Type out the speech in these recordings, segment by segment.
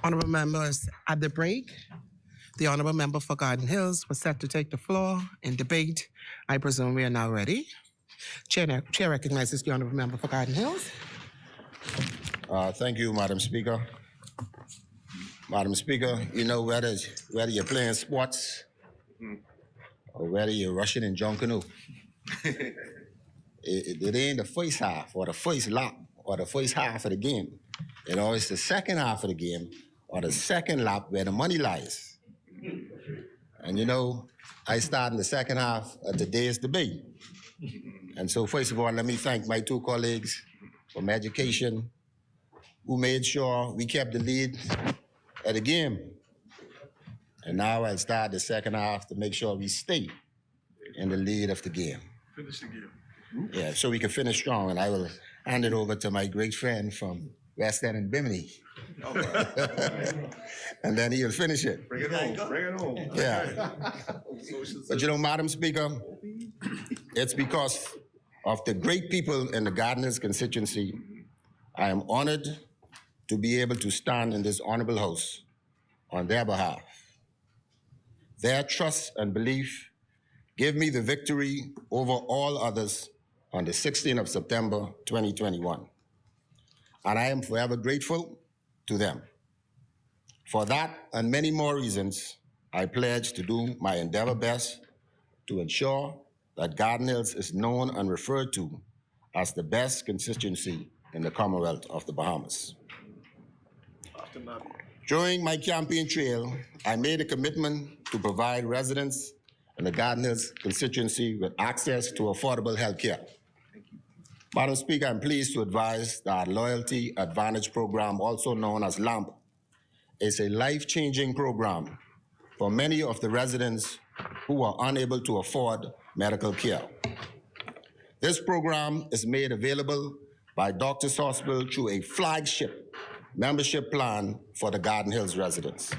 Honorable members, at the break, the Honorable Member for Garden Hills was set to take the floor in debate. I presume we are now ready. Chair recognizes the Honorable Member for Garden Hills. Thank you, Madam Speaker. Madam Speaker, you know, whether you're playing sports or whether you're rushing in Junkanoo, it ain't the first half or the first lap or the first half of the game. You know, it's the second half of the game or the second lap where the money lies. And you know, I start in the second half of today's debate. And so first of all, let me thank my two colleagues from education who made sure we kept the lead at the game. And now I'll start the second half to make sure we stay in the lead of the game. Finish the game. Yeah, so we can finish strong, and I will hand it over to my great friend from West End and Bimini. And then he'll finish it. Bring it home. Bring it home. Yeah. But you know, Madam Speaker, it's because of the great people in the Gardeners constituency, I am honored to be able to stand in this honorable house on their behalf. Their trust and belief give me the victory over all others on the 16th of September, 2021. And I am forever grateful to them. For that and many more reasons, I pledge to do my endeavor best to ensure that Garden Hills is known and referred to as the best constituency in the Commonwealth of the Bahamas. During my campaign trail, I made a commitment to provide residents in the Garden Hills constituency with access to affordable health care. Madam Speaker, I'm pleased to advise that Loyalty Advantage Program, also known as LAMP, is a life-changing program for many of the residents who are unable to afford medical care. This program is made available by Doctors Hospital through a flagship membership plan for the Garden Hills residents.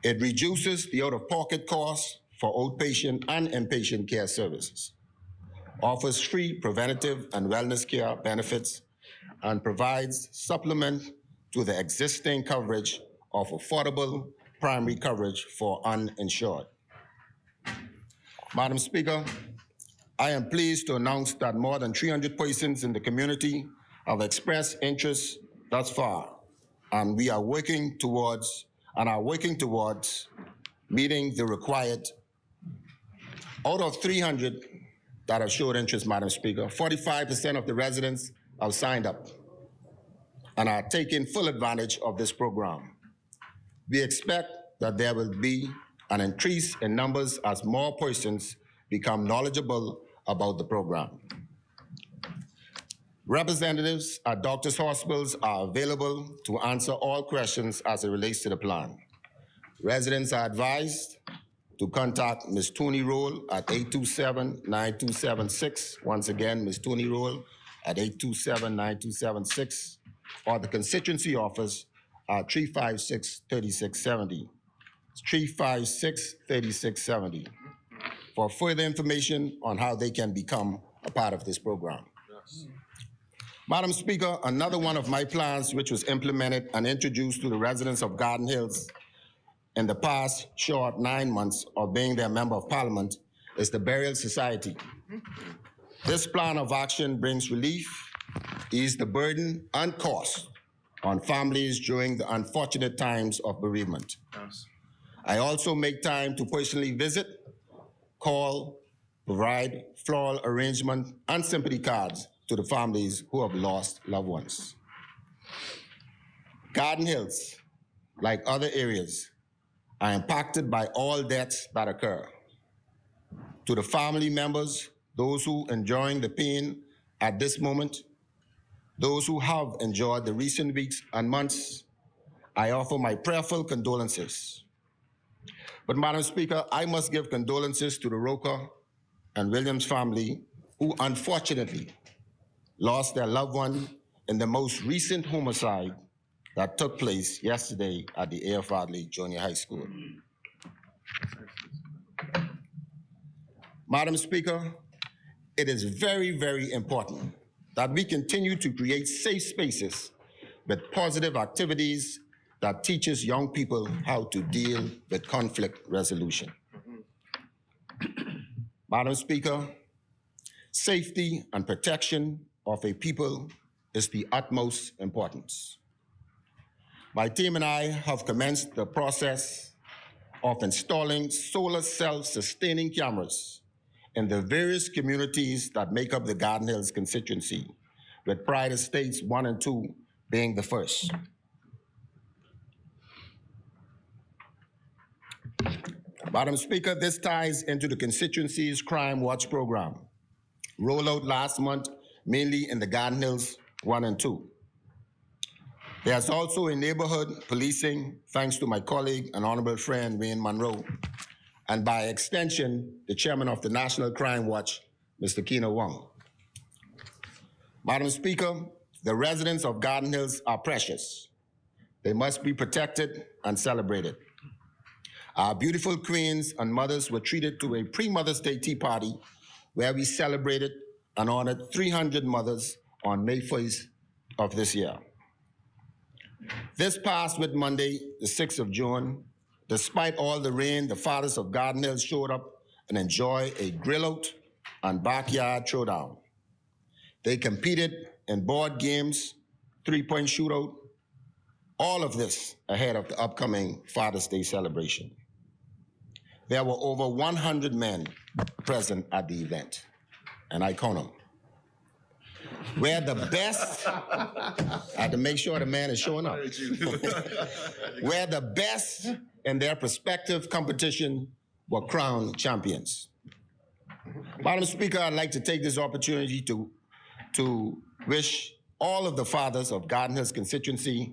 It reduces the out-of-pocket costs for outpatient and inpatient care services, offers free preventative and wellness care benefits, and provides supplement to the existing coverage of affordable primary coverage for uninsured. Madam Speaker, I am pleased to announce that more than 300 persons in the community have expressed interest thus far, and we are working towards meeting the required. Out of 300 that have showed interest, Madam Speaker, 45% of the residents have signed up and are taking full advantage of this program. We expect that there will be an increase in numbers as more persons become knowledgeable about the program. Representatives at doctors' hospitals are available to answer all questions as it relates to the plan. Residents are advised to contact Ms. Tooney Roll at 827-9276. Once again, Ms. Tooney Roll at 827-9276, or the constituency office at 356-3670. 356-3670 for further information on how they can become a part of this program. Yes. Madam Speaker, another one of my plans which was implemented and introduced to the residents of Garden Hills in the past short 9 months of being their member of parliament is the Burial Society. This plan of action brings relief, ease the burden and cost on families during the unfortunate times of bereavement. Yes. I also make time to personally visit, call, provide floral arrangement and sympathy cards to the families who have lost loved ones. Garden Hills, like other areas, are impacted by all deaths that occur. To the family members, those who are enjoying the pain at this moment, those who have enjoyed the recent weeks and months, I offer my prayerful condolences. But Madam Speaker, I must give condolences to the Roker and Williams family who unfortunately lost their loved one in the most recent homicide that took place yesterday at the A.F. Ardley Junior High School. Madam Speaker, it is very, very important that we continue to create safe spaces with positive activities that teaches young people how to deal with conflict resolution. Madam Speaker, safety and protection of a people is the utmost importance. My team and I have commenced the process of installing solar self-sustaining cameras in the various communities that make up the Garden Hills constituency, with Pride Estates 1 and 2 being the first. Madam Speaker, this ties into the constituency's Crime Watch program, rolled out last month mainly in the Garden Hills 1 and 2. There's also a neighborhood policing, thanks to my colleague and honorable friend Wayne Monroe, and by extension, the chairman of the National Crime Watch, Mr. Keno Wong. Madam Speaker, the residents of Garden Hills are precious. They must be protected and celebrated. Our beautiful queens and mothers were treated to a pre-Mother's Day tea party where we celebrated and honored 300 mothers on May 1st of this year. This past Monday, the 6th of June, despite all the rain, the fathers of Garden Hills showed up and enjoyed a grill out and backyard throwdown. They competed in board games, three-point shootout, all of this ahead of the upcoming Father's Day celebration. There were over 100 men present at the event, and I count them. Where the best, I had to make sure the man is showing up. Where the best in their respective competition were crowned champions. Madam Speaker, I'd like to take this opportunity to wish all of the fathers of Garden Hills constituency,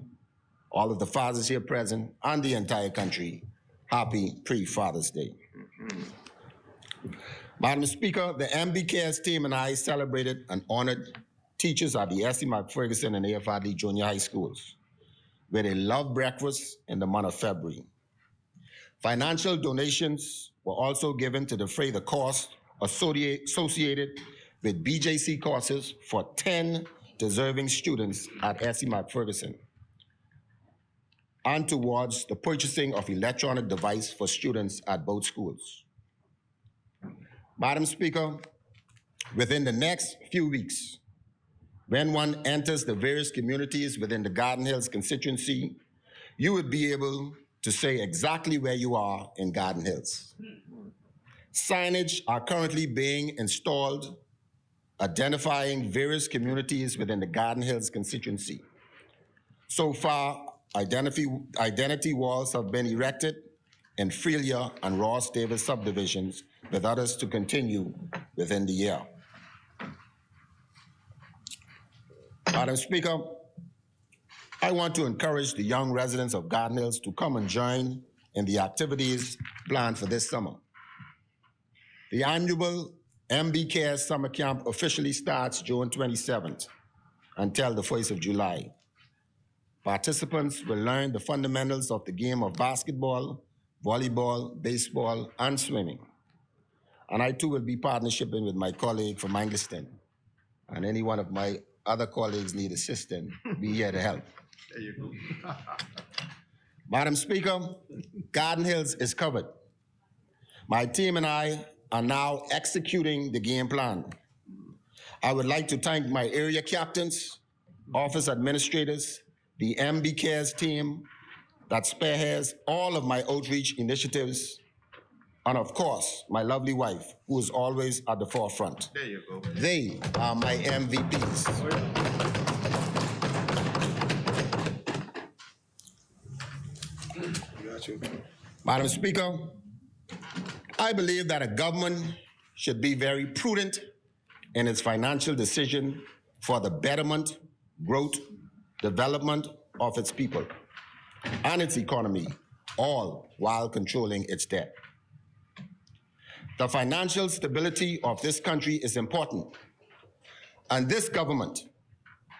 all of the fathers here present, and the entire country, happy pre-Father's Day. Madam Speaker, the MBKS team and I celebrated and honored teachers at the S.C. McFerguson and A.F. Ardley Junior High Schools with a love breakfast in the month of February. Financial donations were also given to defray the cost associated with BJC courses for 10 deserving students at S.C. McFerguson and towards the purchasing of electronic device for students at both schools. Madam Speaker, within the next few weeks, when one enters the various communities within the Garden Hills constituency, you would be able to say exactly where you are in Garden Hills. Signage are currently being installed identifying various communities within the Garden Hills constituency. So far, identity walls have been erected in Freelia and Ross Davis subdivisions, with others to continue within the year. Madam Speaker, I want to encourage the young residents of Garden Hills to come and join in the activities planned for this summer. The annual MBKS Summer Camp officially starts June 27th until the 1st of July. Participants will learn the fundamentals of the game of basketball, volleyball, baseball, and swimming. And I too will be partnershiping with my colleague from Angliston. And any one of my other colleagues need assistance, be here to help. There you go. Madam Speaker, Garden Hills is covered. My team and I are now executing the game plan. I would like to thank my area captains, office administrators, the MB Cares team that spearheads all of my outreach initiatives, and of course, my lovely wife, who is always at the forefront. There you go. They are my MVPs. Madam Speaker, I believe that a government should be very prudent in its financial decision for the betterment, growth, development of its people and its economy, all while controlling its debt. The financial stability of this country is important, and this government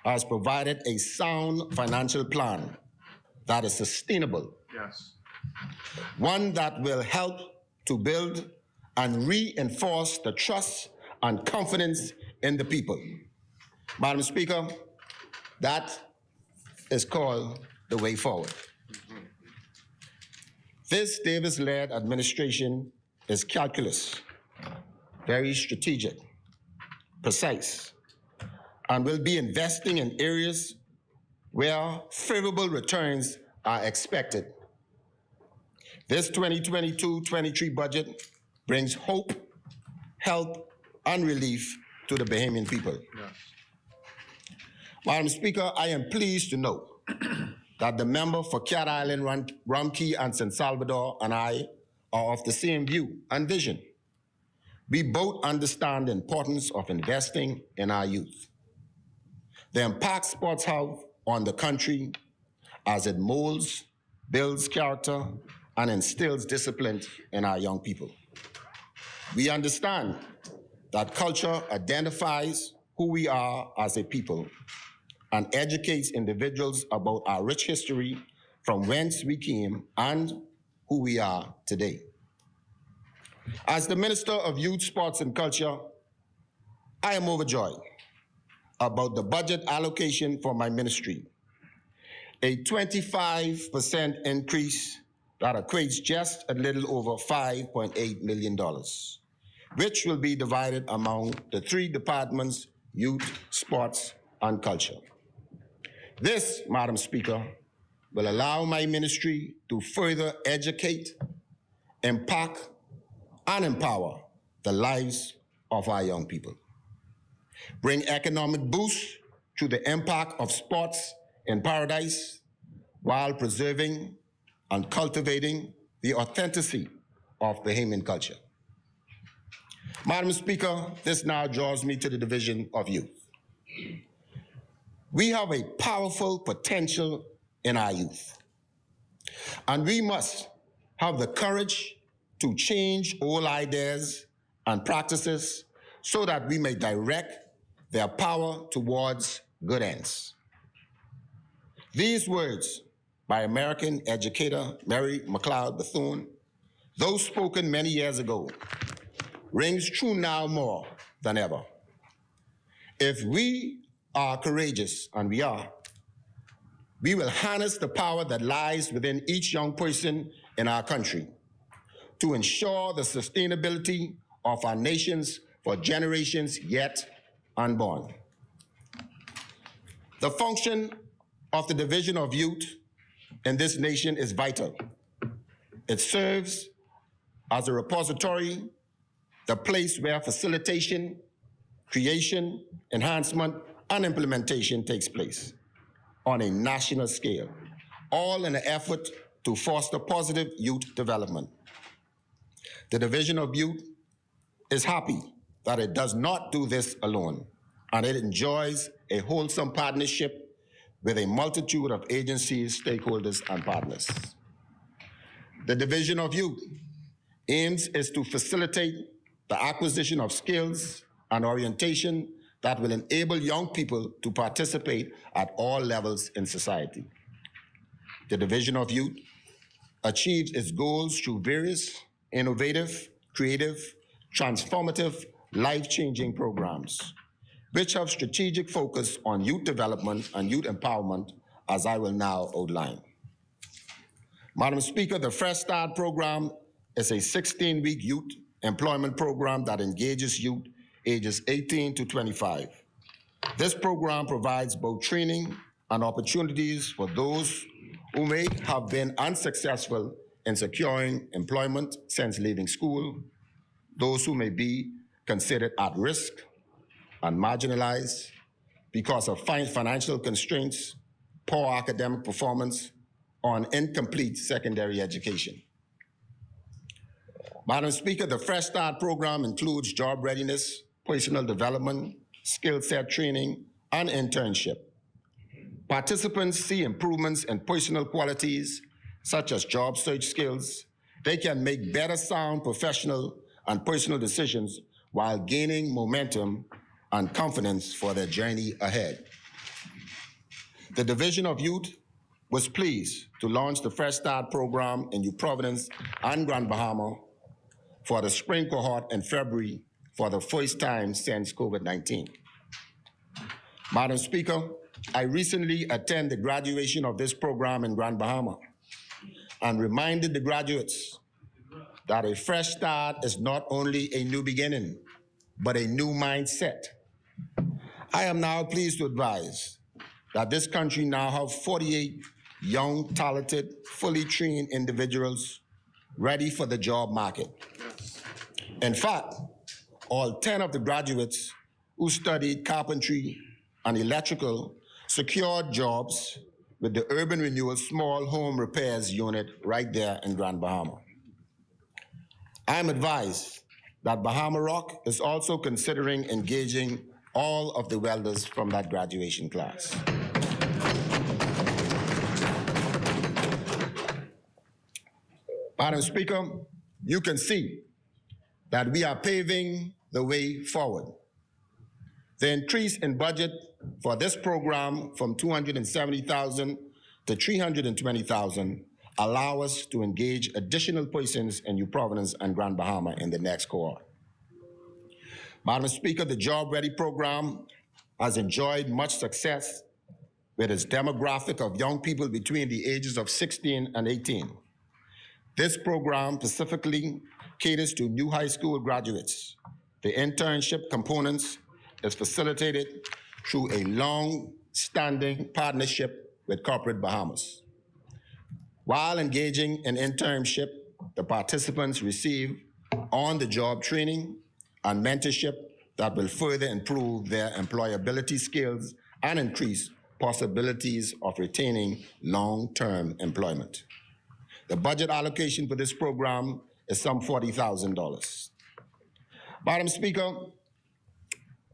has provided a sound financial plan that is sustainable, Yes. one that will help to build and reinforce the trust and confidence in the people. Madam Speaker, that is called the way forward. This Davis-led administration is calculus, very strategic, precise, and will be investing in areas where favorable returns are expected. This 2022-23 budget brings hope, help, and relief to the Bahamian people. Yes. Madam Speaker, I am pleased to note that the member for Cat Island, Rumkey, and San Salvador and I are of the same view and vision. We both understand the importance of investing in our youth. The impact sports have on the country as it molds, builds character, and instills discipline in our young people. We understand that culture identifies who we are as a people and educates individuals about our rich history from whence we came and who we are today. As the Minister of Youth, Sports, and Culture, I am overjoyed about the budget allocation for my ministry, a 25% increase that equates just a little over $5.8 million, which will be divided among the three departments: youth, sports, and culture. This, Madam Speaker, will allow my ministry to further educate, impact, and empower the lives of our young people, bring economic boost through the impact of sports in paradise, while preserving and cultivating the authenticity of Bahamian culture. Madam Speaker, this now draws me to the division of youth. We have a powerful potential in our youth, and we must have the courage to change old ideas and practices so that we may direct their power towards good ends. These words by American educator Mary McLeod Bethune, though spoken many years ago, rings true now more than ever. If we are courageous, and we are, we will harness the power that lies within each young person in our country to ensure the sustainability of our nations for generations yet unborn. The function of the Division of Youth in this nation is vital. It serves as a repository, the place where facilitation, creation, enhancement, and implementation takes place on a national scale, all in an effort to foster positive youth development. The Division of Youth is happy that it does not do this alone, and it enjoys a wholesome partnership with a multitude of agencies, stakeholders, and partners. The Division of Youth aims is to facilitate the acquisition of skills and orientation that will enable young people to participate at all levels in society. The Division of Youth achieves its goals through various innovative, creative, transformative, life-changing programs, which have strategic focus on youth development and youth empowerment, as I will now outline. Madam Speaker, the Fresh Start program is a 16-week youth employment program that engages youth ages 18 to 25. This program provides both training and opportunities for those who may have been unsuccessful in securing employment since leaving school, those who may be considered at risk and marginalized because of financial constraints, poor academic performance, or an incomplete secondary education. Madam Speaker, the Fresh Start program includes job readiness, personal development, skill set training, and internship. Participants see improvements in personal qualities such as job search skills. They can make better sound professional and personal decisions while gaining momentum and confidence for their journey ahead. The Division of Youth was pleased to launch the Fresh Start program in New Providence and Grand Bahama for the spring cohort in February for the first time since COVID-19. Madam Speaker, I recently attended the graduation of this program in Grand Bahama and reminded the graduates that a fresh start is not only a new beginning, but a new mindset. I am now pleased to advise that this country now has 48 young, talented, fully trained individuals ready for the job market. In fact, all 10 of the graduates who studied carpentry and electrical secured jobs with the Urban Renewal Small Home Repairs Unit right there in Grand Bahama. I am advised that Bahama Rock is also considering engaging all of the welders from that graduation class. Madam Speaker, you can see that we are paving the way forward. The increase in budget for this program from $270,000 to $320,000 allow us to engage additional persons in New Providence and Grand Bahama in the next cohort. Madam Speaker, the Job Ready program has enjoyed much success with its demographic of young people between the ages of 16 and 18. This program specifically caters to new high school graduates. The internship components is facilitated through a long-standing partnership with Corporate Bahamas. While engaging in internship, the participants receive on-the-job training and mentorship that will further improve their employability skills and increase possibilities of retaining long-term employment. The budget allocation for this program is some $40,000. Madam Speaker,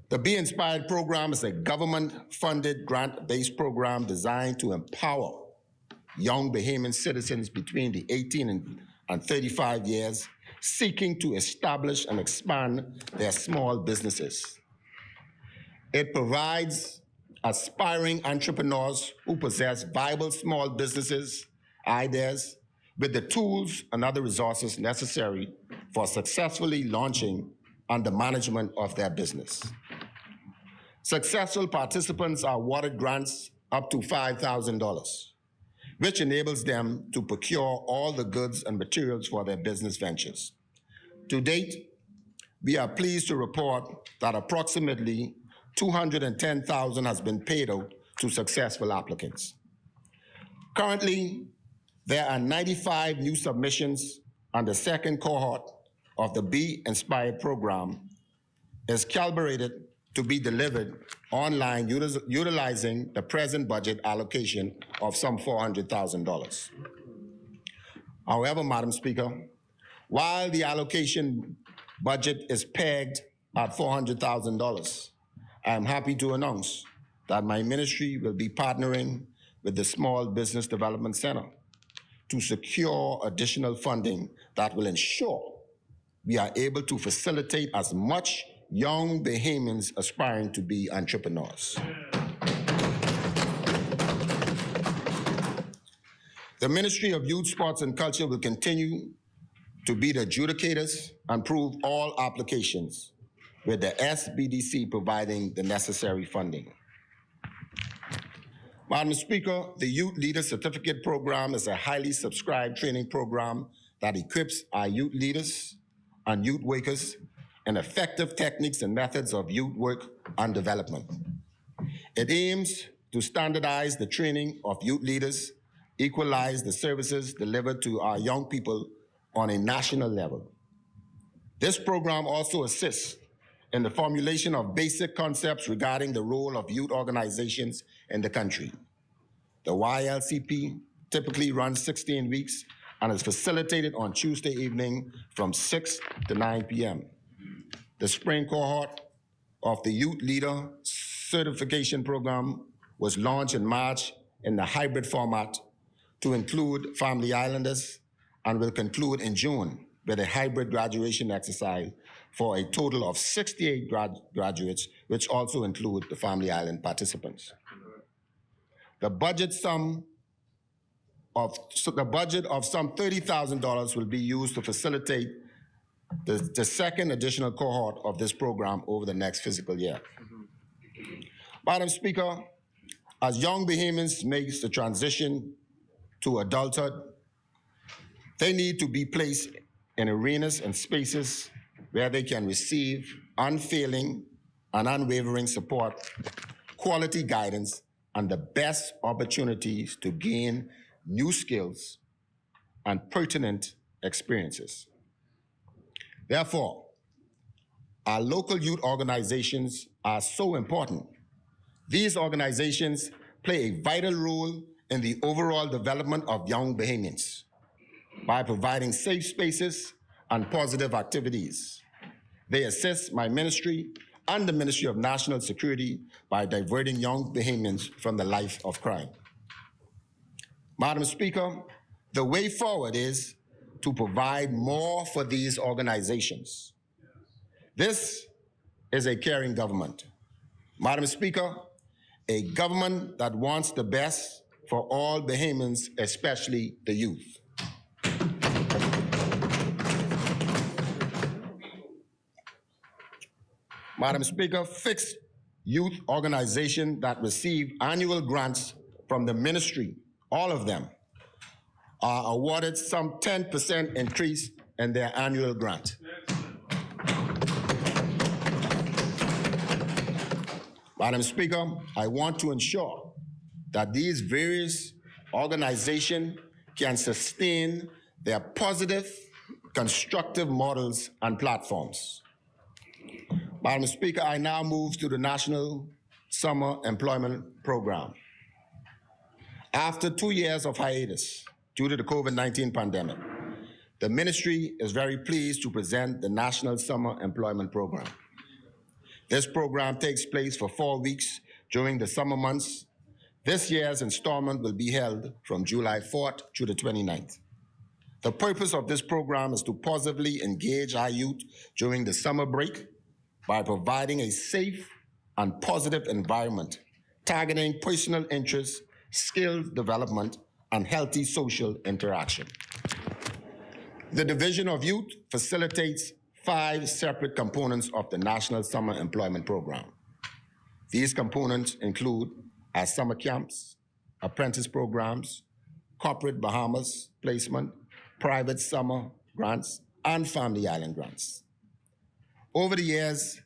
the Be Inspired program is a government-funded grant-based program designed to empower young Bahamian citizens between the 18 and 35 years seeking to establish and expand their small businesses. It provides aspiring entrepreneurs who possess viable small businesses, ideas, with the tools and other resources necessary for successfully launching and the management of their business. Successful participants are awarded grants up to $5,000, which enables them to procure all the goods and materials for their business ventures. To date, we are pleased to report that approximately $210,000 has been paid out to successful applicants. Currently, there are 95 new submissions, and the second cohort of the Be Inspired program is calibrated to be delivered online utilizing the present budget allocation of some $400,000. However, Madam Speaker, while the allocation budget is pegged at $400,000, I am happy to announce that my ministry will be partnering with the Small Business Development Center to secure additional funding that will ensure we are able to facilitate as much young Bahamians aspiring to be entrepreneurs. The Ministry of Youth, Sports, and Culture will continue to be the adjudicators and approve all applications, with the SBDC providing the necessary funding. Madam Speaker, the Youth Leader Certificate Program is a highly subscribed training program that equips our youth leaders and youth workers in effective techniques and methods of youth work and development. It aims to standardize the training of youth leaders, equalize the services delivered to our young people on a national level. This program also assists in the formulation of basic concepts regarding the role of youth organizations in the country. The YLCP typically runs 16 weeks and is facilitated on Tuesday evening from 6 to 9 p.m. The spring cohort of the Youth Leader Certification Program was launched in March in the hybrid format to include Family Islanders and will conclude in June with a hybrid graduation exercise for a total of 68 graduates, which also include the Family Island participants. The budget of some $30,000 will be used to facilitate the second additional cohort of this program over the next fiscal year. Madam Speaker, as young Bahamians make the transition to adulthood, they need to be placed in arenas and spaces where they can receive unfailing and unwavering support, quality guidance, and the best opportunities to gain new skills and pertinent experiences. Therefore, our local youth organizations are so important. These organizations play a vital role in the overall development of young Bahamians by providing safe spaces and positive activities. They assist my ministry and the Ministry of National Security by diverting young Bahamians from the life of crime. Madam Speaker, the way forward is to provide more for these organizations. This is a caring government. Madam Speaker, a government that wants the best for all Bahamians, especially the youth. Madam Speaker, fixed youth organizations that receive annual grants from the ministry, all of them, are awarded some 10% increase in their annual grant. Madam Speaker, I want to ensure that these various organizations can sustain their positive, constructive models and platforms. Madam Speaker, I now move to the National Summer Employment Program. After 2 years of hiatus due to the COVID-19 pandemic, the ministry is very pleased to present the National Summer Employment Program. This program takes place for 4 weeks during the summer months. This year's installment will be held from July 4th to the 29th. The purpose of this program is to positively engage our youth during the summer break by providing a safe and positive environment, targeting personal interests, skill development, and healthy social interaction. The Division of Youth facilitates 5 separate components of the National Summer Employment Program. These components include our summer camps, apprentice programs, corporate Bahamas placement, private summer grants, and Family Island grants. Over the years,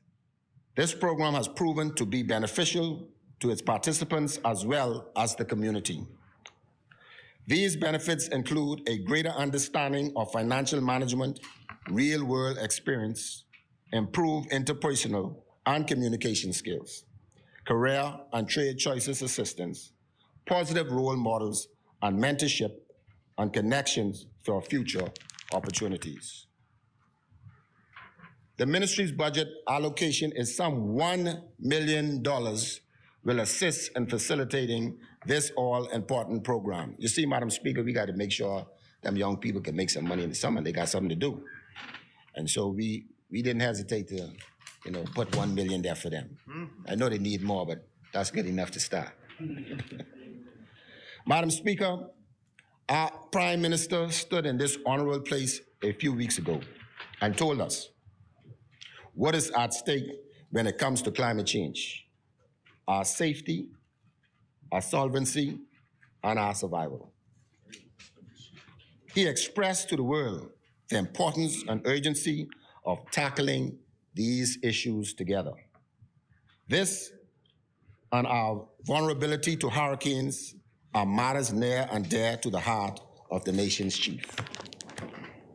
this program has proven to be beneficial to its participants as well as the community. These benefits include a greater understanding of financial management, real-world experience, improved interpersonal and communication skills, career and trade choices assistance, positive role models, and mentorship and connections for future opportunities. The ministry's budget allocation is some $1 million will assist in facilitating this all-important program. You see, Madam Speaker, we got to make sure them young people can make some money in the summer. They got something to do. And so we didn't hesitate to, put $1 million there for them. I know they need more, but that's good enough to start. Madam Speaker, our Prime Minister stood in this honorable place a few weeks ago and told us what is at stake when it comes to climate change: our safety, our solvency, and our survival. He expressed to the world the importance and urgency of tackling these issues together. This and our vulnerability to hurricanes are matters near and dear to the heart of the nation's chief.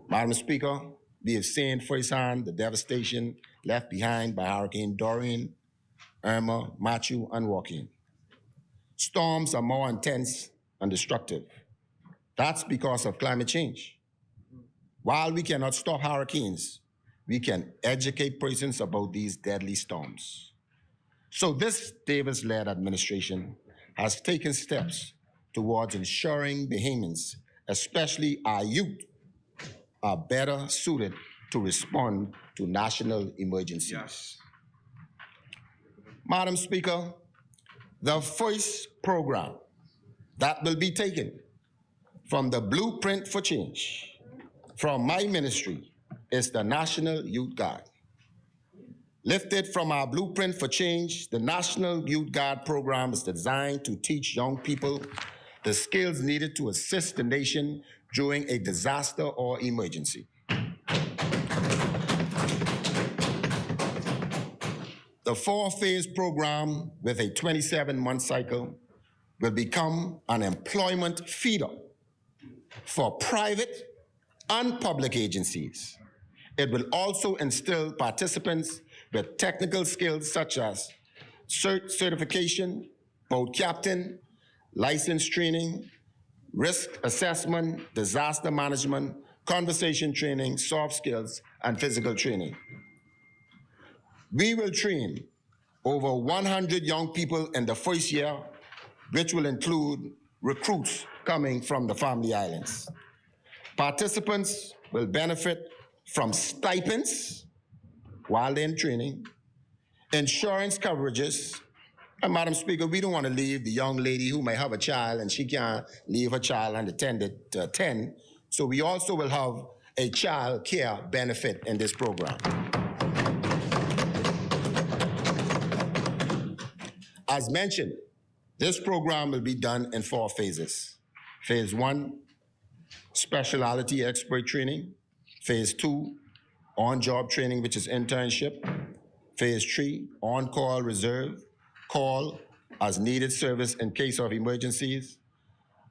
Madam Speaker, we have seen firsthand the devastation left behind by Hurricane Dorian, Irma, Matthew, and Joaquin. Storms are more intense and destructive. That's because of climate change. While we cannot stop hurricanes, we can educate persons about these deadly storms. So this Davis-led administration has taken steps towards ensuring Bahamians, especially our youth, are better suited to respond to national emergencies. Yes. Madam Speaker, the first program that will be taken from the Blueprint for Change from my ministry is the National Youth Guard. Lifted from our Blueprint for Change, the National Youth Guard program is designed to teach young people the skills needed to assist the nation during a disaster or emergency. The 4-phase program with a 27-month cycle will become an employment feeder for private and public agencies. It will also instill participants with technical skills such as certification, boat captain, license training, risk assessment, disaster management, conversation training, soft skills, and physical training. We will train over 100 young people in the first year, which will include recruits coming from the Family Islands. Participants will benefit from stipends while they're in training, insurance coverages, and Madam Speaker, we don't want to leave the young lady who may have a child and she can't leave her child unattended to attend, so we also will have a child care benefit in this program. As mentioned, this program will be done in 4 phases. Phase 1, specialty expert training. Phase 2, on-job training, which is internship. Phase 3, on-call reserve, call as needed service in case of emergencies.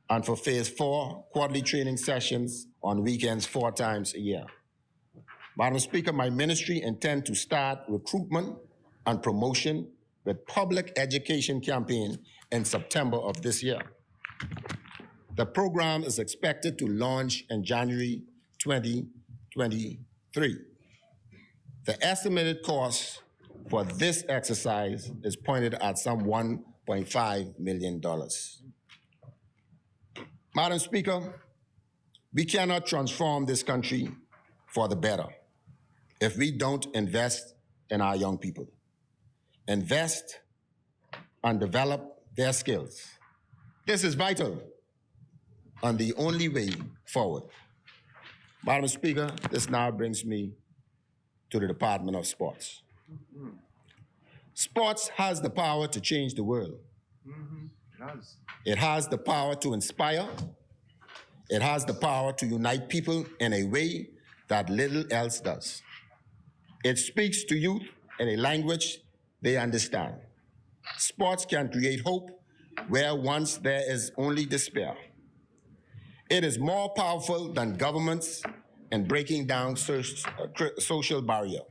And for phase 4, quarterly training sessions on weekends 4 times a year. Madam Speaker, my ministry intends to start recruitment and promotion with public education campaign in September of this year. The program is expected to launch in January 2023. The estimated cost for this exercise is pointed at some $1.5 million. Madam Speaker, we cannot transform this country for the better if we don't invest in our young people. Invest and develop their skills. This is vital and the only way forward. Madam Speaker, this now brings me to the Department of Sports. Sports has the power to change the world. It has the power to inspire. It has the power to unite people in a way that little else does. It speaks to youth in a language they understand. Sports can create hope where once there is only despair. It is more powerful than governments in breaking down social barrier.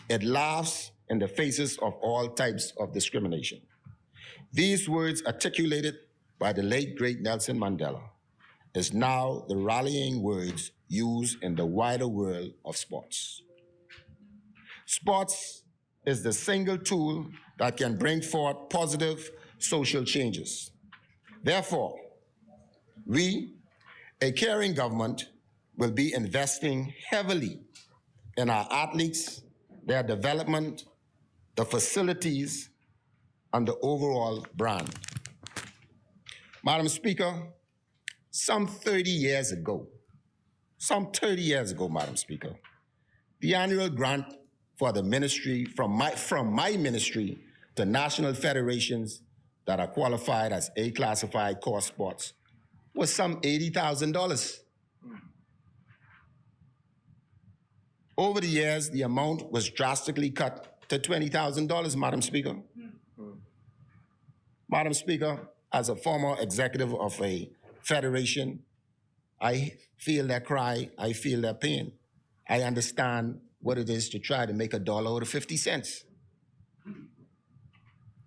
It laughs in the faces of all types of discrimination. These words articulated by the late, great Nelson Mandela is now the rallying words used in the wider world of sports. Sports is the single tool that can bring forth positive social changes. Therefore, we, a caring government, will be investing heavily in our athletes, their development, the facilities, and the overall brand. Madam Speaker, some 30 years ago, Madam Speaker, the annual grant for the ministry, from my ministry to national federations that are qualified as A-classified core sports was some $80,000. Over the years, the amount was drastically cut to $20,000, Madam Speaker. Madam Speaker, as a former executive of a federation, I feel their cry, I feel their pain. I understand what it is to try to make $1 out of 50 cents.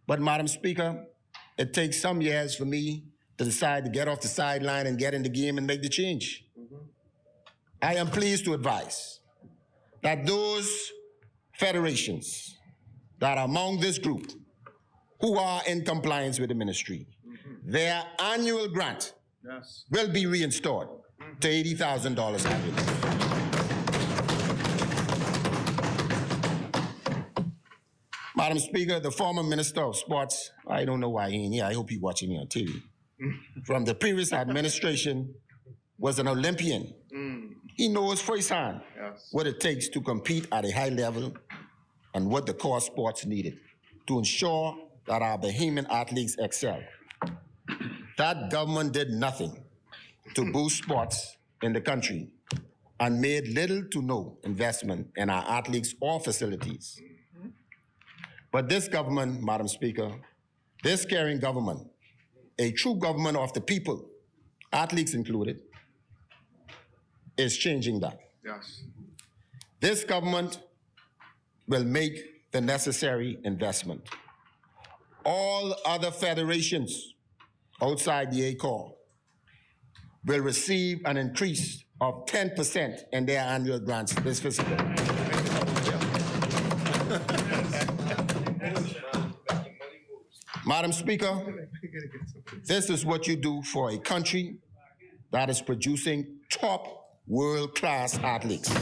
But Madam Speaker, it takes some years for me to decide to get off the sideline and get in the game and make the change. I am pleased to advise that those federations that are among this group who are in compliance with the ministry, their annual grant will be reinstalled to $80,000 annually. Madam Speaker, the former Minister of Sports, I don't know why he ain't here, I hope he's watching me on TV, from the previous administration was an Olympian. He knows firsthand what it takes to compete at a high level and what the core sports needed to ensure that our Bahamian athletes excel. That government did nothing to boost sports in the country and made little to no investment in our athletes or facilities. But this government, Madam Speaker, this caring government, a true government of the people, athletes included, is changing that. Yes. This government will make the necessary investment. All other federations outside the ACOR will receive an increase of 10% in their annual grants this fiscal year. Madam Speaker, this is what you do for a country that is producing top world-class athletes.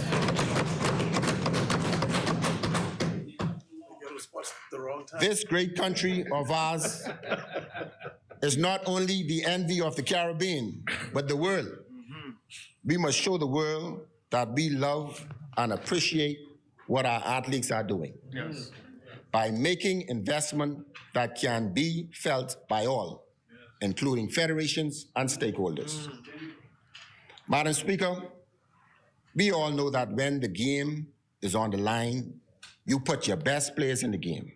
This great country of ours is not only the envy of the Caribbean, but the world. We must show the world that we love and appreciate what our athletes are doing. Yes. By making investment that can be felt by all, including federations and stakeholders. Madam Speaker, we all know that when the game is on the line, you put your best players in the game.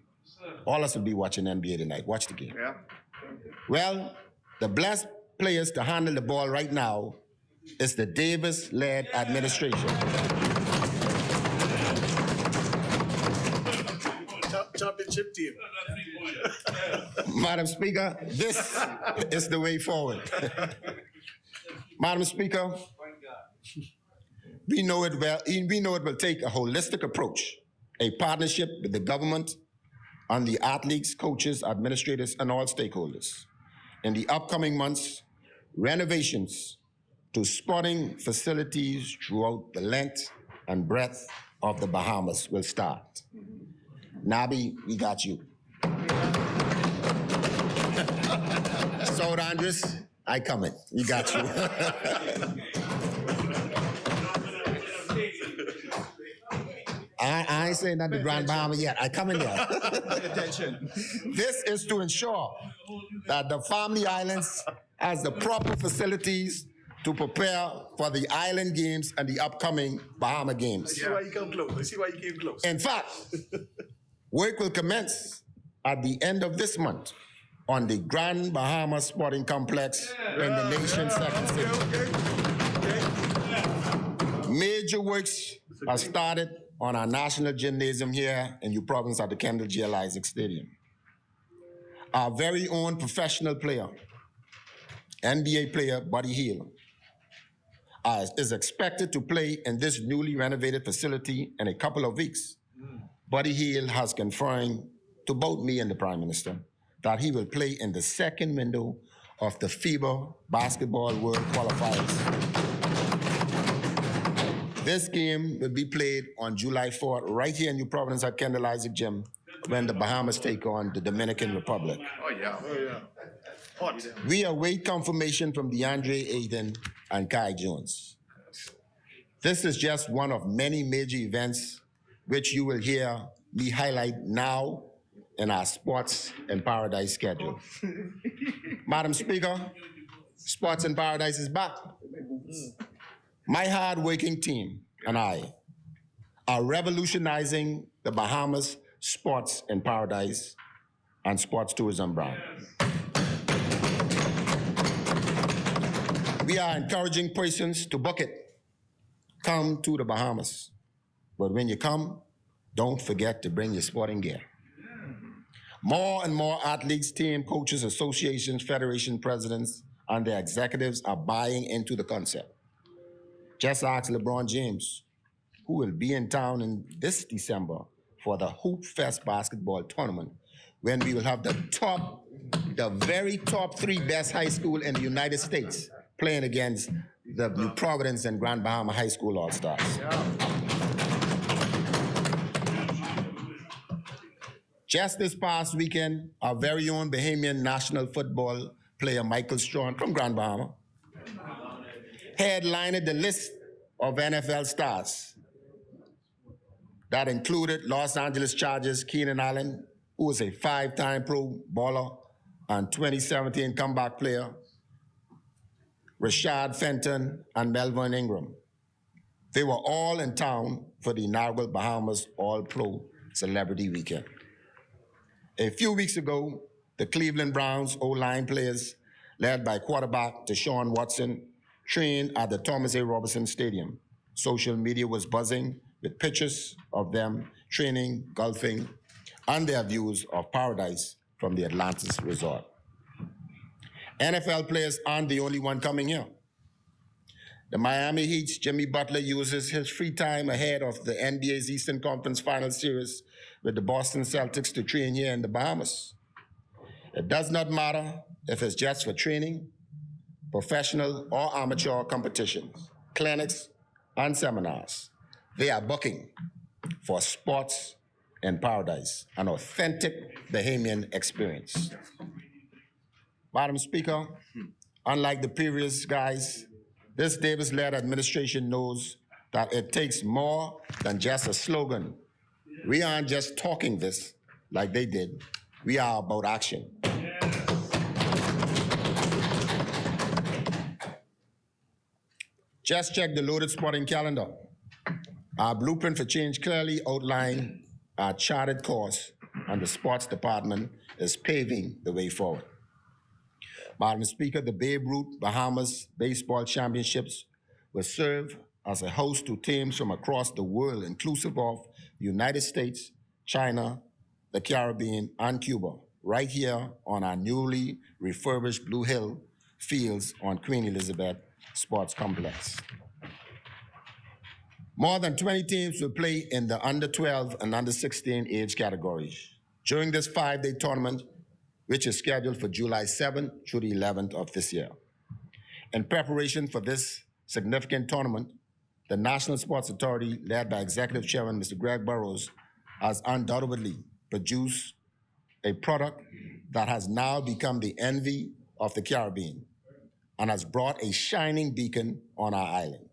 All of us will be watching NBA tonight. Watch the game. Yeah. Well, the best players to handle the ball right now is the Davis-led administration. Championship team. Madam Speaker, this is the way forward. Madam Speaker, we know it well. We know it will take a holistic approach, a partnership with the government and the athletes, coaches, administrators, and all stakeholders. In the upcoming months, renovations to sporting facilities throughout the length and breadth of the Bahamas will start. Nabi, we got you. South Andres, I coming. We got you. I ain't saying nothing to Grand Bahama yet. I come in there. Attention. This is to ensure that the Family Islands has the proper facilities to prepare for the island games and the upcoming Bahama games. I see why you come close. I see why you came close. In fact, work will commence at the end of this month on the Grand Bahama Sporting Complex in the nation's second city. Major works are started on our national gymnasium here in New Province at the Kendall G. L. Isaac Stadium. Our very own professional player, NBA player Buddy Hield, is expected to play in this newly renovated facility in a couple of weeks. Buddy Hield has confirmed to both me and the Prime Minister that he will play in the second window of the FIBA Basketball World Qualifiers. This game will be played on July 4th, right here in New Providence at Kendall Isaac Gym, when the Bahamas take on the Dominican Republic. Oh, yeah. Oh, yeah. Hot. We await confirmation from DeAndre Ayton and Kai Jones. This is just one of many major events which you will hear me highlight now in our Sports in Paradise schedule. Madam Speaker, Sports in Paradise is back. My hard-working team and I are revolutionizing the Bahamas Sports in Paradise and sports tourism brand. We are encouraging persons to book it. Come to the Bahamas. But when you come, don't forget to bring your sporting gear. More and more athletes, team coaches, associations, federation presidents, and their executives are buying into the concept. Just ask LeBron James, who will be in town in this December for the Hoop Fest basketball tournament, when we will have the very top 3 best high school in the United States playing against the New Providence and Grand Bahama High School All-Stars. Just this past weekend, our very own Bahamian national football player Michael Strawn from Grand Bahama headlined the list of NFL stars that included Los Angeles Chargers Keenan Allen, who was a 5-time Pro Bowler and 2017 comeback player, Rashad Fenton, and Melvin Ingram. They were all in town for the inaugural Bahamas All-Pro Celebrity Weekend. A few weeks ago, the Cleveland Browns O-line players, led by quarterback Deshaun Watson, trained at the Thomas A. Robinson Stadium. Social media was buzzing with pictures of them training, golfing, and their views of paradise from the Atlantis resort. NFL players aren't the only one coming here. The Miami Heat's Jimmy Butler uses his free time ahead of the NBA's Eastern Conference Final Series with the Boston Celtics to train here in the Bahamas. It does not matter if it's just for training, professional or amateur competitions, clinics, and seminars. They are booking for Sports in Paradise, an authentic Bahamian experience. Madam Speaker, unlike the previous guys, this Davis-led administration knows that it takes more than just a slogan. We aren't just talking this like they did. We are about action. Just check the loaded sporting calendar. Our blueprint for change clearly outlined our charted course, and the sports department is paving the way forward. Madam Speaker, the Babe Ruth Bahamas Baseball Championships will serve as a host to teams from across the world, inclusive of the United States, China, the Caribbean, and Cuba, right here on our newly refurbished Blue Hill fields on Queen Elizabeth Sports Complex. More than 20 teams will play in the under 12 and under 16 age categories during this 5-day tournament, which is scheduled for July 7th through the 11th of this year. In preparation for this significant tournament, the National Sports Authority, led by Executive Chairman Mr. Greg Burrows, has undoubtedly produced a product that has now become the envy of the Caribbean and has brought a shining beacon on our island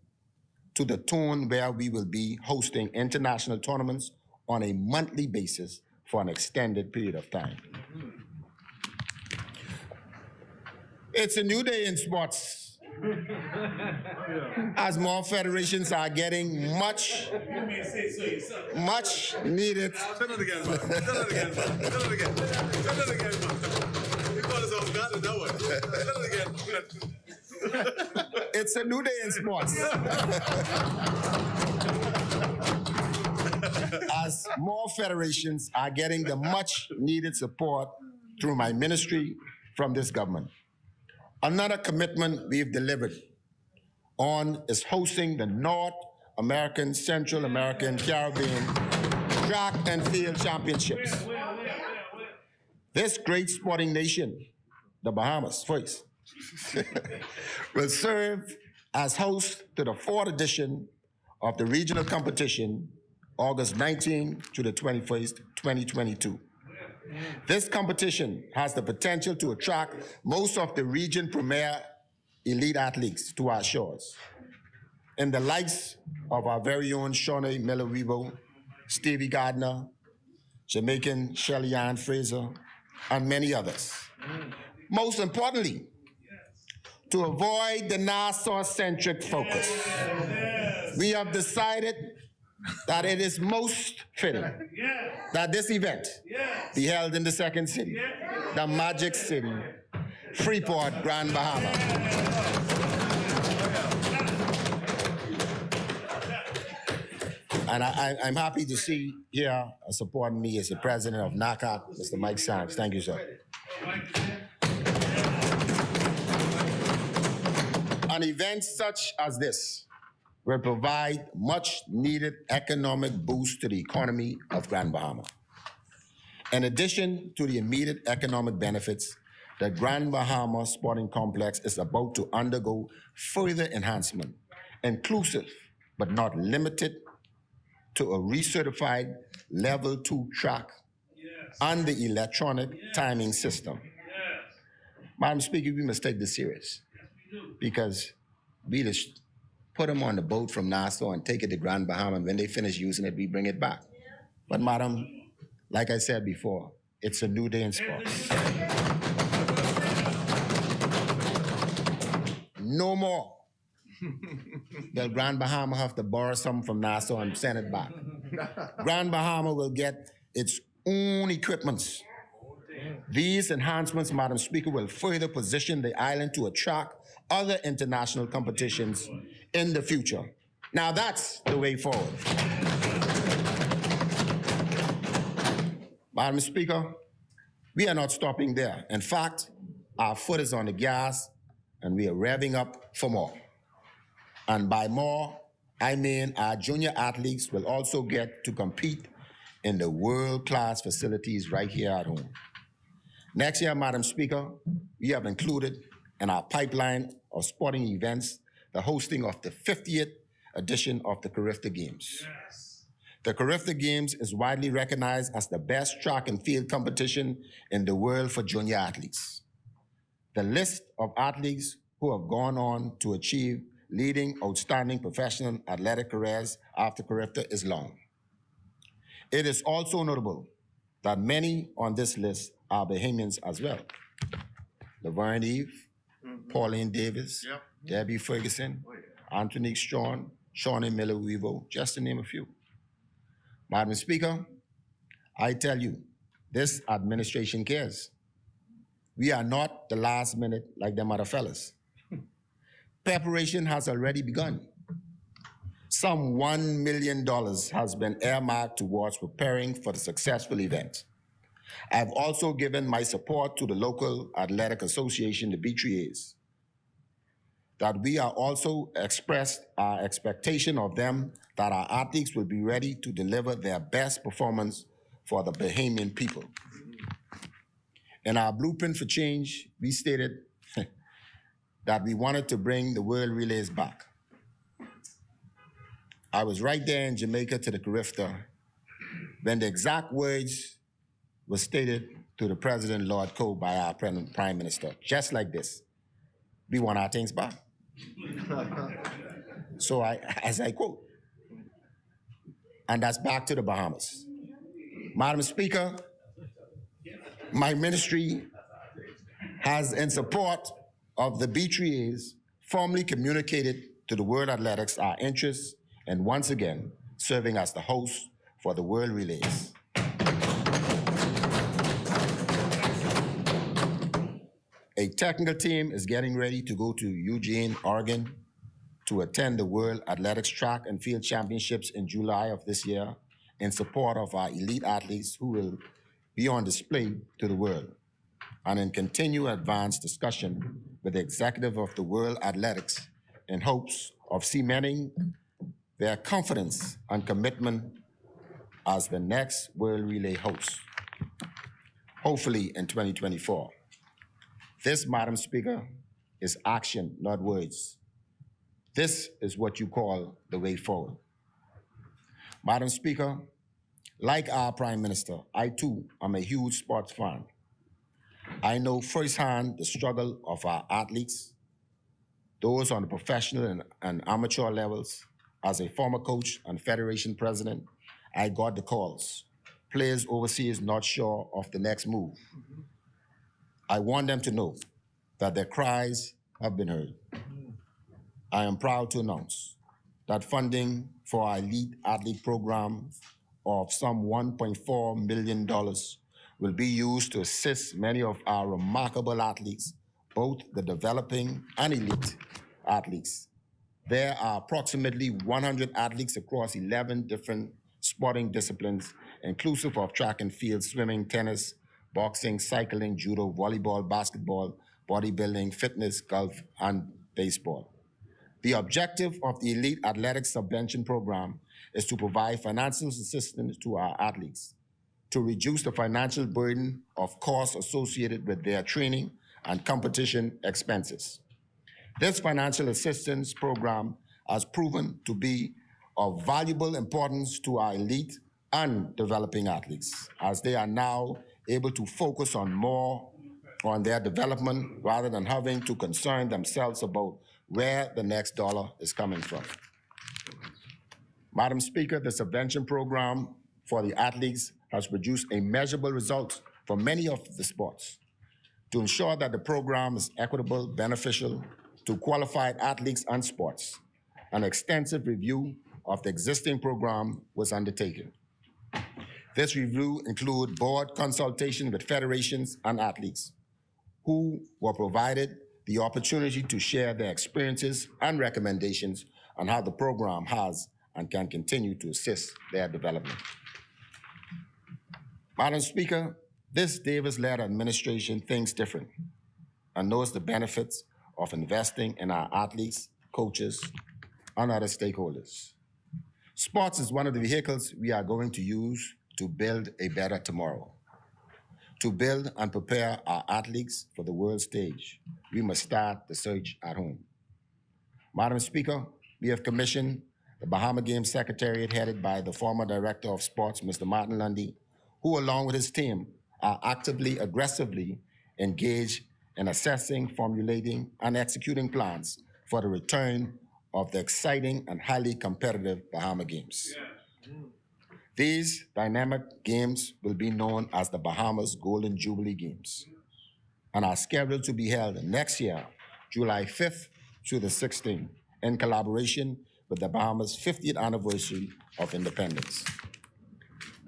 to the tune where we will be hosting international tournaments on a monthly basis for an extended period of time. It's a new day in sports, as more federations are getting much needed. Say that again, man. Say that again, man. Say that again. Say that again, man. You call us off guard in that one. Say that again. It's a new day in sports. As more federations are getting the much needed support through my ministry from this government. Another commitment we've delivered on is hosting the North American, Central American, Caribbean Track and Field Championships. This great sporting nation, the Bahamas first, will serve as host to the 4th edition of the regional competition, August 19 to the 21st, 2022. This competition has the potential to attract most of the region premier elite athletes to our shores, in the likes of our very own Shawnee Miller-Weebo, Stevie Gardner, Jamaican Shelly Ann Fraser, and many others. Most importantly, to avoid the Nassau-centric focus, we have decided that it is most fitting that this event be held in the second city, the Magic City, Freeport, Grand Bahama. And I'm happy to see here supporting me as the president of NACAT, Mr. Mike Sands. Thank you, sir. An event such as this will provide much needed economic boost to the economy of Grand Bahama. In addition to the immediate economic benefits, the Grand Bahama Sporting Complex is about to undergo further enhancement, inclusive but not limited to a recertified level 2 track and the electronic timing system. Madam Speaker, we must take this serious because we just put them on the boat from Nassau and take it to Grand Bahama, and when they finish using it, we bring it back. But Madam, like I said before, it's a new day in sports. No more. Well, Grand Bahama have to borrow something from Nassau and send it back. Grand Bahama will get its own equipments. These enhancements, Madam Speaker, will further position the island to attract other international competitions in the future. Now that's the way forward. Madam Speaker, we are not stopping there. In fact, our foot is on the gas and we are revving up for more. And by more, I mean our junior athletes will also get to compete in the world-class facilities right here at home. Next year, Madam Speaker, we have included in our pipeline of sporting events the hosting of the 50th edition of the Carifta Games. Yes. The Carifta Games is widely recognized as the best track and field competition in the world for junior athletes. The list of athletes who have gone on to achieve leading outstanding professional athletic careers after Carifta is long. It is also notable that many on this list are Bahamians as well. Laverne Eve, Pauline Davis, Debbie Ferguson, Anthony Strawn, Shawnee Miller-Weaver, just to name a few. Madam Speaker, I tell you, this administration cares. We are not the last minute like them other fellas. Preparation has already begun. Some $1 million has been earmarked towards preparing for the successful event. I've also given my support to the local athletic association, the B3As, that we are also expressed our expectation of them that our athletes will be ready to deliver their best performance for the Bahamian people. In our blueprint for change, we stated that we wanted to bring the World Relays back. I was right there in Jamaica to the Carifta when the exact words were stated to the President, Lord Coe, by our Prime Minister, just like this. We want our things back. So as I quote, and that's back to the Bahamas. Madam Speaker, my ministry has, in support of the B3As, formally communicated to the World Athletics our interests and once again serving as the host for the World Relays. A technical team is getting ready to go to Eugene, Oregon to attend the World Athletics Track and Field Championships in July of this year in support of our elite athletes who will be on display to the world, and in continued advanced discussion with the executive of the World Athletics in hopes of cementing their confidence and commitment as the next World Relay host, hopefully in 2024. This, Madam Speaker, is action, not words. This is what you call the way forward. Madam Speaker, like our Prime Minister, I too am a huge sports fan. I know firsthand the struggle of our athletes, those on the professional and amateur levels. As a former coach and federation president, I got the calls, players overseas not sure of the next move. I want them to know that their cries have been heard. I am proud to announce that funding for our elite athlete program of some $1.4 million will be used to assist many of our remarkable athletes, both the developing and elite athletes. There are approximately 100 athletes across 11 different sporting disciplines, inclusive of track and field, swimming, tennis, boxing, cycling, judo, volleyball, basketball, bodybuilding, fitness, golf, and baseball. The objective of the Elite Athletics Subvention Program is to provide financial assistance to our athletes, to reduce the financial burden of costs associated with their training and competition expenses. This financial assistance program has proven to be of valuable importance to our elite and developing athletes, as they are now able to focus more on their development rather than having to concern themselves about where the next dollar is coming from. Madam Speaker, the subvention program for the athletes has produced a measurable result for many of the sports. To ensure that the program is equitable, beneficial to qualified athletes and sports, an extensive review of the existing program was undertaken. This review included board consultation with federations and athletes, who were provided the opportunity to share their experiences and recommendations on how the program has and can continue to assist their development. Madam Speaker, this Davis-led administration thinks different and knows the benefits of investing in our athletes, coaches, and other stakeholders. Sports is one of the vehicles we are going to use to build a better tomorrow. To build and prepare our athletes for the world stage, we must start the search at home. Madam Speaker, we have commissioned the Bahama Games Secretariat headed by the former Director of Sports, Mr. Martin Lundy, who along with his team are aggressively engaged in assessing, formulating, and executing plans for the return of the exciting and highly competitive Bahama Games. Yeah. These dynamic games will be known as the Bahamas Golden Jubilee Games and are scheduled to be held next year, July 5th through the 16th, in collaboration with the Bahamas' 50th anniversary of independence.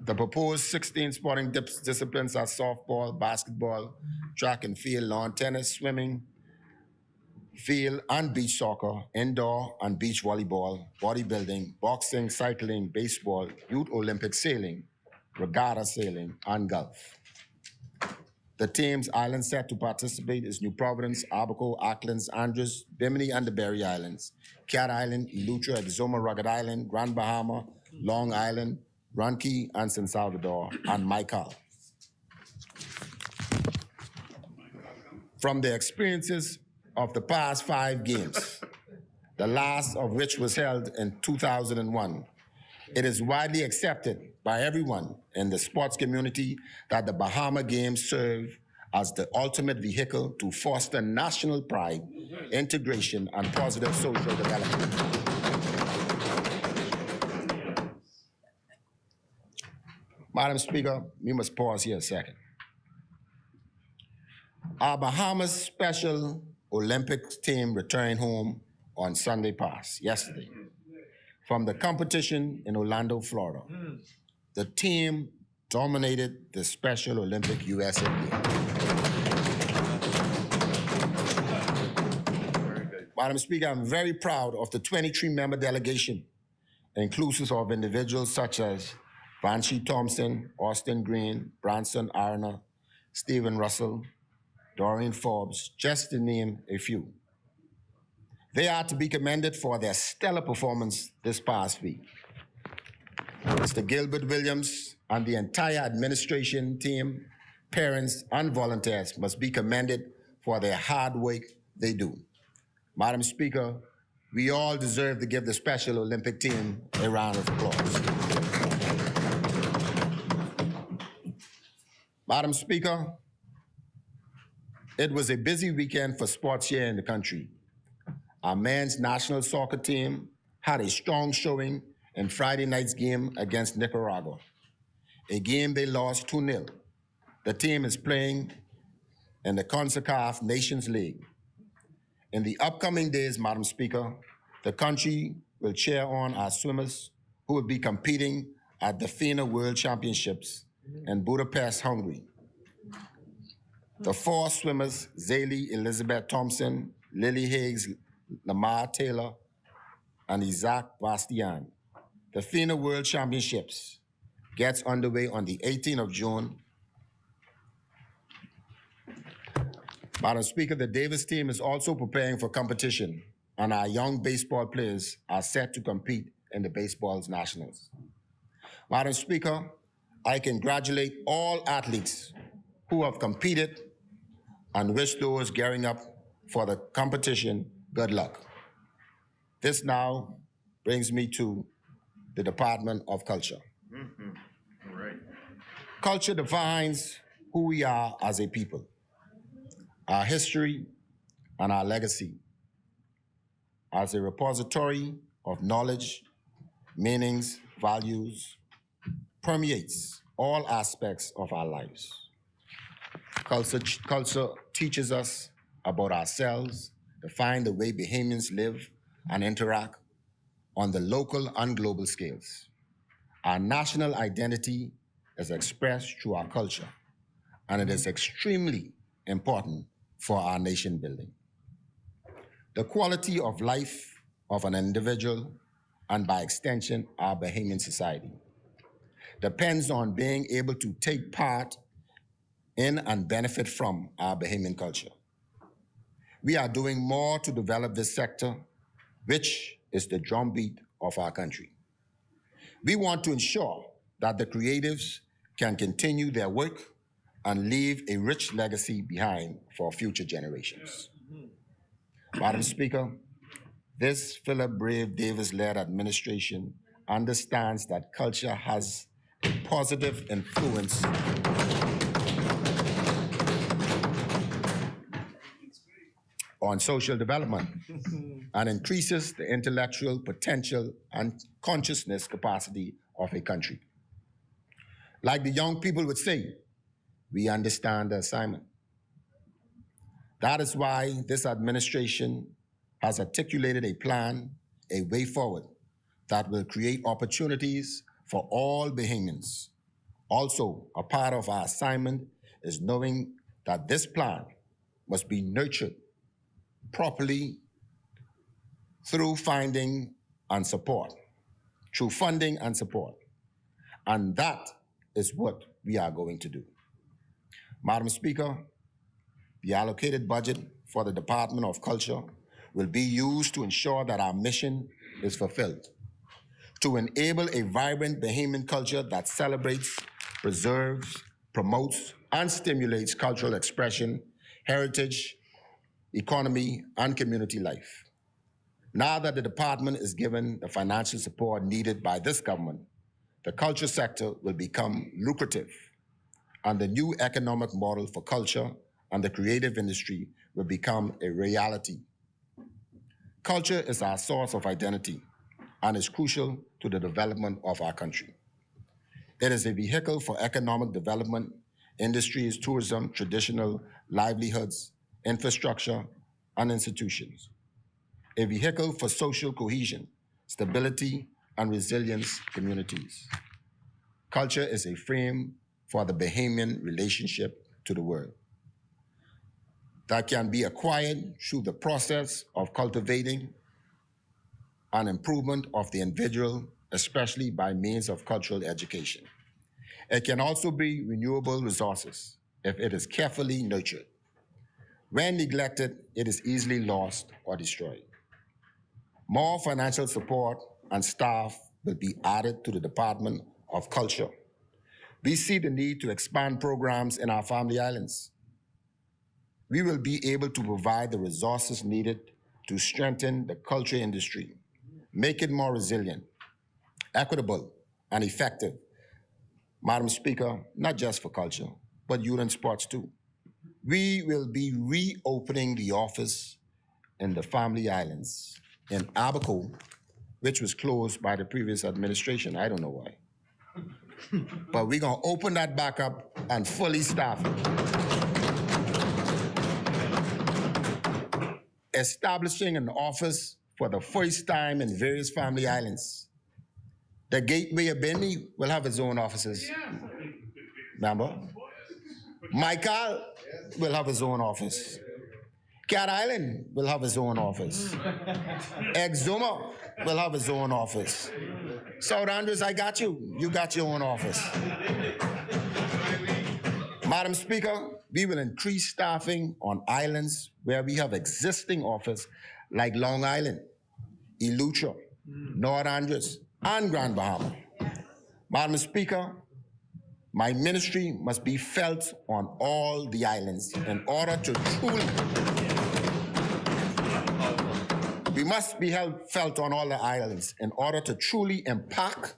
The proposed 16 sporting disciplines are softball, basketball, track and field, lawn tennis, swimming, field and beach soccer, indoor and beach volleyball, bodybuilding, boxing, cycling, baseball, youth Olympic sailing, regatta sailing, and golf. The team's islands set to participate is New Providence, Abaco, Auckland, Andros, Bimini and the Berry Islands, Cat Island, Eleuthera, Exuma, Rugged Island, Grand Bahama, Long Island, Ronchi, and San Salvador, and Maikal. From the experiences of the past 5 games, the last of which was held in 2001, it is widely accepted by everyone in the sports community that the Bahama Games serve as the ultimate vehicle to foster national pride, integration, and positive social development. Madam Speaker, we must pause here a second. Our Bahamas Special Olympics team returned home on Sunday past, yesterday, from the competition in Orlando, Florida. The team dominated the Special Olympic USA game. Madam Speaker, I'm very proud of the 23-member delegation, inclusive of individuals such as Vanshi Thompson, Austin Green, Branson Arner, Stephen Russell, Dorian Forbes, just to name a few. They are to be commended for their stellar performance this past week. Mr. Gilbert Williams and the entire administration team, parents, and volunteers must be commended for their hard work they do. Madam Speaker, we all deserve to give the Special Olympic team a round of applause. Madam Speaker, it was a busy weekend for sports here in the country. Our men's national soccer team had a strong showing in Friday night's game against Nicaragua. a game they lost 2-0. The team is playing in the CONCACAF Nations League. In the upcoming days, Madam Speaker, the country will cheer on our swimmers who will be competing at the FINA World Championships in Budapest, Hungary. The 4 swimmers, Zaylee Elizabeth Thompson, Lily Higgs, Lamar Taylor, and Isaac Bastian. The FINA World Championships gets underway on the 18th of June. Madam Speaker, the Davis team is also preparing for competition, and our young baseball players are set to compete in the baseball's nationals. Madam Speaker, I congratulate all athletes who have competed and wish those gearing up for the competition good luck. This now brings me to the Department of Culture. All right. Culture defines who we are as a people, our history, and our legacy. As a repository of knowledge, meanings, values, permeates all aspects of our lives. Culture teaches us about ourselves, define the way Bahamians live and interact on the local and global scales. Our national identity is expressed through our culture, and it is extremely important for our nation building. The quality of life of an individual, and by extension, our Bahamian society, depends on being able to take part in and benefit from our Bahamian culture. We are doing more to develop this sector, which is the drumbeat of our country. We want to ensure that the creatives can continue their work and leave a rich legacy behind for future generations. Madam Speaker, this Philip Brave Davis-led administration understands that culture has a positive influence on social development and increases the intellectual potential and consciousness capacity of a country. Like the young people would say, we understand the assignment. That is why this administration has articulated a plan, a way forward, that will create opportunities for all Bahamians. Also, a part of our assignment is knowing that this plan must be nurtured properly through funding and support. And that is what we are going to do. Madam Speaker, the allocated budget for the Department of Culture will be used to ensure that our mission is fulfilled, to enable a vibrant Bahamian culture that celebrates, preserves, promotes, and stimulates cultural expression, heritage, economy, and community life. Now that the department is given the financial support needed by this government, the culture sector will become lucrative, and the new economic model for culture and the creative industry will become a reality. Culture is our source of identity and is crucial to the development of our country. It is a vehicle for economic development, industries, tourism, traditional livelihoods, infrastructure, and institutions. A vehicle for social cohesion, stability, and resilience communities. Culture is a frame for the Bahamian relationship to the world that can be acquired through the process of cultivating and improvement of the individual, especially by means of cultural education. It can also be renewable resources if it is carefully nurtured. When neglected, it is easily lost or destroyed. More financial support and staff will be added to the Department of Culture. We see the need to expand programs in our family islands. We will be able to provide the resources needed to strengthen the culture industry, make it more resilient, equitable, and effective. Madam Speaker, not just for culture, but youth and sports too. We will be reopening the office in the Family Islands in Abaco, which was closed by the previous administration. I don't know why. but we're gonna open that back up and fully staff it. Establishing an office for the first time in various family islands. The Gateway of Bimini will have its own offices. Remember? Michael will have his own office. Cat Island will have his own office. Exuma will have his own office. South Andrews, I got you. You got your own office. Madam Speaker, we will increase staffing on islands where we have existing office like Long Island, Eleuthera, North Andros, and Grand Bahama. Madam Speaker, my ministry must be felt on all the islands in order to truly, we must be felt on all the islands in order to truly impact,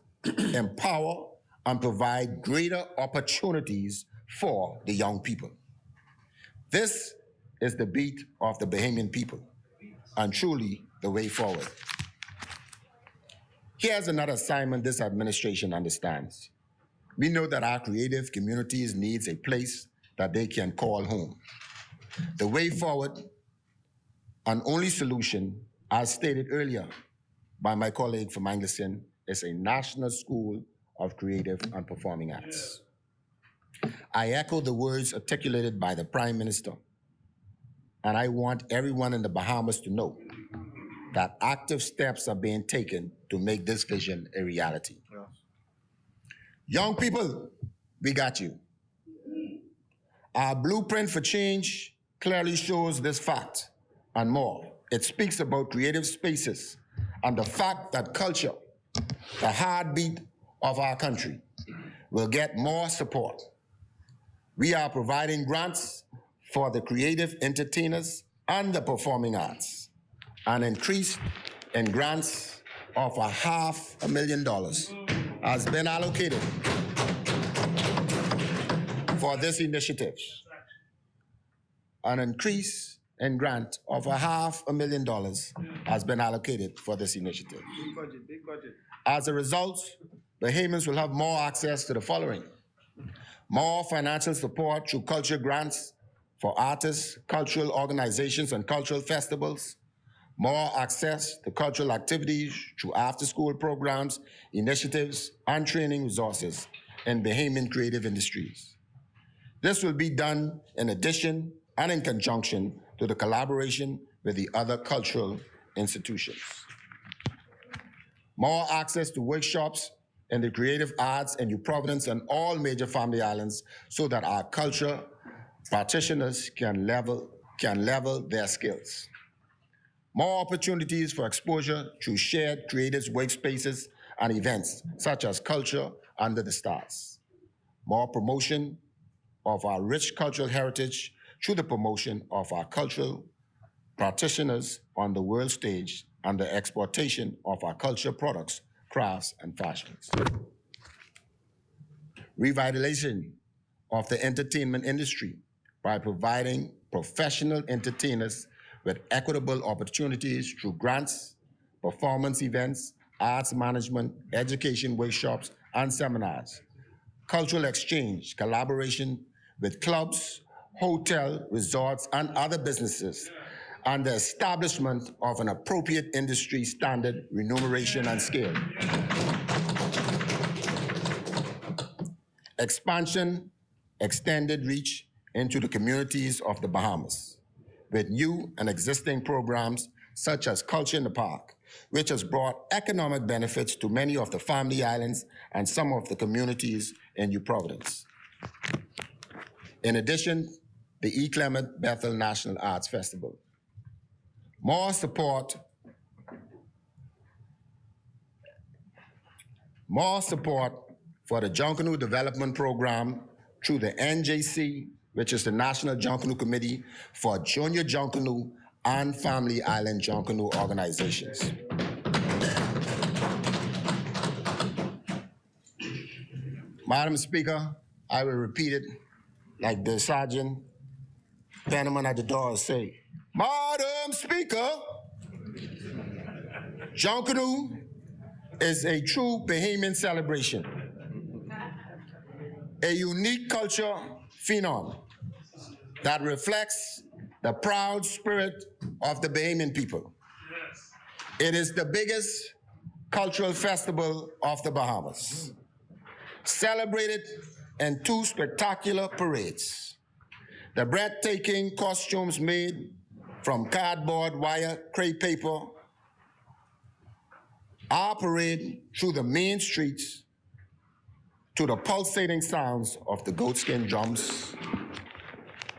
empower, and provide greater opportunities for the young people. This is the beat of the Bahamian people, and truly the way forward. Here's another assignment this administration understands. We know that our creative communities needs a place that they can call home. The way forward, and only solution, as stated earlier by my colleague from Anglican, is a National School of Creative and Performing Arts. I echo the words articulated by the Prime Minister, and I want everyone in the Bahamas to know that active steps are being taken to make this vision a reality. Yeah. Young people, we got you. Our blueprint for change clearly shows this fact and more. It speaks about creative spaces and the fact that culture, the heartbeat of our country, will get more support. We are providing grants for the creative entertainers and the performing arts. An increase in grants of $500,000 has been allocated for this initiative. An increase in grant of $500,000 has been allocated for this initiative. Big budget, big budget. As a result, Bahamians will have more access to the following: more financial support through culture grants for artists, cultural organizations, and cultural festivals, more access to cultural activities through after-school programs, initiatives, and training resources in Bahamian creative industries. This will be done in addition and in conjunction to the collaboration with the other cultural institutions. More access to workshops in the creative arts in New Providence and all major family islands so that our culture practitioners can level their skills. More opportunities for exposure through shared creative workspaces and events such as Culture Under the Stars. More promotion of our rich cultural heritage through the promotion of our cultural practitioners on the world stage and the exportation of our culture products, crafts, and fashions. Revitalization of the entertainment industry by providing professional entertainers with equitable opportunities through grants, performance events, arts management, education workshops, and seminars, cultural exchange, collaboration with clubs, hotel, resorts, and other businesses, and the establishment of an appropriate industry standard remuneration and scale. Expansion, extended reach into the communities of the Bahamas with new and existing programs such as Culture in the Park, which has brought economic benefits to many of the family islands and some of the communities in New Providence. In addition, the E. Clement Bethel National Arts Festival. More support for the Junkanoo Development Program through the NJC, which is the National Junkanoo Committee for Junior Junkanoo and Family Island Junkanoo organizations. Madam Speaker, I will repeat it like the Sergeant Penniman at the door say, Madam Speaker, Junkanoo is a true Bahamian celebration. a unique culture phenom that reflects the proud spirit of the Bahamian people. It is the biggest cultural festival of the Bahamas, celebrated in 2 spectacular parades. The breathtaking costumes made from cardboard, wire, crepe paper, our parade through the main streets to the pulsating sounds of the goatskin drums,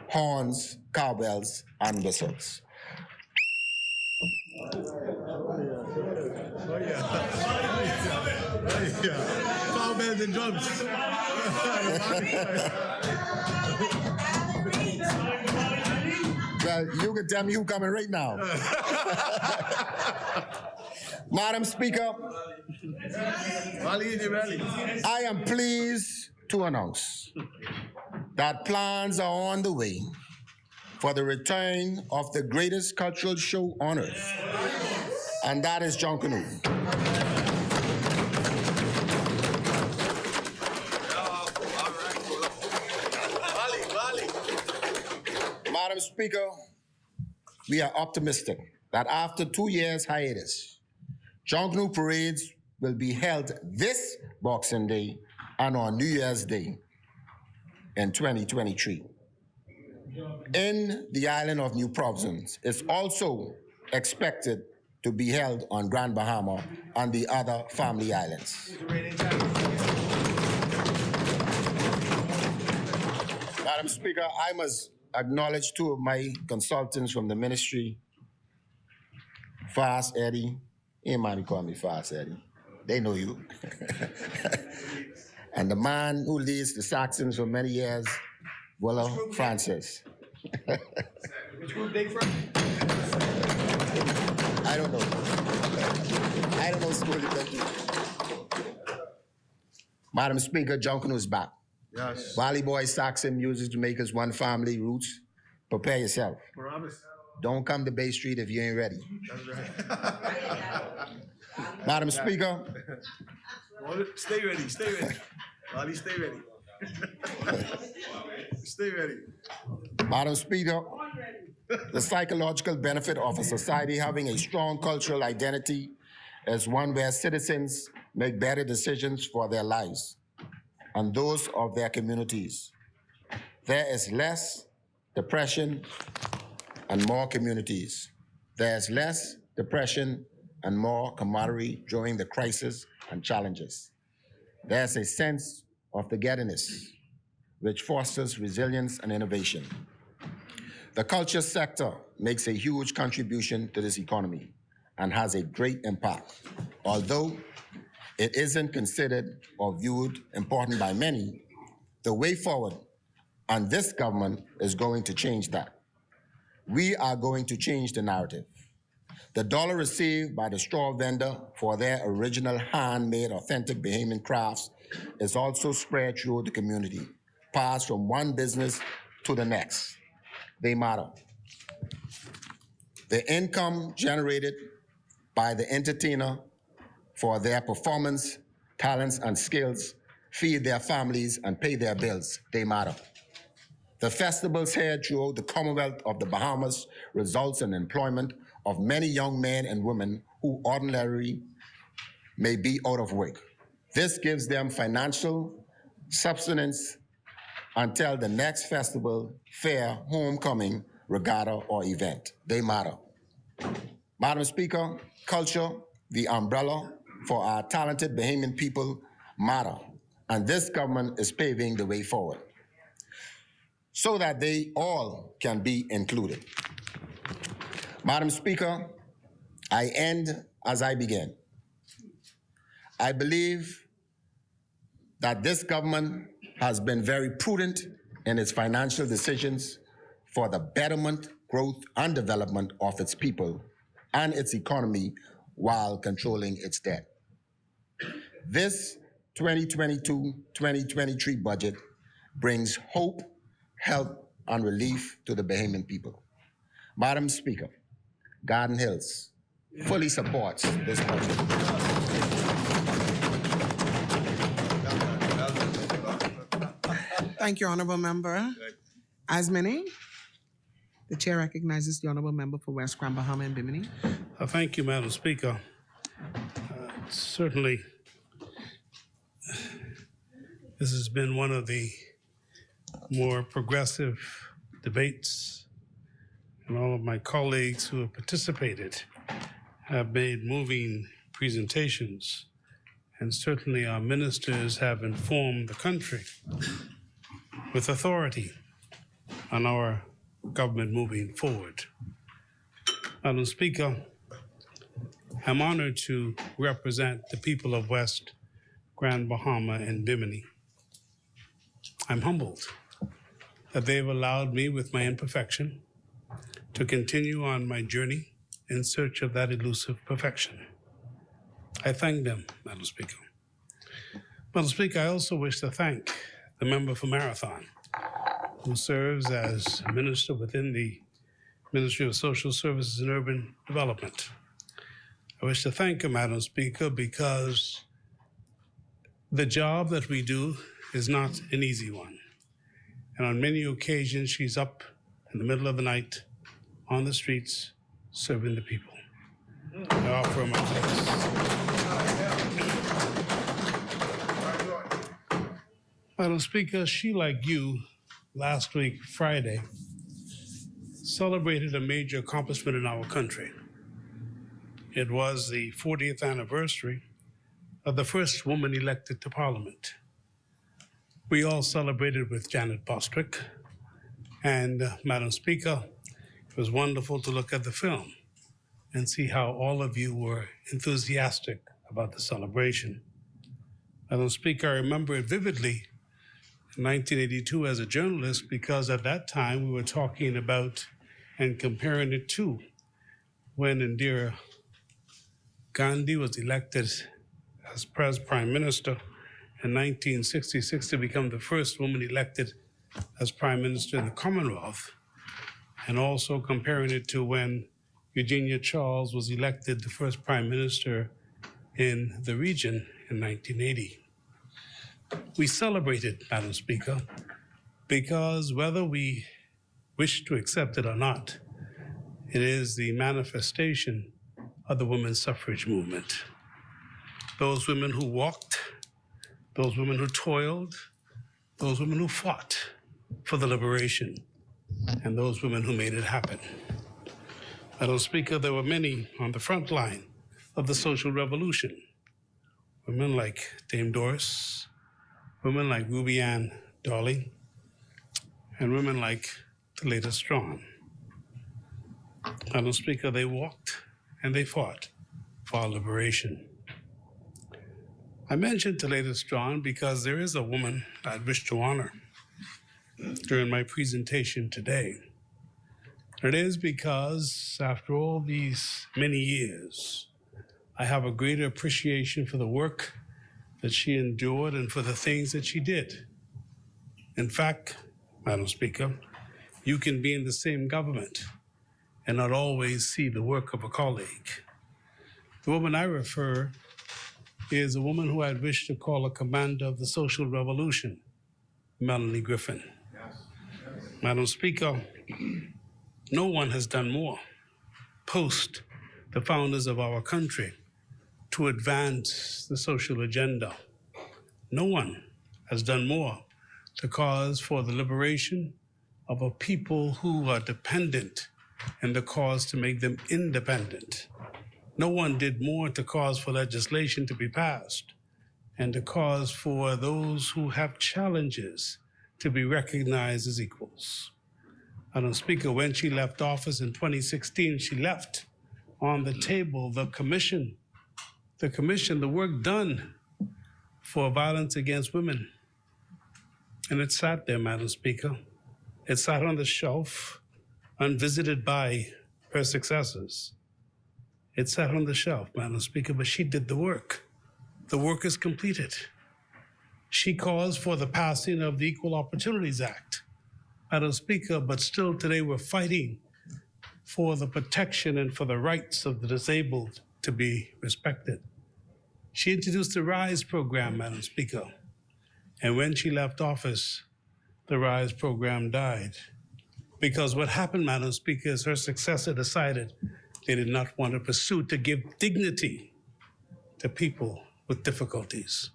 horns, cowbells, and whistles. Cowbells and drums. Well, you can tell me who's coming right now. Madam Speaker, I am pleased to announce that plans are on the way for the return of the greatest cultural show on earth, and that is Junkanoo. Madam Speaker, we are optimistic that after 2 years hiatus, Junkanoo parades will be held this Boxing Day and on New Year's Day in 2023. In the island of New Providence, it's also expected to be held on Grand Bahama and the other family islands. Madam Speaker, I must acknowledge 2 of my consultants from the ministry, Fast Eddie. Ain't mind call me Fast Eddie. They know you. And the man who leads the Saxons for many years, Willa Francis. Which group they from? I don't know. I don't know school. Madam Speaker, Junkanoo is back. Yes. Valley Boy, Saxon, music, Jamaicans, one family, roots. Prepare yourself. Promise. Don't come to Bay Street if you ain't ready. That's right. Madam Speaker, Stay ready, stay ready. Wally, stay ready. Stay ready. Madam Speaker, the psychological benefit of a society having a strong cultural identity is one where citizens make better decisions for their lives and those of their communities. There is less depression and more communities. There is less depression and more camaraderie during the crisis and challenges. There's a sense of togetherness, which fosters resilience and innovation. The culture sector makes a huge contribution to this economy and has a great impact, although it isn't considered or viewed important by many. The way forward, and this government is going to change that. We are going to change the narrative. The dollar received by the straw vendor for their original handmade authentic Bahamian crafts is also spread through the community, passed from one business to the next. They matter. The income generated by the entertainer for their performance, talents, and skills feed their families and pay their bills. They matter. The festivals held throughout the Commonwealth of the Bahamas results in employment of many young men and women who ordinarily may be out of work. This gives them financial subsistence until the next festival, fair, homecoming, regatta, or event. They matter. Madam Speaker, culture, the umbrella for our talented Bahamian people, matter, and this government is paving the way forward so that they all can be included. Madam Speaker, I end as I began. I believe that this government has been very prudent in its financial decisions for the betterment, growth, and development of its people and its economy while controlling its debt. This 2022-2023 budget brings hope, help, and relief to the Bahamian people. Madam Speaker, Garden Hills fully supports this budget. Thank you, Honorable Member. As many, the chair recognizes the Honorable Member for West Grand Bahama and Bimini. Thank you, Madam Speaker. Certainly, this has been one of the more progressive debates, and all of my colleagues who have participated have made moving presentations, and certainly our ministers have informed the country with authority on our government moving forward. Madam Speaker, I'm honored to represent the people of West Grand Bahama and Bimini. I'm humbled that they've allowed me, with my imperfection, to continue on my journey in search of that elusive perfection. I thank them, Madam Speaker. Madam Speaker, I also wish to thank the member for Marathon, who serves as a minister within the Ministry of Social Services and Urban Development. I wish to thank her, Madam Speaker, because the job that we do is not an easy one. And on many occasions, she's up in the middle of the night on the streets serving the people. I offer her my thanks. Madam Speaker, she, like you, last week, Friday, celebrated a major accomplishment in our country. It was the 40th anniversary of the first woman elected to Parliament. We all celebrated with Janet Bostwick, and Madam Speaker, it was wonderful to look at the film and see how all of you were enthusiastic about the celebration. Madam Speaker, I remember it vividly in 1982 as a journalist, because at that time we were talking about and comparing it to when Indira Gandhi was elected as Prime Minister in 1966 to become the first woman elected as Prime Minister in the Commonwealth, and also comparing it to when Eugenia Charles was elected the first Prime Minister in the region in 1980. We celebrated, Madam Speaker, because whether we wish to accept it or not, it is the manifestation of the women's suffrage movement. Those women who walked, those women who toiled, those women who fought for the liberation, and those women who made it happen. Madam Speaker, there were many on the front line of the social revolution. Women like Dame Doris, women like Ruby Ann Darling, and women like Talita Strawn. Madam Speaker, they walked and they fought for our liberation. I mentioned Talita Strawn because there is a woman I'd wish to honor during my presentation today. It is because after all these many years, I have a greater appreciation for the work that she endured and for the things that she did. In fact, Madam Speaker, you can be in the same government and not always see the work of a colleague. The woman I refer is a woman who I'd wish to call a commander of the social revolution, Melanie Griffin. Madam Speaker, no one has done more post the founders of our country to advance the social agenda. No one has done more to cause for the liberation of a people who are dependent and the cause to make them independent. No one did more to cause for legislation to be passed and to cause for those who have challenges to be recognized as equals. Madam Speaker, when she left office in 2016, she left on the table the commission, the work done for violence against women. And it sat there, Madam Speaker. It sat on the shelf, unvisited by her successors. It sat on the shelf, Madam Speaker, but she did the work. The work is completed. She caused for the passing of the Equal Opportunities Act, Madam Speaker, but still today we're fighting for the protection and for the rights of the disabled to be respected. She introduced the RISE program, Madam Speaker, and when she left office, the RISE program died. Because what happened, Madam Speaker, is her successor decided they did not want to pursue to give dignity to people with difficulties.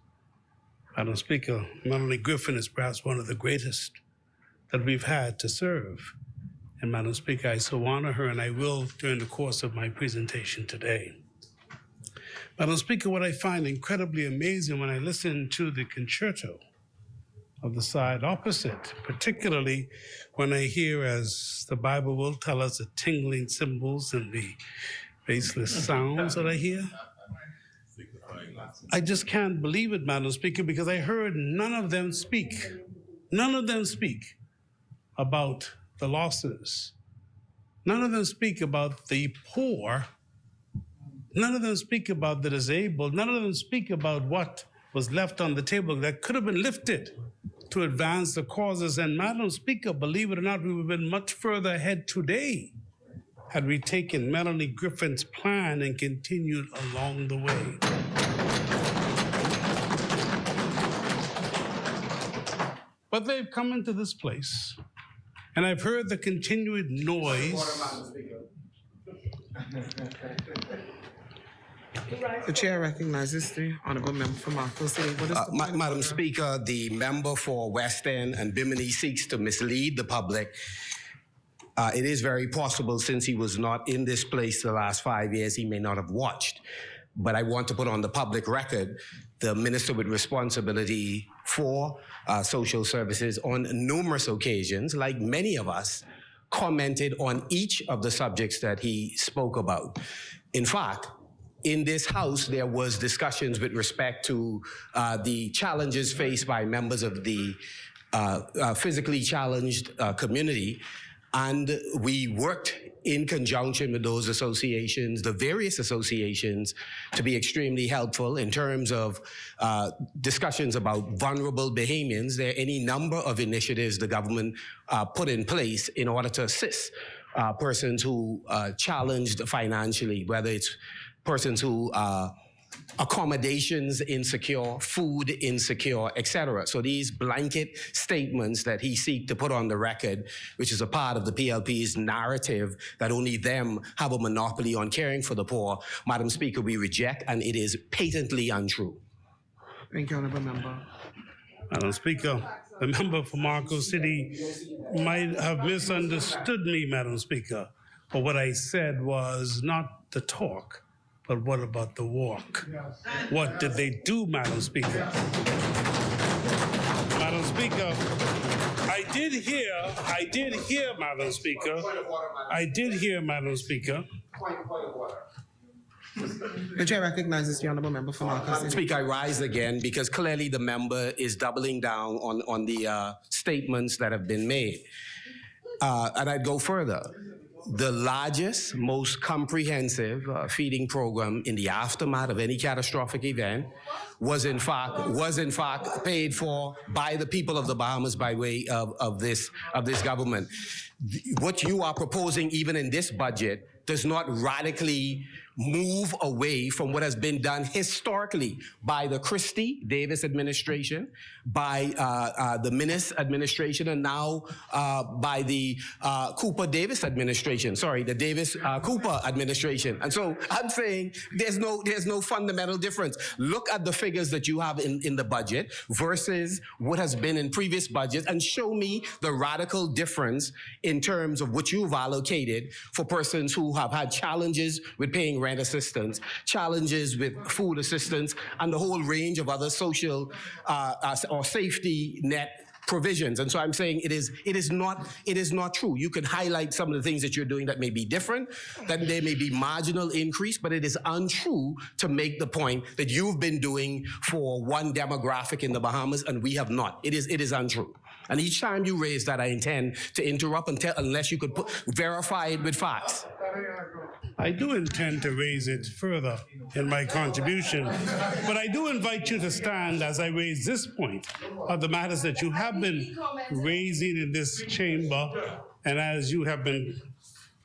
Madam Speaker, Melanie Griffin is perhaps one of the greatest that we've had to serve. And Madam Speaker, I so honor her, and I will during the course of my presentation today. Madam Speaker, what I find incredibly amazing when I listen to the concerto of the side opposite, particularly when I hear, as the Bible will tell us, the tingling cymbals and the baseless sounds that I hear. I just can't believe it, Madam Speaker, because I heard none of them speak about the losses. None of them speak about the poor. None of them speak about the disabled. None of them speak about what was left on the table that could have been lifted to advance the causes. And Madam Speaker, believe it or not, we would have been much further ahead today had we taken Melanie Griffin's plan and continued along the way. But they've come into this place, and I've heard the continued noise. The chair recognizes the honorable member for Marco City. What is the point? Madam Speaker, the member for West End and Bimini seeks to mislead the public. It is very possible, since he was not in this place the last 5 years, he may not have watched. But I want to put on the public record, the minister with responsibility for social services on numerous occasions, like many of us, commented on each of the subjects that he spoke about. In fact, in this House, there was discussions with respect to the challenges faced by members of the physically challenged community, and we worked in conjunction with those associations, the various associations, to be extremely helpful in terms of discussions about vulnerable Bahamians. There are any number of initiatives the government put in place in order to assist persons who are challenged financially, whether it's persons who are accommodations insecure, food insecure, etc. So these blanket statements that he seeks to put on the record, which is a part of the PLP's narrative that only them have a monopoly on caring for the poor, Madam Speaker, we reject, and it is patently untrue. Thank you, honorable member. Madam Speaker, the member for Marco City might have misunderstood me, Madam Speaker, but what I said was not the talk, but what about the walk? What did they do, Madam Speaker? Madam Speaker, I did hear, Madam Speaker. I did hear, Madam Speaker. The chair recognizes the honorable member for Marco City. Speaker, I rise again because clearly the member is doubling down on the statements that have been made. And I'd go further. The largest, most comprehensive feeding program in the aftermath of any catastrophic event was in fact paid for by the people of the Bahamas by way of this government. What you are proposing, even in this budget, does not radically move away from what has been done historically by the Christie Davis administration, by the Minnis administration, and now by the Cooper Davis administration. Sorry, the Davis Cooper administration. And so I'm saying there's no fundamental difference. Look at the figures that you have in the budget versus what has been in previous budgets, and show me the radical difference in terms of what you've allocated for persons who have had challenges with paying rent assistance, challenges with food assistance, and the whole range of other social or safety net provisions. And so I'm saying it is not true. You can highlight some of the things that you're doing that may be different, that there may be marginal increase, but it is untrue to make the point that you've been doing for one demographic in the Bahamas and we have not. It is untrue. And each time you raise that, I intend to interrupt unless you could verify it with facts. I do intend to raise it further in my contribution, but I do invite you to stand as I raise this point of the matters that you have been raising in this chamber, and as you have been,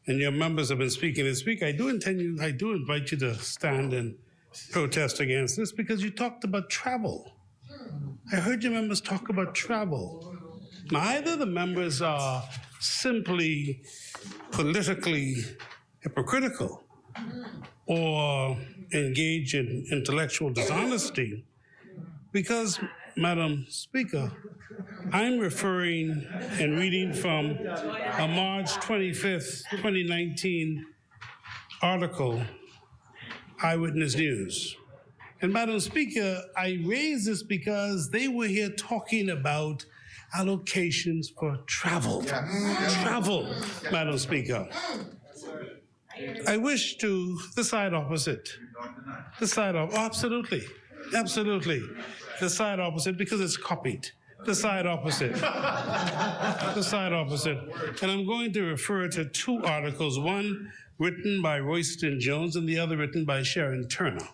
and your members have been speaking and speak. I do invite you to stand and protest against this because you talked about travel. I heard your members talk about travel. Now, either the members are simply politically hypocritical or engage in intellectual dishonesty, because, Madam Speaker, I'm referring and reading from a March 25th, 2019 article, Eyewitness News. And Madam Speaker, I raise this because they were here talking about allocations for travel. Travel, Madam Speaker. I wish to, the side opposite. The side opposite, absolutely, absolutely. The side opposite, because it's copied. The side opposite. The side opposite. And I'm going to refer to two articles, one written by Royston Jones and the other written by Sharon Turner,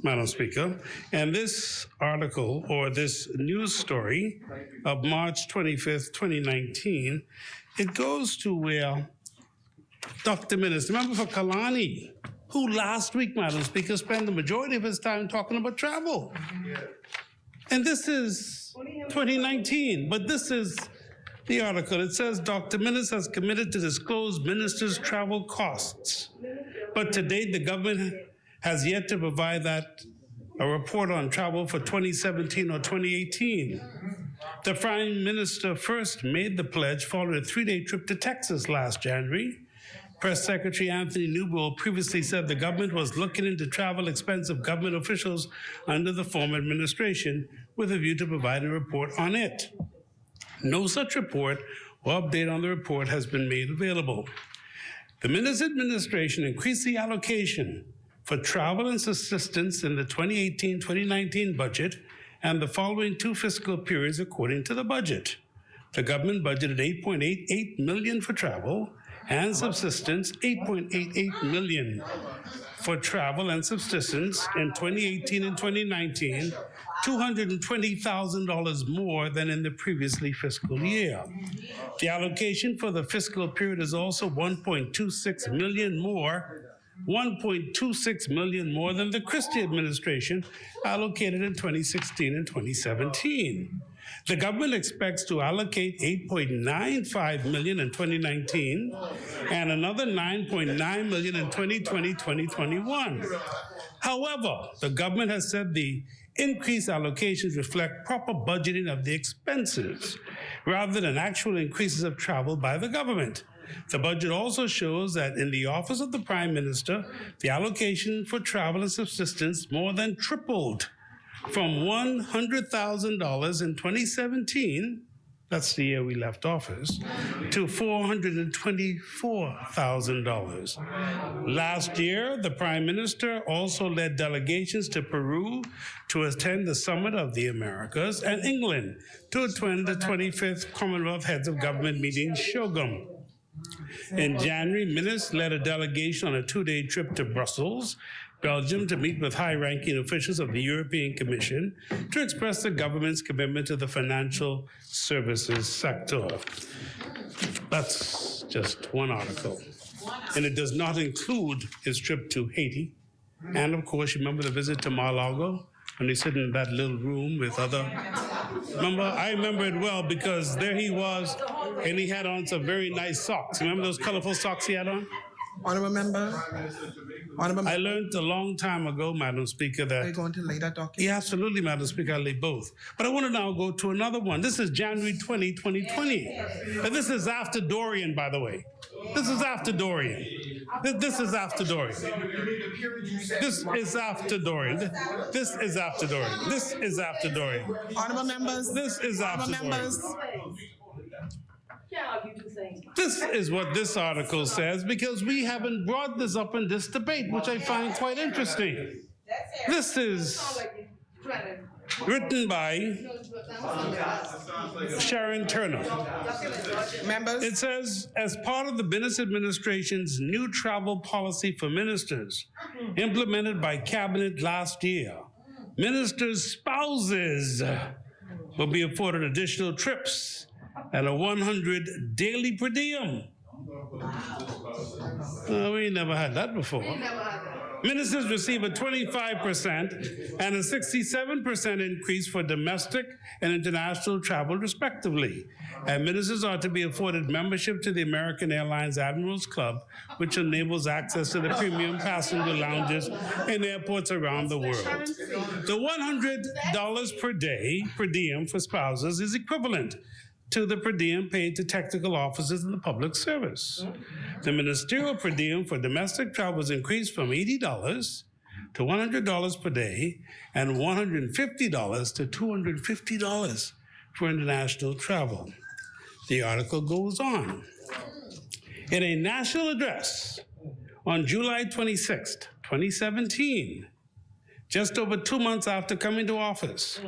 Madam Speaker. And this article, or this news story of March 25th, 2019, it goes to where Dr. Minister, member for Kalani, who last week, Madam Speaker, spent the majority of his time talking about travel. And this is 2019, but this is the article. It says Dr. Minister has committed to disclose ministers' travel costs. But to date, the government has yet to provide that a report on travel for 2017 or 2018. The Prime Minister first made the pledge following a 3-day trip to Texas last January. Press Secretary Anthony Newbold previously said the government was looking into travel expense of government officials under the former administration with a view to provide a report on it. No such report or update on the report has been made available. The Minister's administration increased the allocation for travel and assistance in the 2018-2019 budget and the following two fiscal periods according to the budget. The government budgeted $8.88 million for travel and subsistence, $8.88 million for travel and subsistence in 2018 and 2019, $220,000 more than in the previously fiscal year. The allocation for the fiscal period is also $1.26 million more, $1.26 million more than the Christie administration allocated in 2016 and 2017. The government expects to allocate $8.95 million in 2019 and another $9.9 million in 2020-2021. However, the government has said the increased allocations reflect proper budgeting of the expenses rather than actual increases of travel by the government. The budget also shows that in the office of the Prime Minister, the allocation for travel and subsistence more than tripled from $100,000 in 2017, that's the year we left office, to $424,000. Last year, the Prime Minister also led delegations to Peru to attend the Summit of the Americas and England to attend the 25th Commonwealth Heads of Government meeting, Shogum. In January, Minister led a delegation on a 2-day trip to Brussels, Belgium, to meet with high-ranking officials of the European Commission to express the government's commitment to the financial services sector. That's just one article. And it does not include his trip to Haiti. And of course, you remember the visit to Mar-a-Lago when he sit in that little room with other, I remember it well because there he was and he had on some very nice socks. Remember those colorful socks he had on? Honorable member. I learned a long time ago, Madam Speaker, that... Are you going to lay that document? Yeah, absolutely, Madam Speaker, I'll lay both. But I want to now go to another one. This is January 20, 2020. And this is after Dorian, by the way. This is after Dorian. This is after Dorian. This is after Dorian. This is after Dorian. This is after Dorian. Honorable members. This is after Honorable members. Dorian. This is what this article says because we haven't brought this up in this debate, which I find quite interesting. This is written by Sharon Turner. Members. It says, as part of the Bimini administration's new travel policy for ministers implemented by cabinet last year, ministers' spouses will be afforded additional trips at a 100 daily per diem. We never had that before. Ministers receive a 25% and a 67% increase for domestic and international travel, respectively. And ministers are to be afforded membership to the American Airlines Admirals Club, which enables access to the premium passenger lounges in airports around the world. The $100 per day per diem for spouses is equivalent to the per diem paid to technical officers in the public service. The ministerial per diem for domestic travel was increased from $80 to $100 per day and $150 to $250 for international travel. The article goes on. In a national address on July 26, 2017, just over 2 months after coming to office,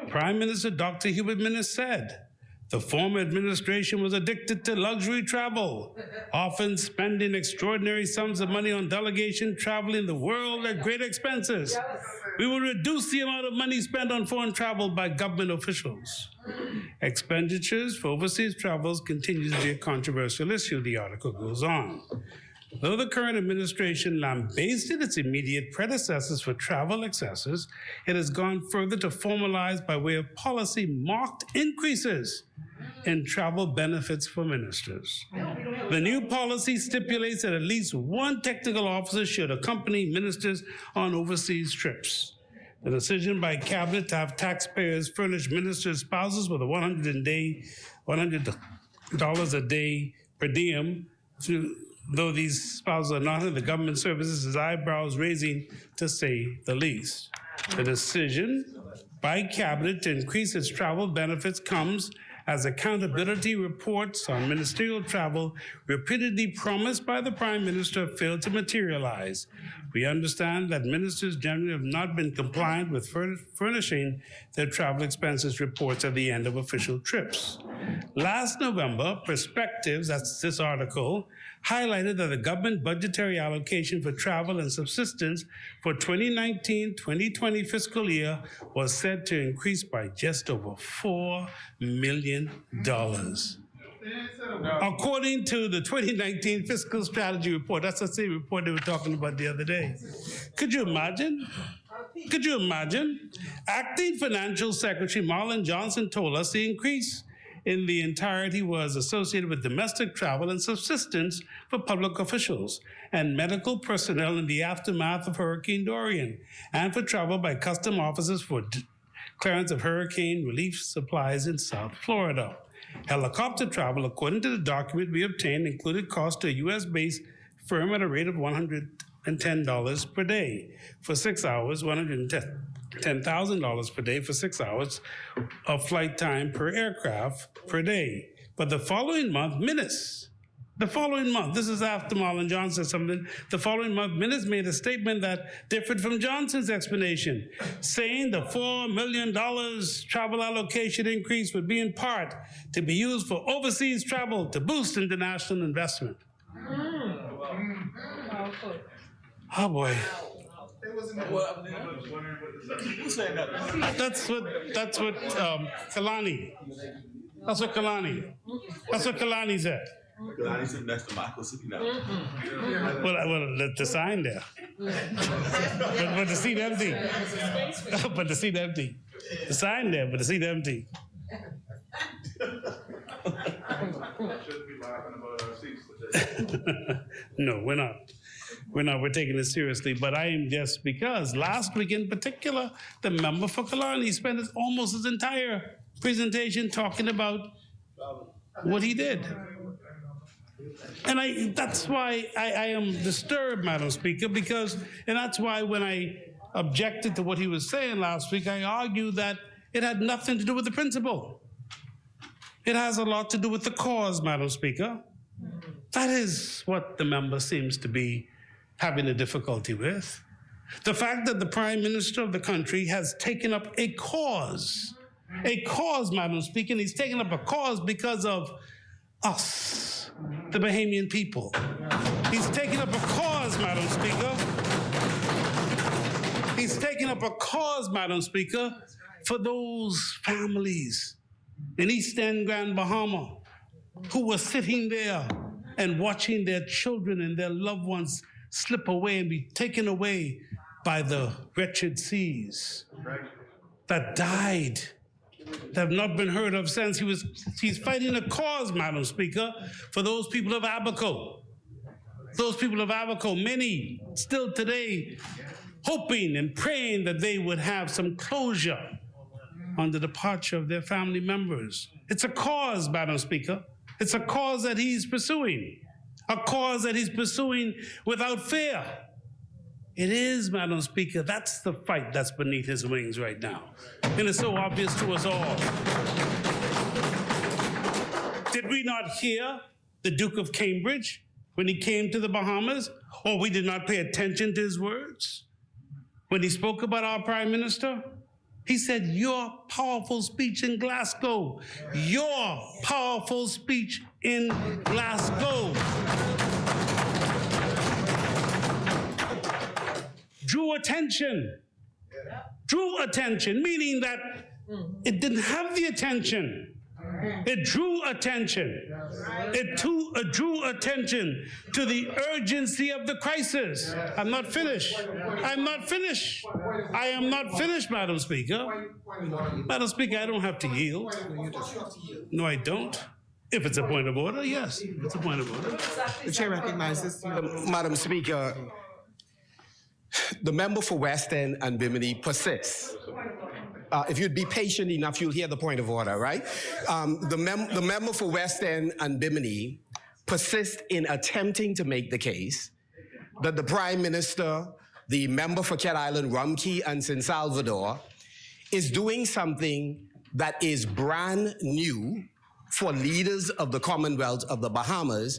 Prime Minister Dr. Hubert Minnis said, the former administration was addicted to luxury travel, often spending extraordinary sums of money on delegation traveling the world at great expenses. We will reduce the amount of money spent on foreign travel by government officials. Expenditures for overseas travels continues to be a controversial issue, the article goes on. Though the current administration lambasted its immediate predecessors for travel excesses, it has gone further to formalize by way of policy marked increases in travel benefits for ministers. The new policy stipulates that at least one technical officer should accompany ministers on overseas trips. The decision by cabinet to have taxpayers furnish ministers' spouses with a $100 a day per diem, though these spouses are not in the government services, is eyebrows raising, to say the least. The decision by cabinet to increase its travel benefits comes as accountability reports on ministerial travel repeatedly promised by the Prime Minister failed to materialize. We understand that ministers generally have not been compliant with furnishing their travel expenses reports at the end of official trips. Last November, Perspectives, that's this article, highlighted that the government budgetary allocation for travel and subsistence for 2019-2020 fiscal year was said to increase by just over $4 million. According to the 2019 Fiscal Strategy Report, that's the same report they were talking about the other day. Could you imagine? Could you imagine? Acting Financial Secretary Marlon Johnson told us the increase in the entirety was associated with domestic travel and subsistence for public officials and medical personnel in the aftermath of Hurricane Dorian, and for travel by custom officers for clearance of hurricane relief supplies in South Florida. Helicopter travel, according to the document we obtained, included costs to a U.S.-based firm at a rate of $110 per day for 6 hours, $110,000 per day for 6 hours of flight time per aircraft per day. But the following month, this is after Marlon Johnson said something, the following month, Minnis made a statement that differed from Johnson's explanation, saying the $4 million travel allocation increase would be in part to be used for overseas travel to boost international investment. Oh boy. That's what Kalani said. Kalani said that's democracy now. Well, the sign there. but the seat empty. But the seat empty. The sign there, but the seat empty. No, we're not. We're taking it seriously, but I am just because last week in particular, the member for Kalani spent almost his entire presentation talking about what he did. And that's why I am disturbed, Madam Speaker, and that's why when I objected to what he was saying last week, I argued that it had nothing to do with the principle. It has a lot to do with the cause, Madam Speaker. That is what the member seems to be having a difficulty with. The fact that the Prime Minister of the country has taken up a cause, Madam Speaker, and he's taken up a cause because of us, the Bahamian people. He's taken up a cause, Madam Speaker. He's taken up a cause, Madam Speaker, for those families in East End, Grand Bahama, who were sitting there and watching their children and their loved ones slip away and be taken away by the wretched seas that died, that have not been heard of since. He's fighting a cause, Madam Speaker, for those people of Abaco. Those people of Abaco, many still today, hoping and praying that they would have some closure on the departure of their family members. It's a cause, Madam Speaker. It's a cause that he's pursuing, a cause that he's pursuing without fear. It is, Madam Speaker, that's the fight that's beneath his wings right now. And it's so obvious to us all. Did we not hear the Duke of Cambridge when he came to the Bahamas? Or we did not pay attention to his words? When he spoke about our Prime Minister, he said, your powerful speech in Glasgow, your powerful speech in Glasgow drew attention, meaning that it didn't have the attention. It drew attention. It drew attention to the urgency of the crisis. I'm not finished. I am not finished, Madam Speaker. Madam Speaker, I don't have to yield. No, I don't. If it's a point of order, yes, it's a point of order. The chair recognizes you. Madam Speaker, the member for West End and Bimini persists. If you'd be patient enough, you'll hear the point of order, right? The member for West End and Bimini persists in attempting to make the case that the Prime Minister, the member for Cat Island, Rumkey, and San Salvador is doing something that is brand new for leaders of the Commonwealth of the Bahamas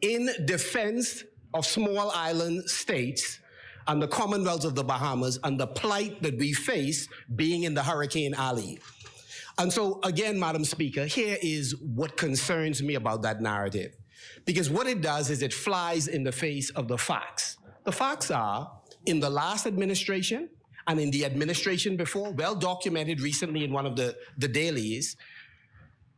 in defense of small island states and the Commonwealth of the Bahamas and the plight that we face being in the Hurricane Alley. And so again, Madam Speaker, here is what concerns me about that narrative. Because what it does is it flies in the face of the facts. The facts are, in the last administration and in the administration before, well documented recently in one of the dailies,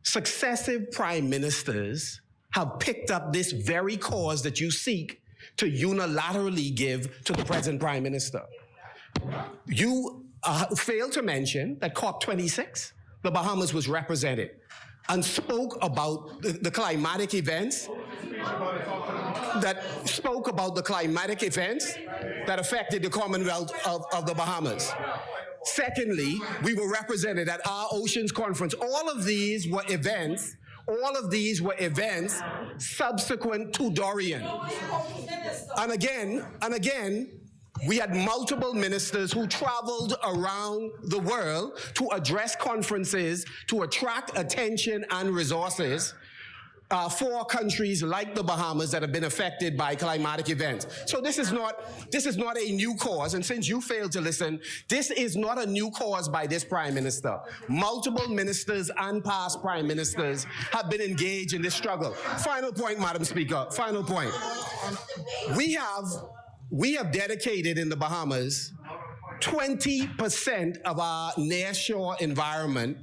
successive prime ministers have picked up this very cause that you seek to unilaterally give to the present Prime Minister. You failed to mention that COP26, the Bahamas was represented and spoke about the climatic events that affected the Commonwealth of the Bahamas. Secondly, we were represented at our Oceans Conference. All of these were events subsequent to Dorian. And again, we had multiple ministers who traveled around the world to address conferences to attract attention and resources for countries like the Bahamas that have been affected by climatic events. So this is not a new cause, and since you failed to listen, this is not a new cause by this Prime Minister. Multiple ministers and past Prime Ministers have been engaged in this struggle. Final point, Madam Speaker, final point. We have dedicated in the Bahamas 20% of our nearshore environment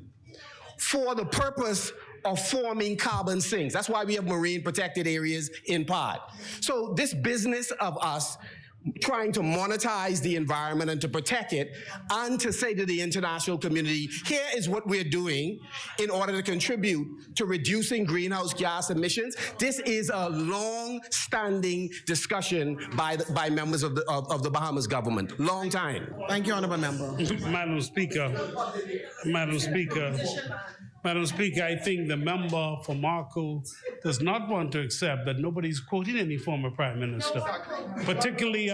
for the purpose of forming carbon sinks. That's why we have marine protected areas in part. So this business of us trying to monetize the environment and to protect it and to say to the international community, here is what we're doing in order to contribute to reducing greenhouse gas emissions. This is a long-standing discussion by members of the Bahamas government. Long time. Thank you, Honourable Member. Madam Speaker, I think the member for Marco does not want to accept that nobody's quoting any former Prime Minister, particularly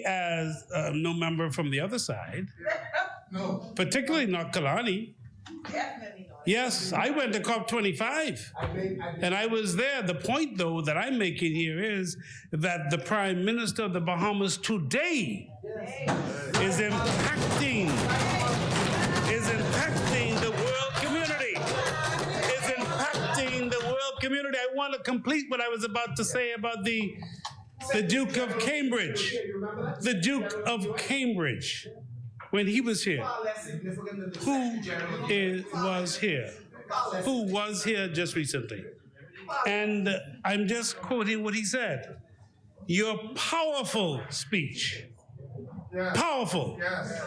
as no member from the other side, particularly not Kalani. Yes, I went to COP25, and I was there. The point, though, that I'm making here is that the Prime Minister of the Bahamas today is impacting the world community. I want to complete what I was about to say about the Duke of Cambridge. The Duke of Cambridge, when he was here, who was here just recently. And I'm just quoting what he said. your powerful speech. Yes. Powerful. Yes.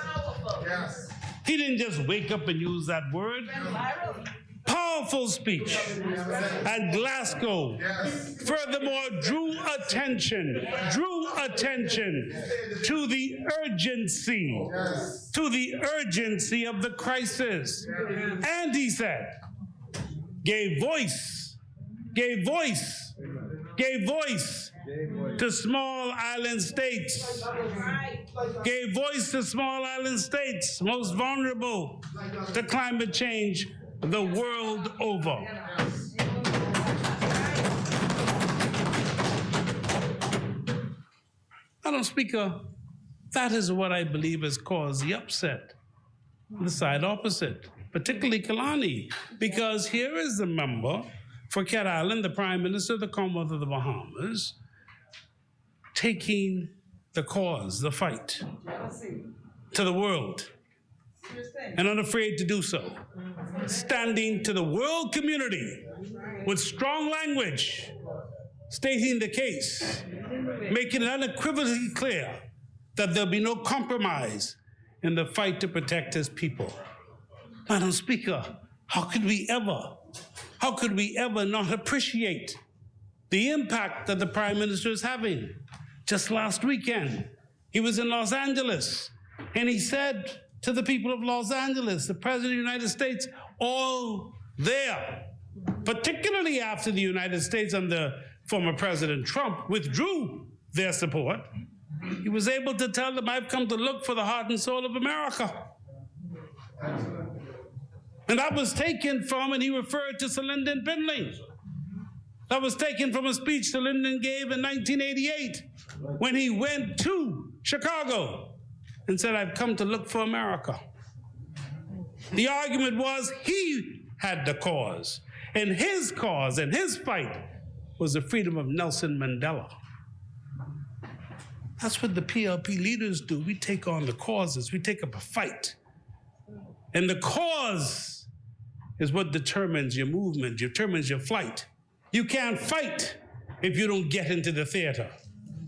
Yes. He didn't just wake up and use that word. Powerful speech at Glasgow. Yes. Furthermore, drew attention to the urgency, of the crisis. And he said, gave voice to small island states. Gave voice to small island states, most vulnerable to climate change the world over. Madam Speaker, that is what I believe has caused the upset on the side opposite, particularly Kalani, because here is the member for Cat Island, the Prime Minister of the Commonwealth of the Bahamas, taking the cause, the fight, to the world, and unafraid to do so, standing to the world community with strong language, stating the case, making it unequivocally clear that there'll be no compromise in the fight to protect his people. Madam Speaker, how could we ever not appreciate the impact that the Prime Minister is having? Just last weekend, he was in Los Angeles, and he said to the people of Los Angeles, the President of the United States, all there, particularly after the United States under former President Trump withdrew their support, he was able to tell them, I've come to look for the heart and soul of America. And that was taken from, and he referred to Sir Lyndon Pinley. That was taken from a speech Sir Lyndon gave in 1988 when he went to Chicago and said, I've come to look for America. The argument was he had the cause, and his fight was the freedom of Nelson Mandela. That's what the PLP leaders do. We take on the causes. We take up a fight. And the cause is what determines your movement, determines your flight. You can't fight if you don't get into the theater.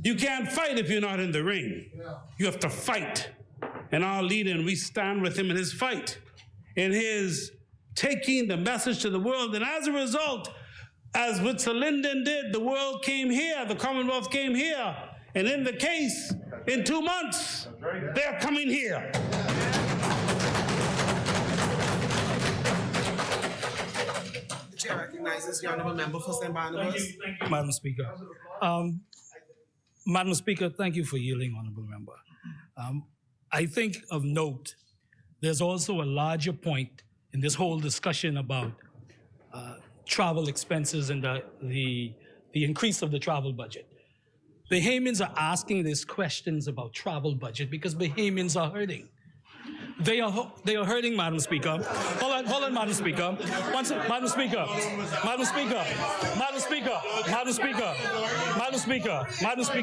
You can't fight if you're not in the ring. You have to fight. And our leader, and we stand with him in his fight, in his taking the message to the world. And as a result, as what Sir Lyndon did, the world came here, the Commonwealth came here. And in the case, in 2 months, they're coming here. The chair recognizes the honourable member for St. Barnabas. Thank you, Madam Speaker. Madam Speaker, thank you for yielding, honourable member. I think of note, there's also a larger point in this whole discussion about travel expenses and the increase of the travel budget. Bahamians are asking these questions about travel budget because Bahamians are hurting. They are hurting, Madam Speaker. Hold on, Madam Speaker. Madam Speaker.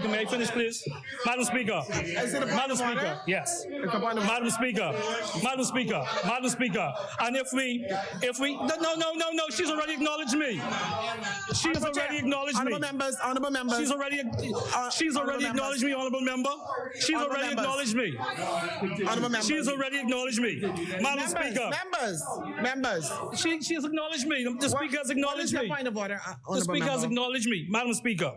May I finish, please? Madam Speaker. Yes. Madam Speaker. And if we, no, she's already acknowledged me. She's already acknowledged me. Honourable members. She's already acknowledged me, honourable member. She's already acknowledged me. Honourable members. She's already acknowledged me. Madam Speaker. Members. She has acknowledged me. The Speaker has acknowledged me. Point of order, the Speaker has acknowledged me, Madam Speaker.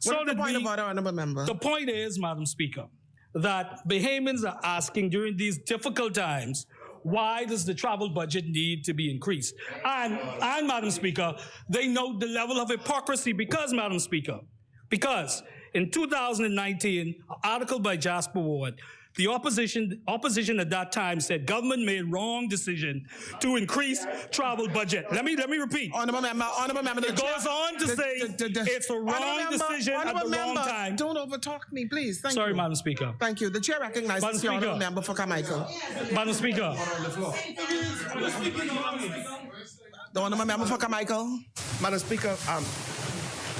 What is the point of order, honourable member? The point is, Madam Speaker, that Bahamians are asking during these difficult times, why does the travel budget need to be increased? And Madam Speaker, they note the level of hypocrisy because, Madam Speaker, because in 2019, an article by Jasper Ward, the opposition at that time said government made wrong decision to increase travel budget. Let me repeat. Honourable member. It goes on to say it's a wrong decision at the wrong time. Don't overtalk me, please. Thank you. Sorry, Madam Speaker. Thanh you. The chair recognizes the honourable member for Carmichael. Madam Speaker. The honourable member for Carmichael. Madam Speaker,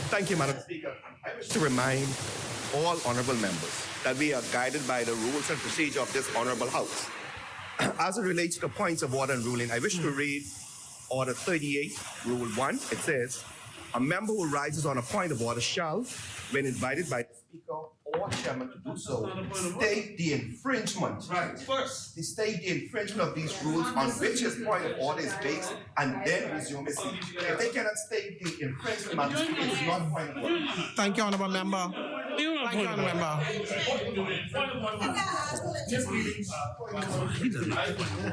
thank you, Madam Speaker. I wish to remind all honourable members that we are guided by the rules and procedure of this honourable House. As it relates to points of order and ruling, I wish to read Order 38, Rule 1. It says, a member who rises on a point of order shall, when invited by the Speaker or Chairman to do so, state the infringement. Right. First, they state the infringement of these rules on which his point of order is based, and then resume his seat. If they cannot state the infringement, Madam Speaker, it's not a point of order. Thank you, Honourable Member. Thank you, Honourable Member.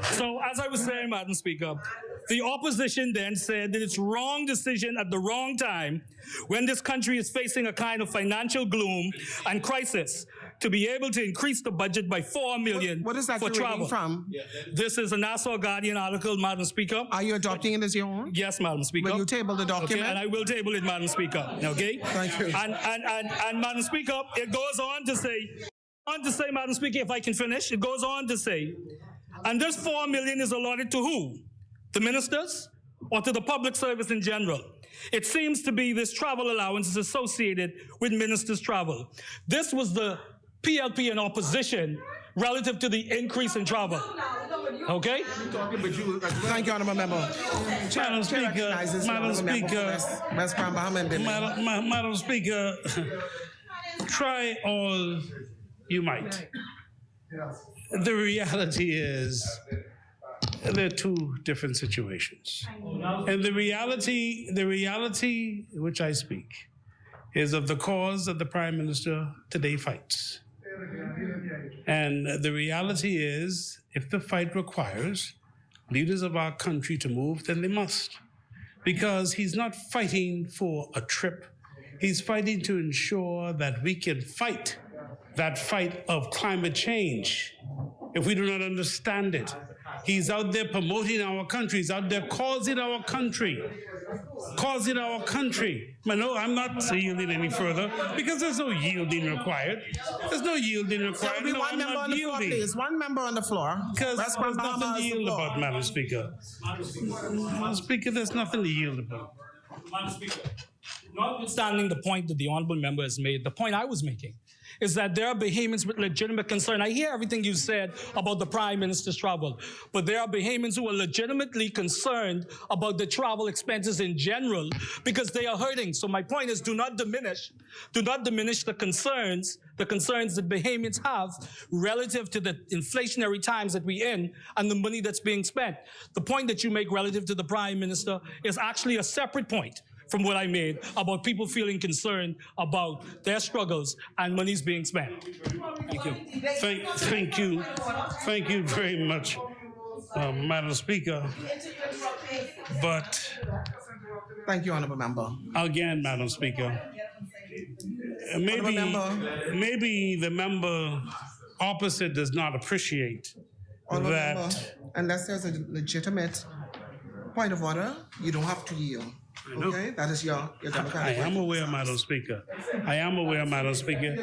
So, as I was saying, Madam Speaker, the opposition then said that it's wrong decision at the wrong time when this country is facing a kind of financial gloom and crisis to be able to increase the budget by $4 million What is that for you're travel. reading from? This is a Nassau Guardian article, Madam Speaker. Are you adopting it as your own? Yes, Madam Speaker. Will you table the document? Okay, and I will table it, Madam Speaker. Okay? Thank you. And Madam Speaker, it goes on to say, Madam Speaker, if I can finish, it goes on to say, and this $4 million is allotted to who? The ministers or to the public service in general? It seems to be this travel allowance is associated with ministers' travel. This was the PLP in opposition relative to the increase in travel. Okay? Thank you, Honourable Member. Madam Speaker, Madam Speaker, West Palm, Bahama, and Bimini. Madam Speaker, try all you might. The reality is there are two different situations. And the reality which I speak is of the cause that the Prime Minister today fights. And the reality is, if the fight requires leaders of our country to move, then they must. Because he's not fighting for a trip. He's fighting to ensure that we can fight that fight of climate change. If we do not understand it, he's out there promoting our country. He's out there causing our country. But no, I'm not yielding any further because there's no yielding required. There's no yielding required. There will be No, one I'm member not on the floor, yielding. please. One member on the floor. Because West there's Palm, nothing Bahama to has the yield floor. about, Madam Speaker. Madam Speaker, there's nothing to yield about. Madam Speaker, notwithstanding the point that the honourable member has made, the point I was making is that there are Bahamians with legitimate concern. I hear everything you said about the Prime Minister's travel, but there are Bahamians who are legitimately concerned about the travel expenses in general because they are hurting. So my point is, do not diminish the concerns that Bahamians have relative to the inflationary times that we're in and the money that's being spent. The point that you make relative to the Prime Minister is actually a separate point from what I made about people feeling concerned about their struggles and monies being spent. Thank you. Thank you very much, Madam Speaker. But Thank you, Honourable Member. again, Madam Speaker, maybe the member opposite does not appreciate Honourable that. Member, unless there's a legitimate point of order, you don't have to yield. Okay? That is your I democratic am right. aware, Madam Speaker. I am aware, Madam Speaker.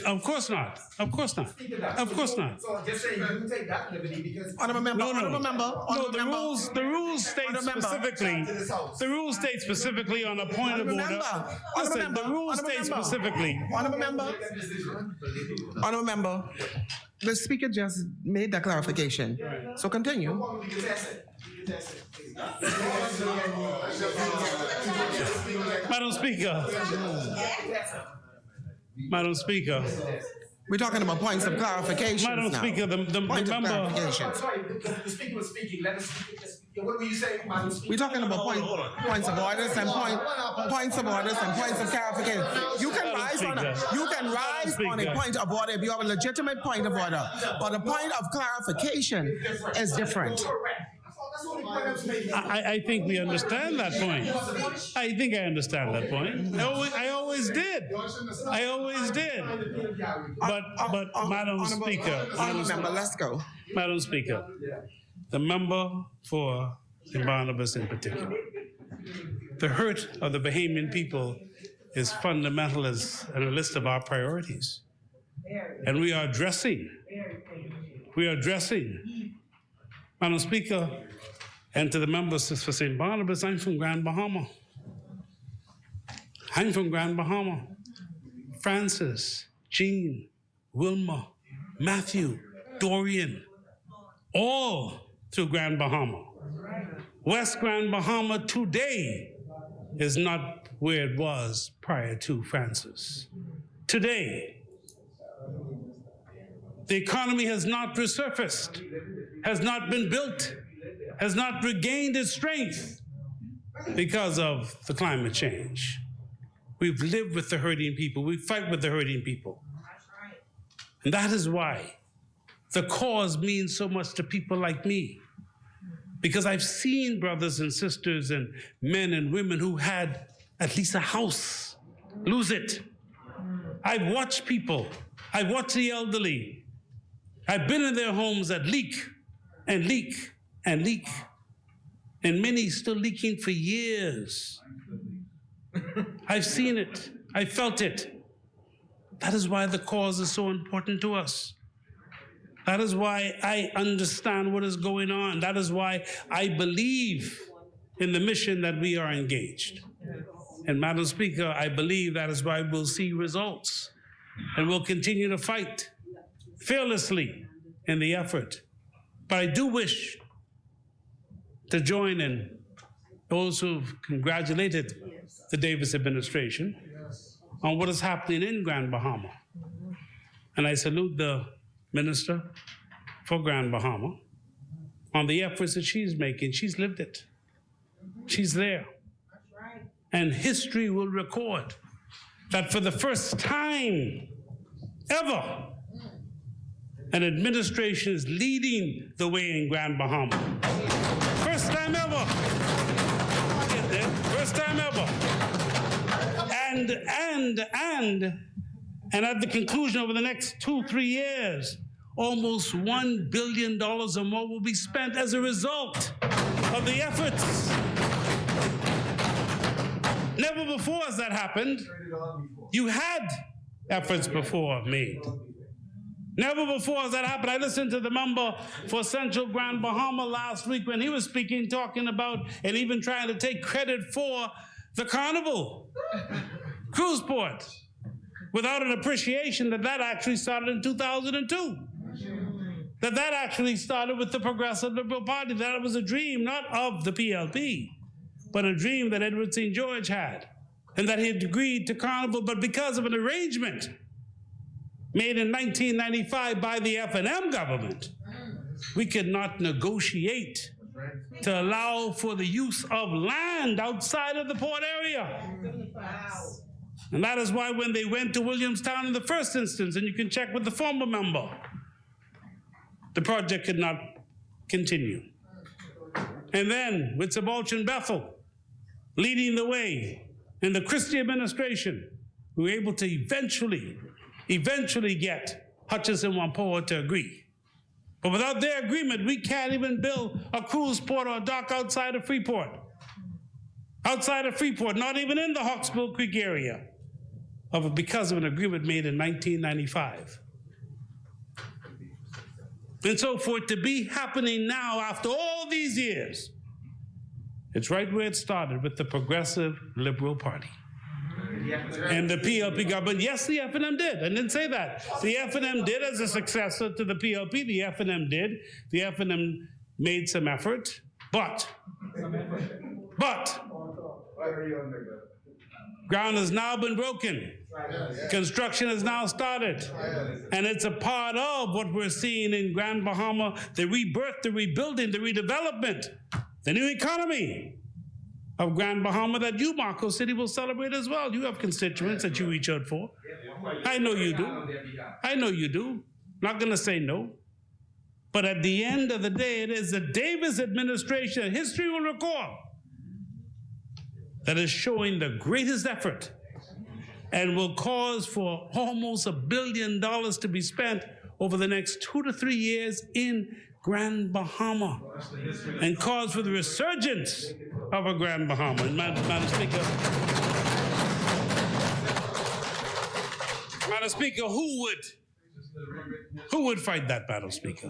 Of course not. Of course not. Of course not. So just saying you take that liberty because Honourable Member, No, no. Honourable Member, No, Honourable the Member. rules state Honourable member. specifically. The rules state specifically on a point of Honourable order. member. Honourable Listen, member. the rules Honourable state member. specifically. Honourable Member. Honourable Member. The Speaker just made that clarification. So continue. Madam Speaker. Madam Speaker. We're talking about points of clarification. Madam Speaker, the Point of member. clarification. sorry, the speaker was speaking. Let us what were you saying, Madam Speaker? We're talking about points of orders and points of orders and points of clarification. You can rise on a point of order if you have a legitimate point of order, but a point of clarification is different. I think we understand that point. I think I understand that point. I always did. I always did. But Madam Speaker, Honourable Member, let's go. Madam Speaker, the member for St. Barnabas in particular, the hurt of the Bahamian people is fundamental as on a list of our priorities. And we are addressing. Madam Speaker, and to the members for St. Barnabas, I'm from Grand Bahama. Francis, Jean, Wilma, Matthew, Dorian, all through Grand Bahama. West Grand Bahama today is not where it was prior to Francis. today. The economy has not resurfaced, has not been built, has not regained its strength because of the climate change. We've lived with the hurting people. We fight with the hurting people. And that is why the cause means so much to people like me. Because I've seen brothers and sisters and men and women who had at least a house lose it. I've watched people. I've watched the elderly. I've been in their homes that leak and leak and leak. And many still leaking for years. I've seen it. I felt it. That is why the cause is so important to us. That is why I understand what is going on. That is why I believe in the mission that we are engaged. And Madam Speaker, I believe that is why we'll see results. And we'll continue to fight fearlessly in the effort. But I do wish to join in those who've congratulated the Davis administration on what is happening in Grand Bahama. And I salute the Minister for Grand Bahama on the efforts that she's making. She's lived it. She's there. And history will record that for the first time ever, an administration is leading the way in Grand Bahama. First time ever. First time ever. And at the conclusion over the next 2-3 years, almost $1 billion or more will be spent as a result of the efforts. Never before has that happened. You had efforts before made. Never before has that happened. I listened to the member for Central Grand Bahama last week when he was speaking, talking about and even trying to take credit for the Carnival cruise port, without an appreciation that that actually started in 2002. That actually started with the Progressive Liberal Party. That it was a dream, not of the PLP, but a dream that Edward St. George had, and that he had agreed to Carnival, but because of an arrangement made in 1995 by the F&M government, we could not negotiate to allow for the use of land outside of the port area. And that is why when they went to Williamstown in the first instance, and you can check with the former member, the project could not continue. And then with Subaltern Bethel leading the way in the Christie administration, we were able to eventually get Hutchison Whampoa to agree. But without their agreement, we can't even build a cruise port or a dock outside of Freeport. Outside of Freeport, not even in the Hawksbill Creek area, because of an agreement made in 1995. And so for it to be happening now after all these years, it's right where it started, with the Progressive Liberal Party. And the PLP government, yes, the F&M did. I didn't say that. The F&M did as a successor to the PLP. The F&M did. The F&M made some effort, but ground has now been broken. Construction has now started. And it's a part of what we're seeing in Grand Bahama, the rebirth, the rebuilding, the redevelopment, the new economy of Grand Bahama that you, Marco City, will celebrate as well. You have constituents that you reach out for. I know you do. I know you do. Not going to say no. But at the end of the day, it is the Davis administration, history will record, that is showing the greatest effort and will cause for almost $1 billion to be spent over the next 2 to 3 years in Grand Bahama, and cause for the resurgence of a Grand Bahama. And Madam Speaker, who would fight that battle, Speaker?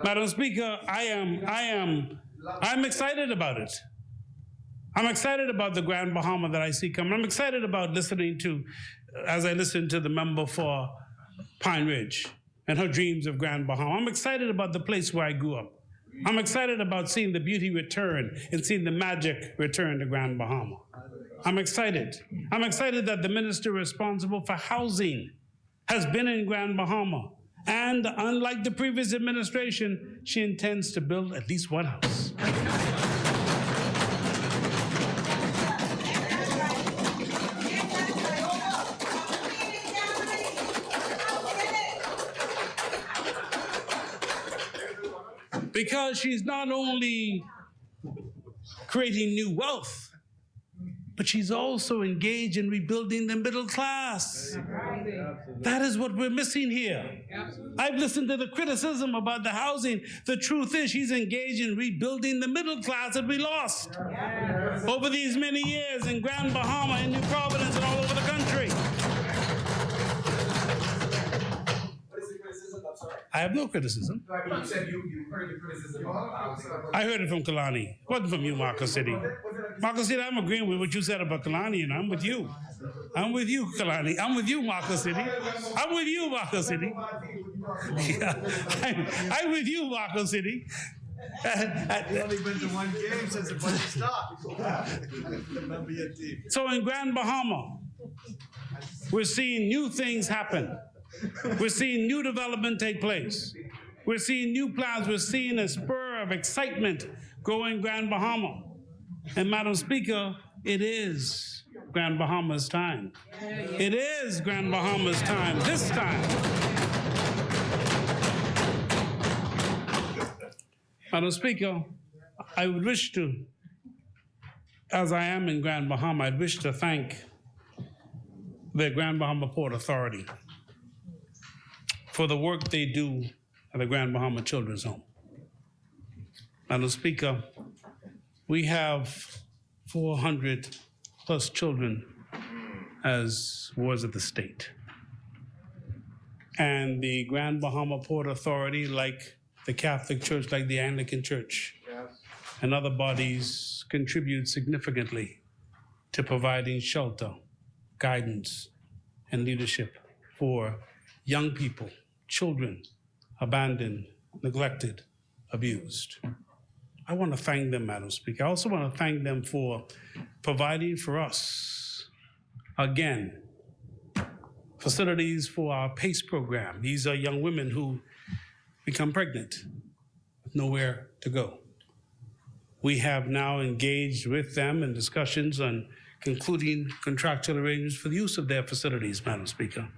Madam Speaker, I'm excited about it. I'm excited about the Grand Bahama that I see coming. I'm excited about listening to, as I listen to the member for Pine Ridge and her dreams of Grand Bahama. I'm excited about the place where I grew up. I'm excited about seeing the beauty return and seeing the magic return to Grand Bahama. I'm excited. I'm excited that the minister responsible for housing has been in Grand Bahama. And unlike the previous administration, she intends to build at least one house. Because she's not only creating new wealth, but she's also engaged in rebuilding the middle class. That is what we're missing here. I've listened to the criticism about the housing. The truth is she's engaged in rebuilding the middle class that we lost over these many years in Grand Bahama, in New Providence, and all over the country. I have no criticism. You said you heard the criticism about housing. I heard it from Kalani. It wasn't from you, Marcus City. Marcus City, I'm agreeing with what you said about Kalani, and I'm with you. I'm with you, Kalani. I'm with you, Marcus City. I'm with you, Marcus City. Yeah. I'm with you, Marcus City. You've only been to one game since the budget stopped. Remember your team. So in Grand Bahama, we're seeing new things happen. We're seeing new development take place. We're seeing new plans. We're seeing a spur of excitement grow in Grand Bahama. And Madam Speaker, it is Grand Bahama's time. It is Grand Bahama's time, this time. Madam Speaker, I would wish to, as I am in Grand Bahama, I'd wish to thank the Grand Bahama Port Authority for the work they do at the Grand Bahama Children's Home. Madam Speaker, we have 400 plus children as wards of the state. And the Grand Bahama Port Authority, like the Catholic Church, like the Anglican Church, and other bodies contribute significantly to providing shelter, guidance, and leadership for young people, children, abandoned, neglected, abused. I want to thank them, Madam Speaker. I also want to thank them for providing for us, again, facilities for our PACE program. These are young women who become pregnant with nowhere to go. We have now engaged with them in discussions on concluding contractual arrangements for the use of their facilities, Madam Speaker.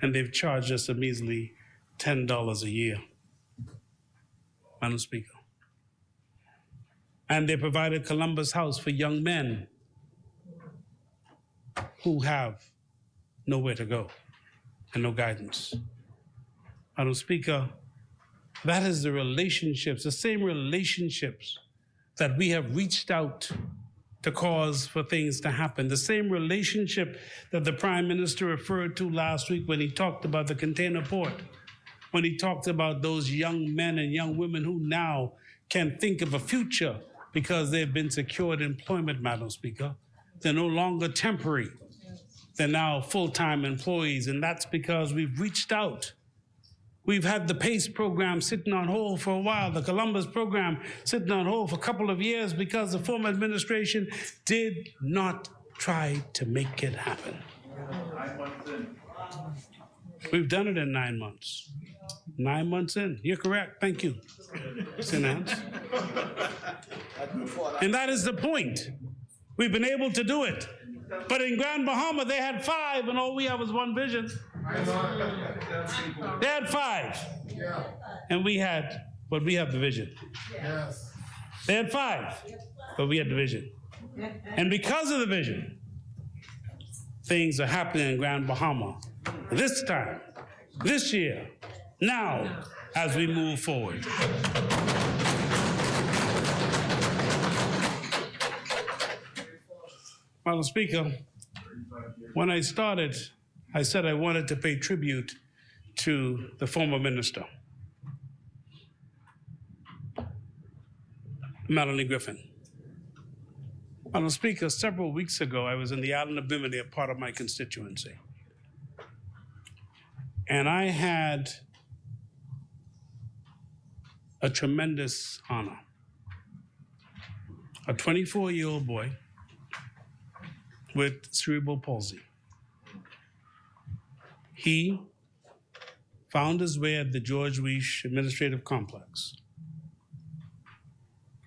And they've charged us a measly $10 a year, Madam Speaker. And they provided Columbus House for young men who have nowhere to go and no guidance. Madam Speaker, that is the relationships, the same relationships that we have reached out to cause for things to happen. The same relationship that the Prime Minister referred to last week when he talked about the container port, when he talked about those young men and young women who now can think of a future because they've been secured employment, Madam Speaker. They're no longer temporary. They're now full-time employees, and that's because we've reached out. We've had the PACE program sitting on hold for a while, the Columbus program sitting on hold for a couple of years because the former administration did not try to make it happen. We've done it in 9 months. 9 months in. You're correct. Thank you. Sinance. And that is the point. We've been able to do it. But in Grand Bahama, they had 5, and all we have is one vision. They had 5. And we had, but we have the vision. They had 5, but we had the vision. And because of the vision, things are happening in Grand Bahama this time, this year, now, as we move forward. Madam Speaker, when I started, I said I wanted to pay tribute to the former minister, Melanie Griffin. Madam Speaker, several weeks ago, I was in the island of Bimini, a part of my constituency. And I had a tremendous honor. A 24-year-old boy with cerebral palsy. He found his way at the George Weish Administrative Complex.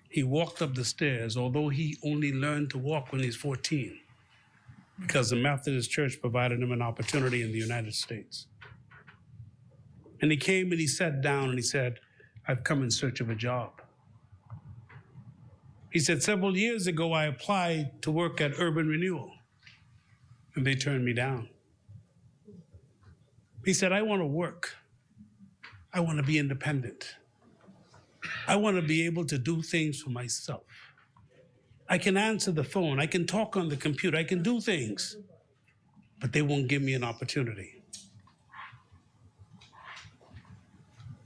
He walked up the stairs, although he only learned to walk when he's 14, because the Methodist Church provided him an opportunity in the United States. And he came and he sat down and he said, "I've come in search of a job." He said, "Several years ago, I applied to work at Urban Renewal, and they turned me down." He said, "I want to work. I want to be independent. I want to be able to do things for myself. I can answer the phone. I can talk on the computer. I can do things, but they won't give me an opportunity."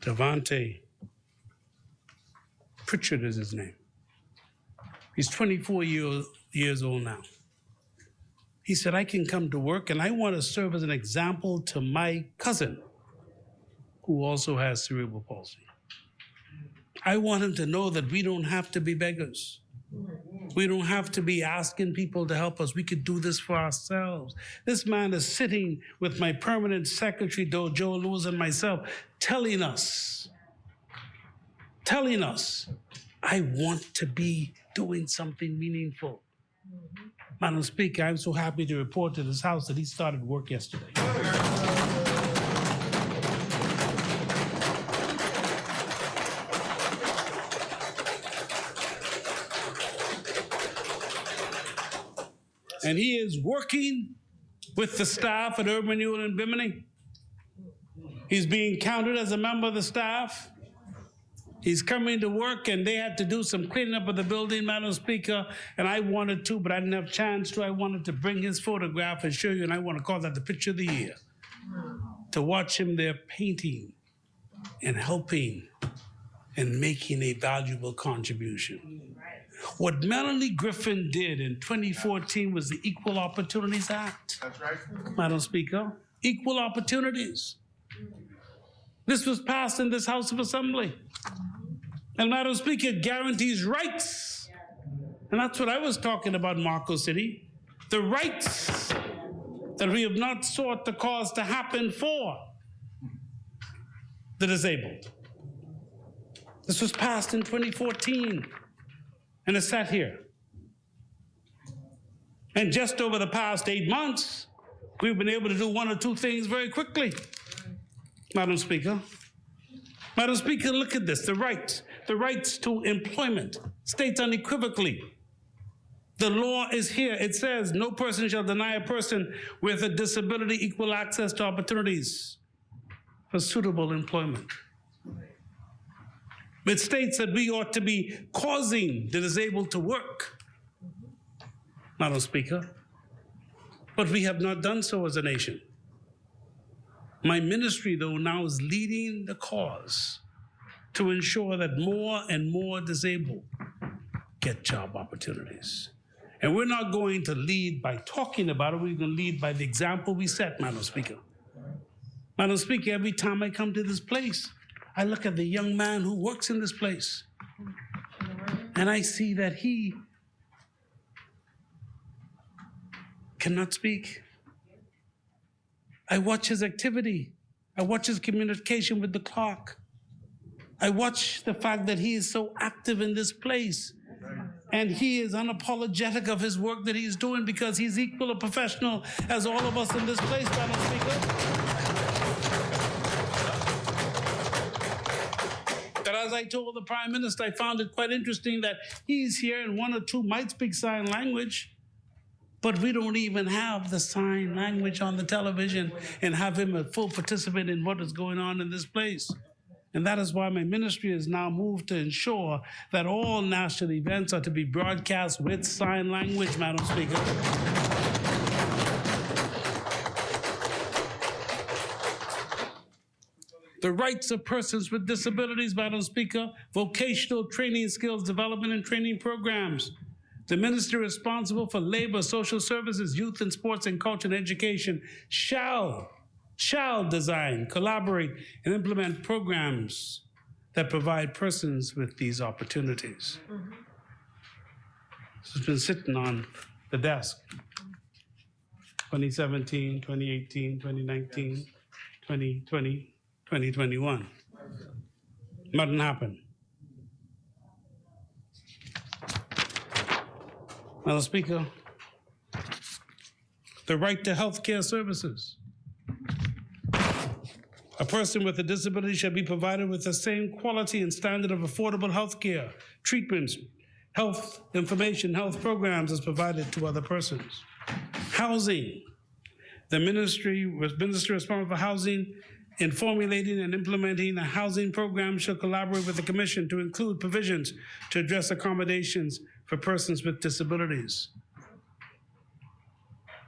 Devante Pritchard is his name. He's 24 years old now. He said, "I can come to work and I want to serve as an example to my cousin who also has cerebral palsy. I want him to know that we don't have to be beggars. We don't have to be asking people to help us. We could do this for ourselves." This man is sitting with my permanent secretary, Joe Lewis, and myself, telling us, I want to be doing something meaningful. Madam Speaker, I'm so happy to report to this House that he started work yesterday. And he is working with the staff at Urban Renewal in Bimini. He's being counted as a member of the staff. He's coming to work, and they had to do some cleaning up of the building, Madam Speaker, and I wanted to, but I didn't have a chance to. I wanted to bring his photograph and show you, and I want to call that the picture of the year. To watch him there painting and helping and making a valuable contribution. What Melanie Griffin did in 2014 was the Equal Opportunities Act. That's right. Madam Speaker, equal opportunities. This was passed in this House of Assembly. And Madam Speaker, it guarantees rights. And that's what I was talking about in Marco City. The rights that we have not sought the cause to happen for the disabled. This was passed in 2014. And it sat here. And just over the past 8 months, we've been able to do one or two things very quickly. Madam Speaker. Madam Speaker, look at this, the rights to employment states unequivocally. The law is here. It says, no person shall deny a person with a disability equal access to opportunities for suitable employment. It states that we ought to be causing the disabled to work, Madam Speaker, but we have not done so as a nation. My ministry, though, now is leading the cause to ensure that more and more disabled get job opportunities. And we're not going to lead by talking about it, we're going to lead by the example we set, Madam Speaker. Madam Speaker, every time I come to this place, I look at the young man who works in this place, and I see that he cannot speak. I watch his activity. I watch his communication with the clerk. I watch the fact that he is so active in this place. And he is unapologetic of his work that he's doing because he's equal a professional as all of us in this place, Madam Speaker. But as I told the Prime Minister, I found it quite interesting that he's here and one or two might speak sign language, but we don't even have the sign language on the television and have him a full participant in what is going on in this place. And that is why my ministry has now moved to ensure that all national events are to be broadcast with sign language, Madam Speaker. The rights of persons with disabilities, Madam Speaker, vocational training, skills development and training programs. The minister responsible for labor, social services, youth and sports and culture and education shall design, collaborate, and implement programs that provide persons with these opportunities. This has been sitting on the desk 2017, 2018, 2019, 2020, 2021. Nothing happened. Madam Speaker, the right to health care services. A person with a disability shall be provided with the same quality and standard of affordable health care, treatments, health information, health programs as provided to other persons. Housing. The ministry responsible for housing in formulating and implementing a housing program shall collaborate with the Commission to include provisions to address accommodations for persons with disabilities.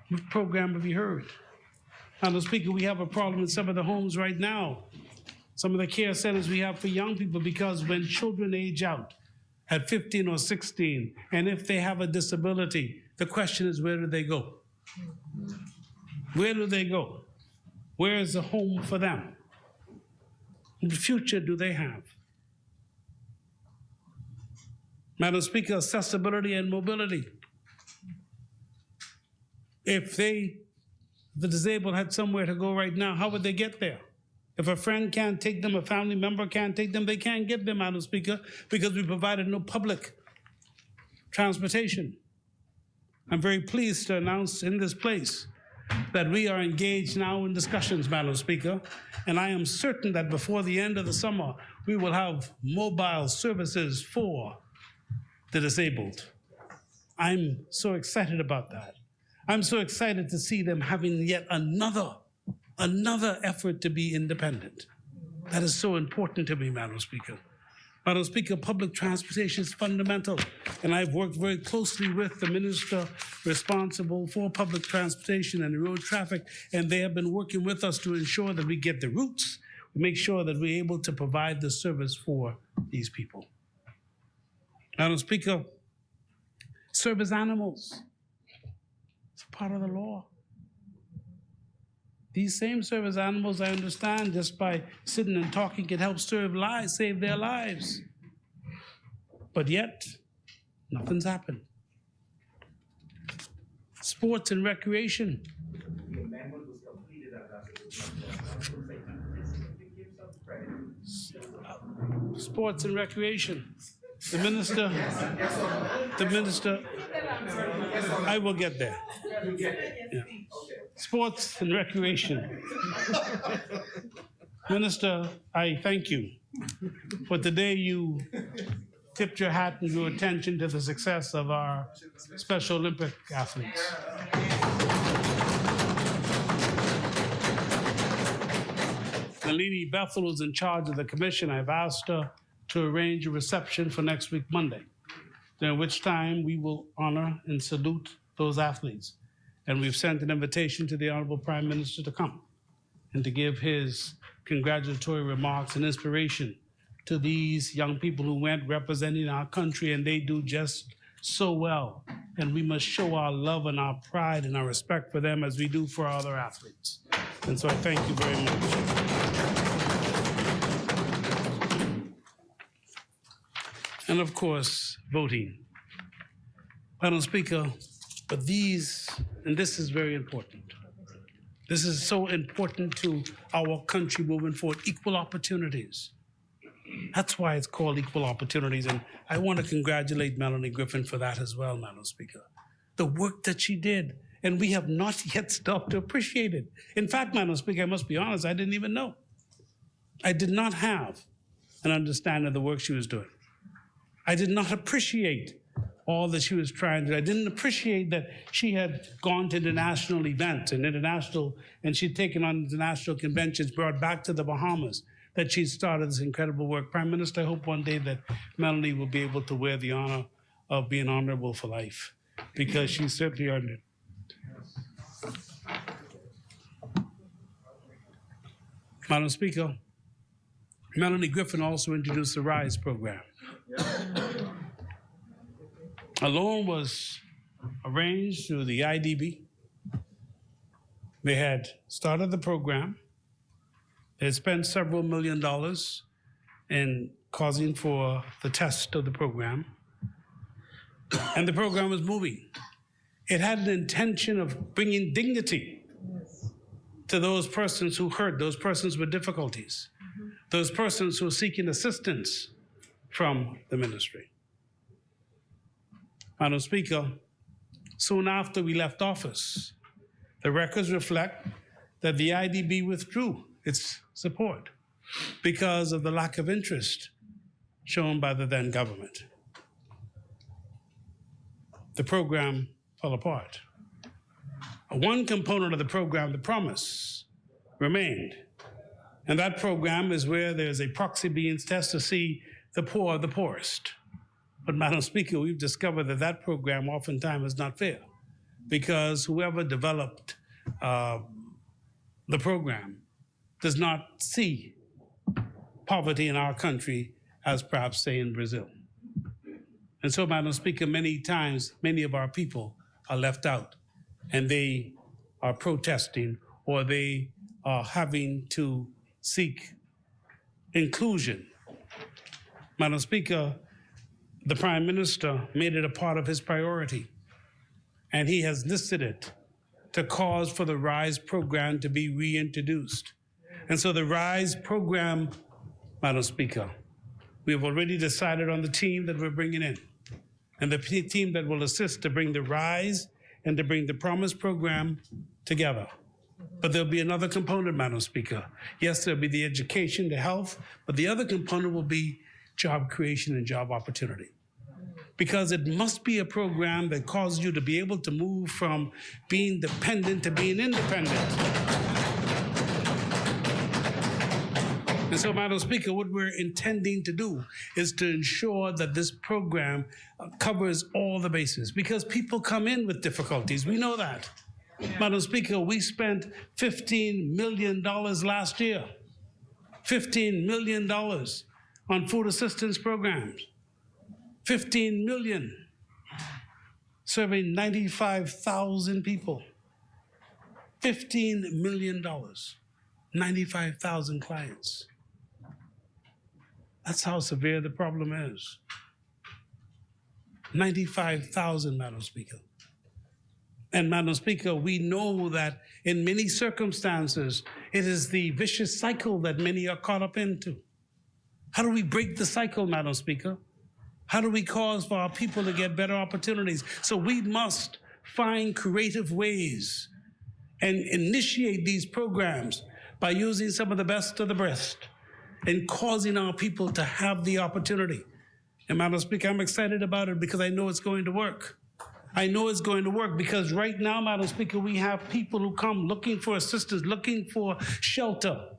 What program have you heard? Madam Speaker, we have a problem in some of the homes right now, some of the care centers we have for young people, because when children age out at 15 or 16, and if they have a disability, the question is, where do they go? Where do they go? Where is the home for them? What future do they have? Madam Speaker, accessibility and mobility. If the disabled had somewhere to go right now, how would they get there? If a friend can't take them, a family member can't take them, they can't get them, Madam Speaker, because we provided no public transportation. I'm very pleased to announce in this place that we are engaged now in discussions, Madam Speaker, and I am certain that before the end of the summer, we will have mobile services for the disabled. I'm so excited about that. I'm so excited to see them having yet another effort to be independent. That is so important to me, Madam Speaker. Madam Speaker, public transportation is fundamental, and I've worked very closely with the minister responsible for public transportation and road traffic, and they have been working with us to ensure that we get the routes, make sure that we're able to provide the service for these people. Madam Speaker, service animals. It's part of the law. These same service animals, I understand, just by sitting and talking can help save their lives. But yet, nothing's happened. Sports and recreation. Sports and recreation. The minister, I will get there. Yeah. Sports and recreation. Minister, I thank you for today you tipped your hat and drew attention to the success of our Special Olympic athletes. Nalini Bethel is in charge of the commission. I've asked her to arrange a reception for next week, Monday, during which time we will honor and salute those athletes. And we've sent an invitation to the Honorable Prime Minister to come and to give his congratulatory remarks and inspiration to these young people who went representing our country, and they do just so well. And we must show our love and our pride and our respect for them as we do for our other athletes. And so I thank you very much. And of course, voting. Madam Speaker, but these, and this is very important. This is so important to our country moving forward, equal opportunities. That's why it's called equal opportunities, and I want to congratulate Melanie Griffin for that as well, Madam Speaker. The work that she did, and we have not yet stopped to appreciate it. In fact, Madam Speaker, I must be honest, I didn't even know. I did not have an understanding of the work she was doing. I did not appreciate all that she was trying to do. I didn't appreciate that she had gone to international events and she'd taken on international conventions, brought back to the Bahamas, that she'd started this incredible work. Prime Minister, I hope one day that Melanie will be able to wear the honor of being honorable for life, because she certainly earned it. Madam Speaker, Melanie Griffin also introduced the RISE program. A loan was arranged through the IDB. They had started the program. They had spent several $1 million in causing for the test of the program. And the program was moving. It had an intention of bringing dignity to those persons who hurt, those persons with difficulties, those persons who are seeking assistance from the ministry. Madam Speaker, soon after we left office, the records reflect that the IDB withdrew its support because of the lack of interest shown by the then government. The program fell apart. One component of the program, the promise, remained. And that program is where there's a proxy means test to see the poor of the poorest. But Madam Speaker, we've discovered that that program oftentimes is not fair because whoever developed the program does not see poverty in our country as perhaps, say, in Brazil. And so, Madam Speaker, many times, many of our people are left out and they are protesting or they are having to seek inclusion. Madam Speaker, the Prime Minister made it a part of his priority, and he has listed it to cause for the RISE program to be reintroduced. And so the RISE program, Madam Speaker, we have already decided on the team that we're bringing in, and the team that will assist to bring the RISE and to bring the Promise program together. But there'll be another component, Madam Speaker. Yes, there'll be the education, the health, but the other component will be job creation and job opportunity. Because it must be a program that causes you to be able to move from being dependent to being independent. And so, Madam Speaker, what we're intending to do is to ensure that this program covers all the bases, because people come in with difficulties. We know that. Yeah. Madam Speaker, we spent $15 million last year, $15 million on food assistance programs, $15 million serving 95,000 people, $15 million, 95,000 clients. That's how severe the problem is. 95,000, Madam Speaker. And Madam Speaker, we know that in many circumstances, it is the vicious cycle that many are caught up into. How do we break the cycle, Madam Speaker? How do we cause for our people to get better opportunities? So we must find creative ways and initiate these programs by using some of the best of the best and causing our people to have the opportunity. And Madam Speaker, I'm excited about it because I know it's going to work. I know it's going to work because right now, Madam Speaker, we have people who come looking for assistance, looking for shelter,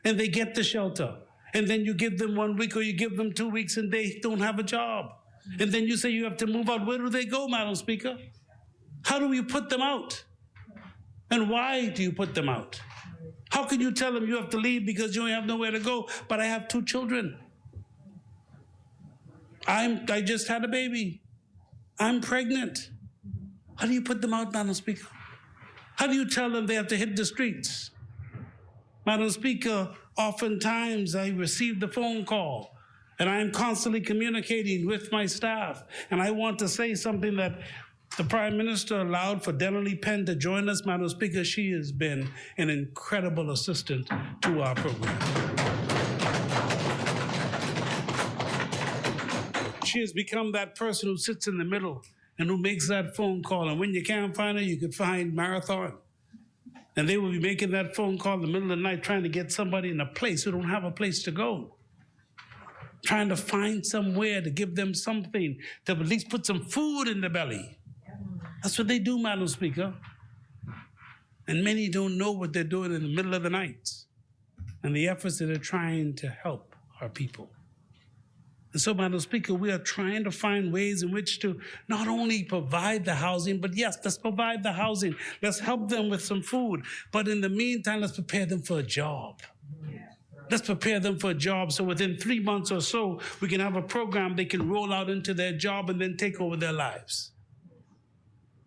and they get the shelter. And then you give them 1 week or you give them 2 weeks and they don't have a job. And then you say you have to move out. Where do they go, Madam Speaker? How do you put them out? And why do you put them out? How can you tell them you have to leave because you have nowhere to go, but I have 2 children? I just had a baby. I'm pregnant. How do you put them out, Madam Speaker? How do you tell them they have to hit the streets? Madam Speaker, oftentimes I receive the phone call and I am constantly communicating with my staff. And I want to say something that the Prime Minister allowed for Denali Penn to join us. Madam Speaker, she has been an incredible assistant to our program. She has become that person who sits in the middle and who makes that phone call. And when you can't find her, you could find Marathon. And they will be making that phone call in the middle of the night trying to get somebody in a place who don't have a place to go. Trying to find somewhere to give them something, to at least put some food in their belly. That's what they do, Madam Speaker. And many don't know what they're doing in the middle of the night and the efforts that they're trying to help our people. And so, Madam Speaker, we are trying to find ways in which to not only provide the housing, but yes, let's provide the housing. Let's help them with some food. But in the meantime, let's prepare them for a job. Let's prepare them for a job so within 3 months or so, we can have a program they can roll out into their job and then take over their lives.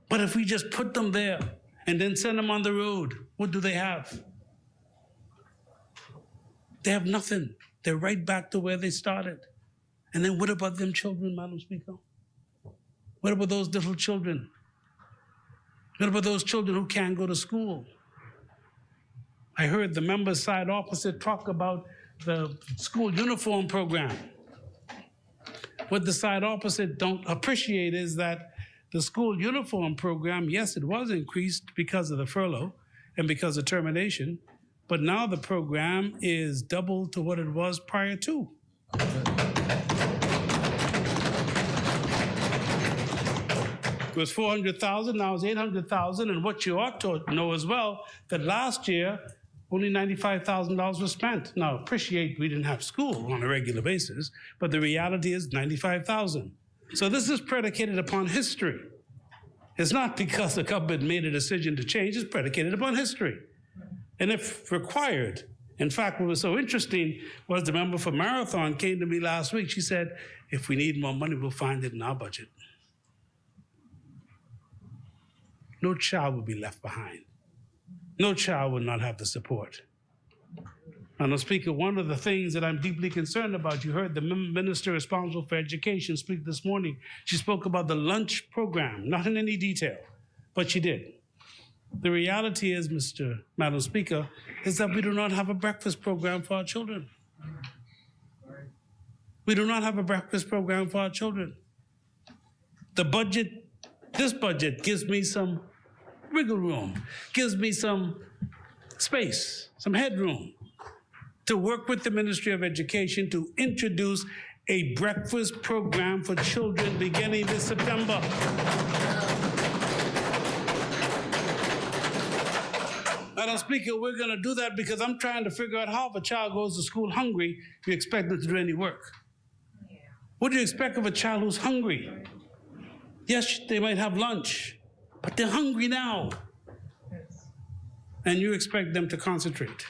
But if we just put them there and then send them on the road, what do they have? They have nothing. They're right back to where they started. And then what about them children, Madam Speaker? What about those little children What about those children who can't go to school? I heard the members side opposite talk about the school uniform program. What the side opposite don't appreciate is that the school uniform program, yes, it was increased because of the furlough and because of termination, but now the program is double to what it was prior to. It was 400,000, now it's 800,000, and what you ought to know as well, that last year, only $95,000 was spent. Now, appreciate we didn't have school on a regular basis, but the reality is 95,000. So this is predicated upon history. It's not because the government made a decision to change, it's predicated upon history. And if required, in fact, what was so interesting was the member for Marathon came to me last week. She said, if we need more money, we'll find it in our budget. No child will be left behind. No child will not have the support. Madam Speaker, one of the things that I'm deeply concerned about, you heard the minister responsible for education speak this morning. She spoke about the lunch program, not in any detail, but she did. The reality is, Madam Speaker, is that we do not have a breakfast program for our children. We do not have a breakfast program for our children. The budget, this budget gives me some wiggle room, gives me some space, some headroom to work with the Ministry of Education to introduce a breakfast program for children beginning this September. Madam Speaker, we're going to do that because I'm trying to figure out how if a child goes to school hungry, you expect them to do any work. What do you expect of a child who's hungry? Yes, they might have lunch, but they're hungry now. And you expect them to concentrate.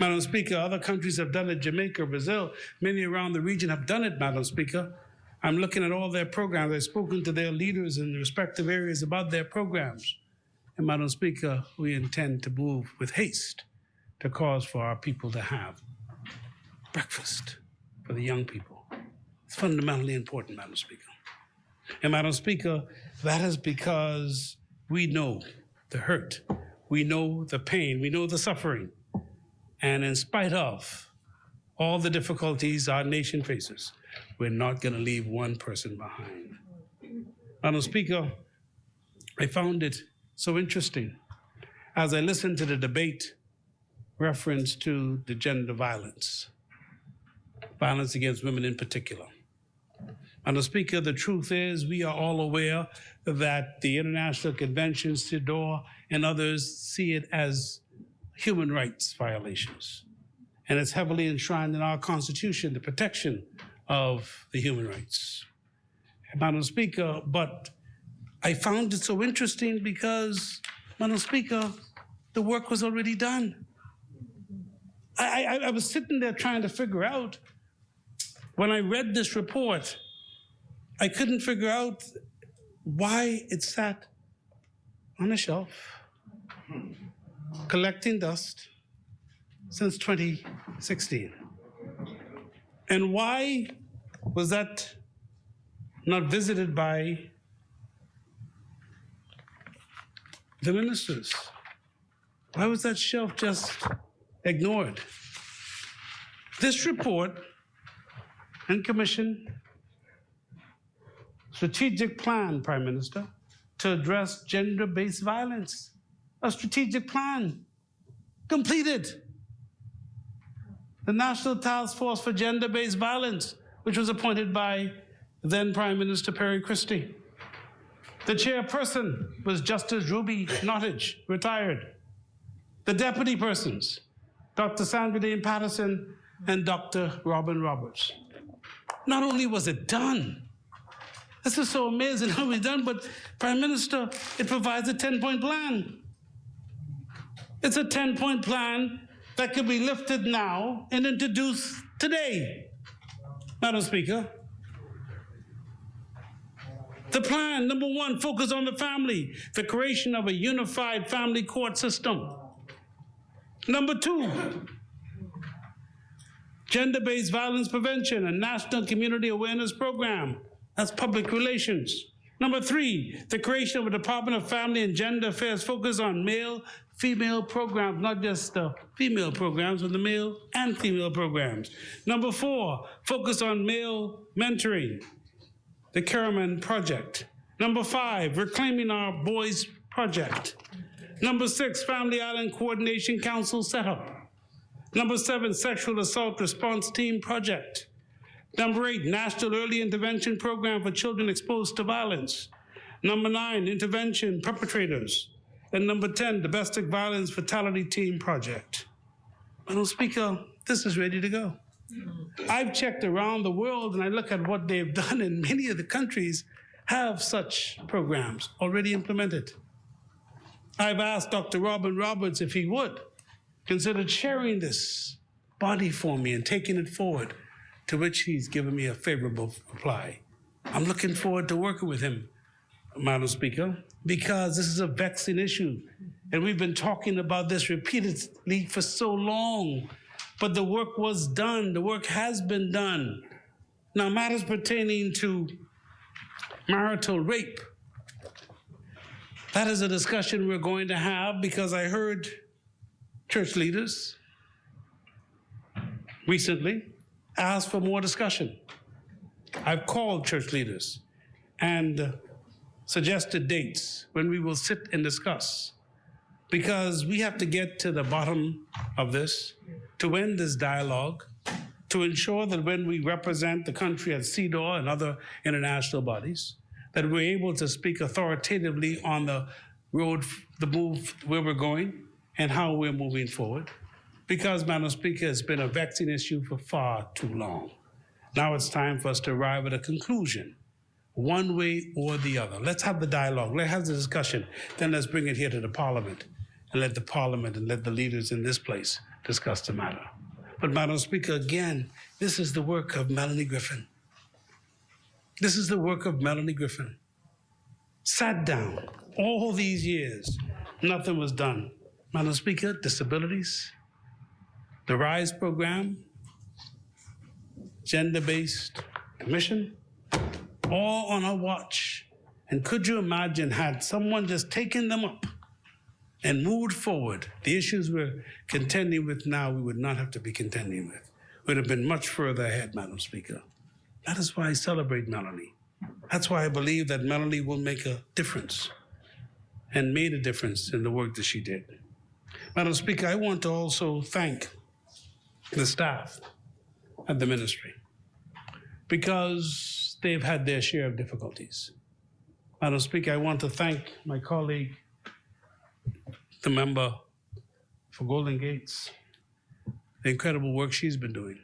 Madam Speaker, other countries have done it, Jamaica, Brazil, many around the region have done it, Madam Speaker. I'm looking at all their programs. I've spoken to their leaders in the respective areas about their programs. And Madam Speaker, we intend to move with haste to cause for our people to have breakfast for the young people. It's fundamentally important, Madam Speaker. And Madam Speaker, that is because we know the hurt, we know the pain, we know the suffering. And in spite of all the difficulties our nation faces, we're not going to leave one person behind. Madam Speaker, I found it so interesting as I listened to the debate reference to the gender violence against women in particular. Madam Speaker, the truth is we are all aware that the International Convention, CEDAW, and others see it as human rights violations. And it's heavily enshrined in our Constitution, the protection of the human rights. Madam Speaker, but I found it so interesting because, Madam Speaker, the work was already done. I was sitting there trying to figure out, when I read this report, I couldn't figure out why it sat on a shelf, collecting dust since 2016. And why was that not visited by the ministers? Why was that shelf just ignored? This report and commission strategic plan, Prime Minister, to address gender-based violence. A strategic plan completed. The National Task Force for Gender-Based Violence, which was appointed by then Prime Minister Perry Christie. The chairperson was Justice Ruby Nottage, retired. The deputy persons, Dr. Sandra Dane Patterson and Dr. Robin Roberts. Not only was it done, this is so amazing how it's done, but Prime Minister, it provides a 10-point plan. It's a 10-point plan that could be lifted now and introduced today, Madam Speaker. The plan, number one, focus on the family, the creation of a unified family court system. Number two, gender-based violence prevention and national community awareness program. That's public relations. Number 3, the creation of a Department of Family and Gender Affairs focused on male-female programs, not just the female programs, but the male and female programs. Number 4, focus on male mentoring, the Karaman Project. Number 5, Reclaiming Our Boys Project. Number 6, Family Island Coordination Council setup. Number 7, Sexual Assault Response Team Project. Number 8, National Early Intervention Program for Children Exposed to Violence. Number 9, Intervention Perpetrators. And number 10, Domestic Violence Fatality Team Project. Madam Speaker, this is ready to go. I've checked around the world and I look at what they've done, and many of the countries have such programs already implemented. I've asked Dr. Robin Roberts if he would consider chairing this body for me and taking it forward, to which he's given me a favorable reply. I'm looking forward to working with him, Madam Speaker, because this is a vexing issue. And we've been talking about this repeatedly for so long, but the work was done, the work has been done. Now, matters pertaining to marital rape, that is a discussion we're going to have, because I heard church leaders recently ask for more discussion. I've called church leaders and suggested dates when we will sit and discuss, because we have to get to the bottom of this, to end this dialogue, to ensure that when we represent the country at CEDAW and other international bodies, that we're able to speak authoritatively on the road, the move, where we're going and how we're moving forward. Because, Madam Speaker, it's been a vexing issue for far too long. Now it's time for us to arrive at a conclusion, one way or the other. Let's have the dialogue, let's have the discussion, then let's bring it here to the Parliament, and let the Parliament and let the leaders in this place discuss the matter. But, Madam Speaker, again, this is the work of Melanie Griffin. This is the work of Melanie Griffin. Sat down all these years, nothing was done. Madam Speaker, disabilities, the RISE program, gender-based commission, all on her watch. And could you imagine, had someone just taken them up and moved forward, the issues we're contending with now, we would not have to be contending with. We'd have been much further ahead, Madam Speaker. That is why I celebrate Melanie. That's why I believe that Melanie will make a difference and made a difference in the work that she did. Madam Speaker, I want to also thank the staff at the ministry, because they've had their share of difficulties. Madam Speaker, I want to thank my colleague, the member for Golden Gates, the incredible work she's been doing.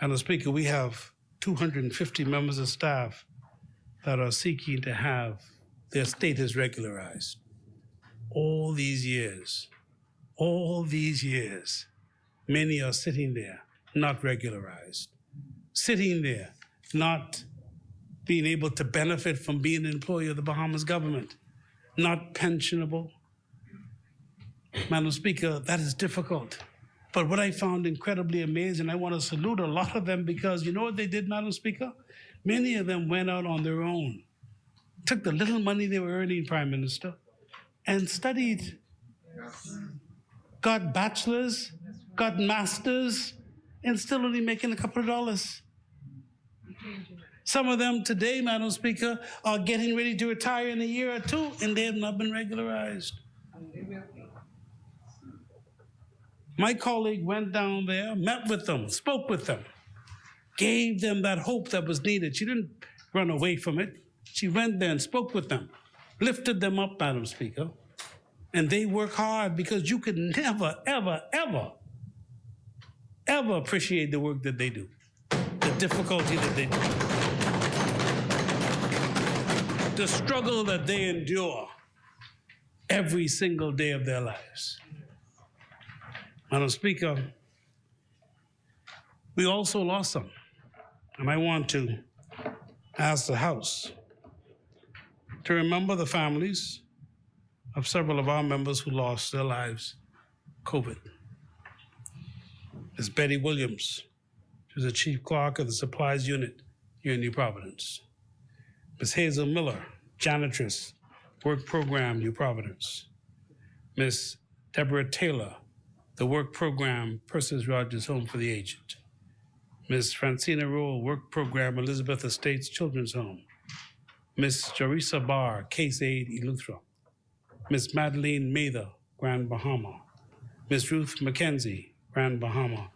Madam Speaker, we have 250 members of staff that are seeking to have their status regularized. All these years, many are sitting there, not regularized, sitting there, not being able to benefit from being an employee of the Bahamas government, not pensionable. Madam Speaker, that is difficult. But what I found incredibly amazing, I want to salute a lot of them, because you know what they did, Madam Speaker? Many of them went out on their own, took the little money they were earning, Prime Minister, and studied, got bachelors, got masters, and still only making a couple of dollars. Some of them today, Madam Speaker, are getting ready to retire in a year or two, and they have not been regularized. My colleague went down there, met with them, spoke with them, gave them that hope that was needed. She didn't run away from it. She went there and spoke with them, lifted them up, Madam Speaker, and they work hard, because you could never, ever, ever, ever appreciate the work that they do, the difficulty that they do, the struggle that they endure every single day of their lives. Madam Speaker, we also lost some, and I want to ask the House to remember the families of several of our members who lost their lives COVID. Ms. Betty Williams, she was the chief clerk of the supplies unit here in New Providence. Ms. Hazel Miller, janitress, work program, New Providence. Ms. Deborah Taylor, the work program, Persis Rogers Home for the Aged. Ms. Francina Rowell, work program, Elizabeth Estates Children's Home. Ms. Jarisa Barr, Case Aid, Eleuthera. Ms. Madeline Mather, Grand Bahama. Ms. Ruth McKenzie, Grand Bahama.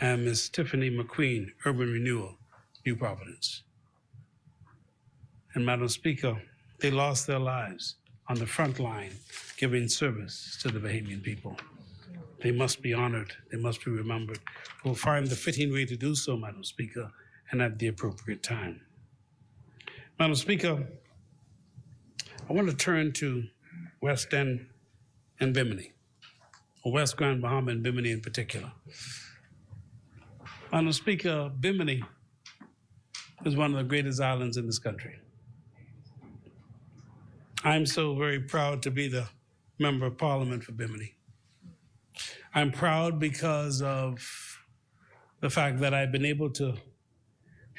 And Ms. Tiffany McQueen, Urban Renewal, New Providence. And Madam Speaker, they lost their lives on the front line, giving service to the Bahamian people. They must be honored, they must be remembered. We'll find the fitting way to do so, Madam Speaker, and at the appropriate time. Madam Speaker, I want to turn to West End and Bimini, or West Grand Bahama and Bimini in particular. Madam Speaker, Bimini is one of the greatest islands in this country. I'm so very proud to be the Member of Parliament for Bimini. I'm proud because of the fact that I've been able to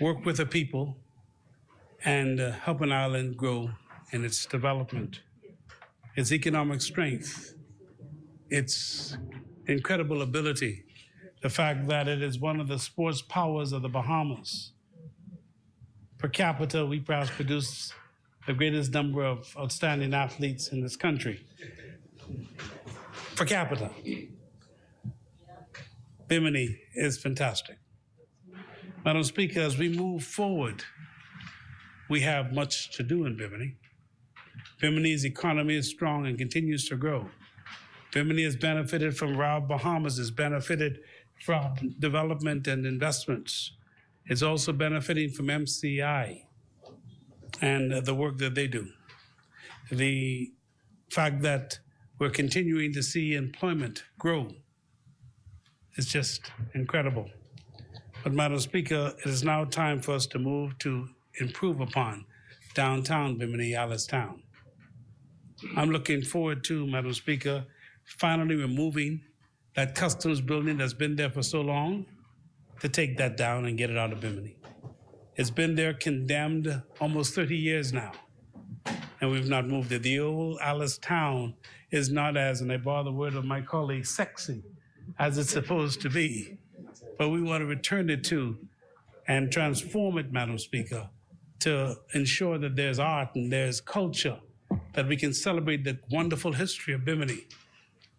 work with the people and help an island grow in its development, its economic strength, its incredible ability, the fact that it is one of the sports powers of the Bahamas. Per capita, we perhaps produce the greatest number of outstanding athletes in this country. Per capita. Bimini is fantastic. Madam Speaker, as we move forward, we have much to do in Bimini. Bimini's economy is strong and continues to grow. Bimini has benefited from Rob Bahamas, has benefited from development and investments. It's also benefiting from MCI and the work that they do. The fact that we're continuing to see employment grow is just incredible. But Madam Speaker, it is now time for us to move to improve upon downtown Bimini, Alistown. I'm looking forward to, Madam Speaker, finally removing that customs building that's been there for so long, to take that down and get it out of Bimini. It's been there condemned almost 30 years now, and we've not moved it. The old Alistown is not as, and I borrow the word of my colleague, sexy as it's supposed to be. But we want to return it to and transform it, Madam Speaker, to ensure that there's art and there's culture, that we can celebrate the wonderful history of Bimini.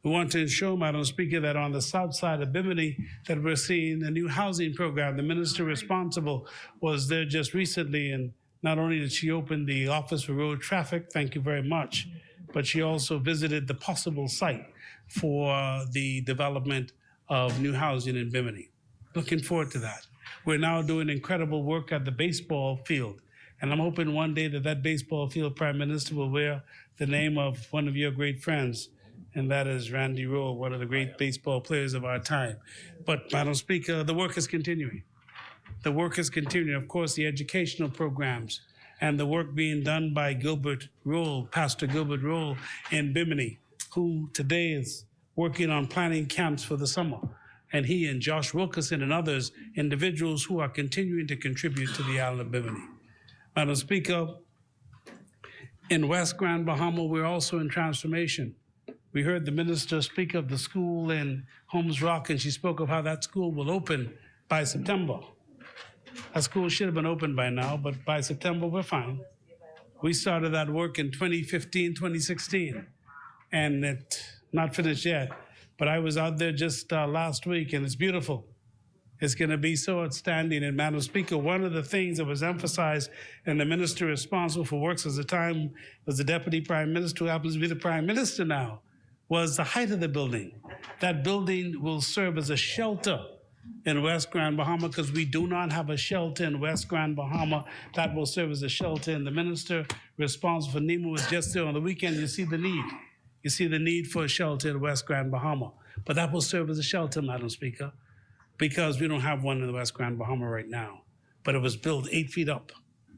We want to ensure, Madam Speaker, that on the south side of Bimini, that we're seeing a new housing program. The minister responsible was there just recently, and not only did she open the Office for Road Traffic, thank you very much, but she also visited the possible site for the development of new housing in Bimini. Looking forward to that. We're now doing incredible work at the baseball field, and I'm hoping one day that that baseball field, Prime Minister, will wear the name of one of your great friends, and that is Randy Rowe, one of the great baseball players of our time. But, Madam Speaker, the work is continuing. The work is continuing. Of course, the educational programs and the work being done by Gilbert Roll, Pastor Gilbert Roll in Bimini, who today is working on planning camps for the summer. And he and Josh Wilkerson and others, individuals who are continuing to contribute to the island of Bimini. Madam Speaker, in West Grand Bahama, we're also in transformation. We heard the minister speak of the school in Holmes Rock, and she spoke of how that school will open by September. That school should have been open by now, but by September, we're fine. We started that work in 2015, 2016, and it's not finished yet. But I was out there just last week, and it's beautiful. It's going to be so outstanding. And Madam Speaker, one of the things that was emphasized, and the minister responsible for works at the time was the Deputy Prime Minister, who happens to be the Prime Minister now, was the height of the building. That building will serve as a shelter in West Grand Bahama, because we do not have a shelter in West Grand Bahama. That will serve as a shelter. And the minister responsible for NEMA was just there on the weekend. You see the need. You see the need for a shelter in West Grand Bahama. But that will serve as a shelter, Madam Speaker, because we don't have one in the West Grand Bahama right now. But it was built 8 feet up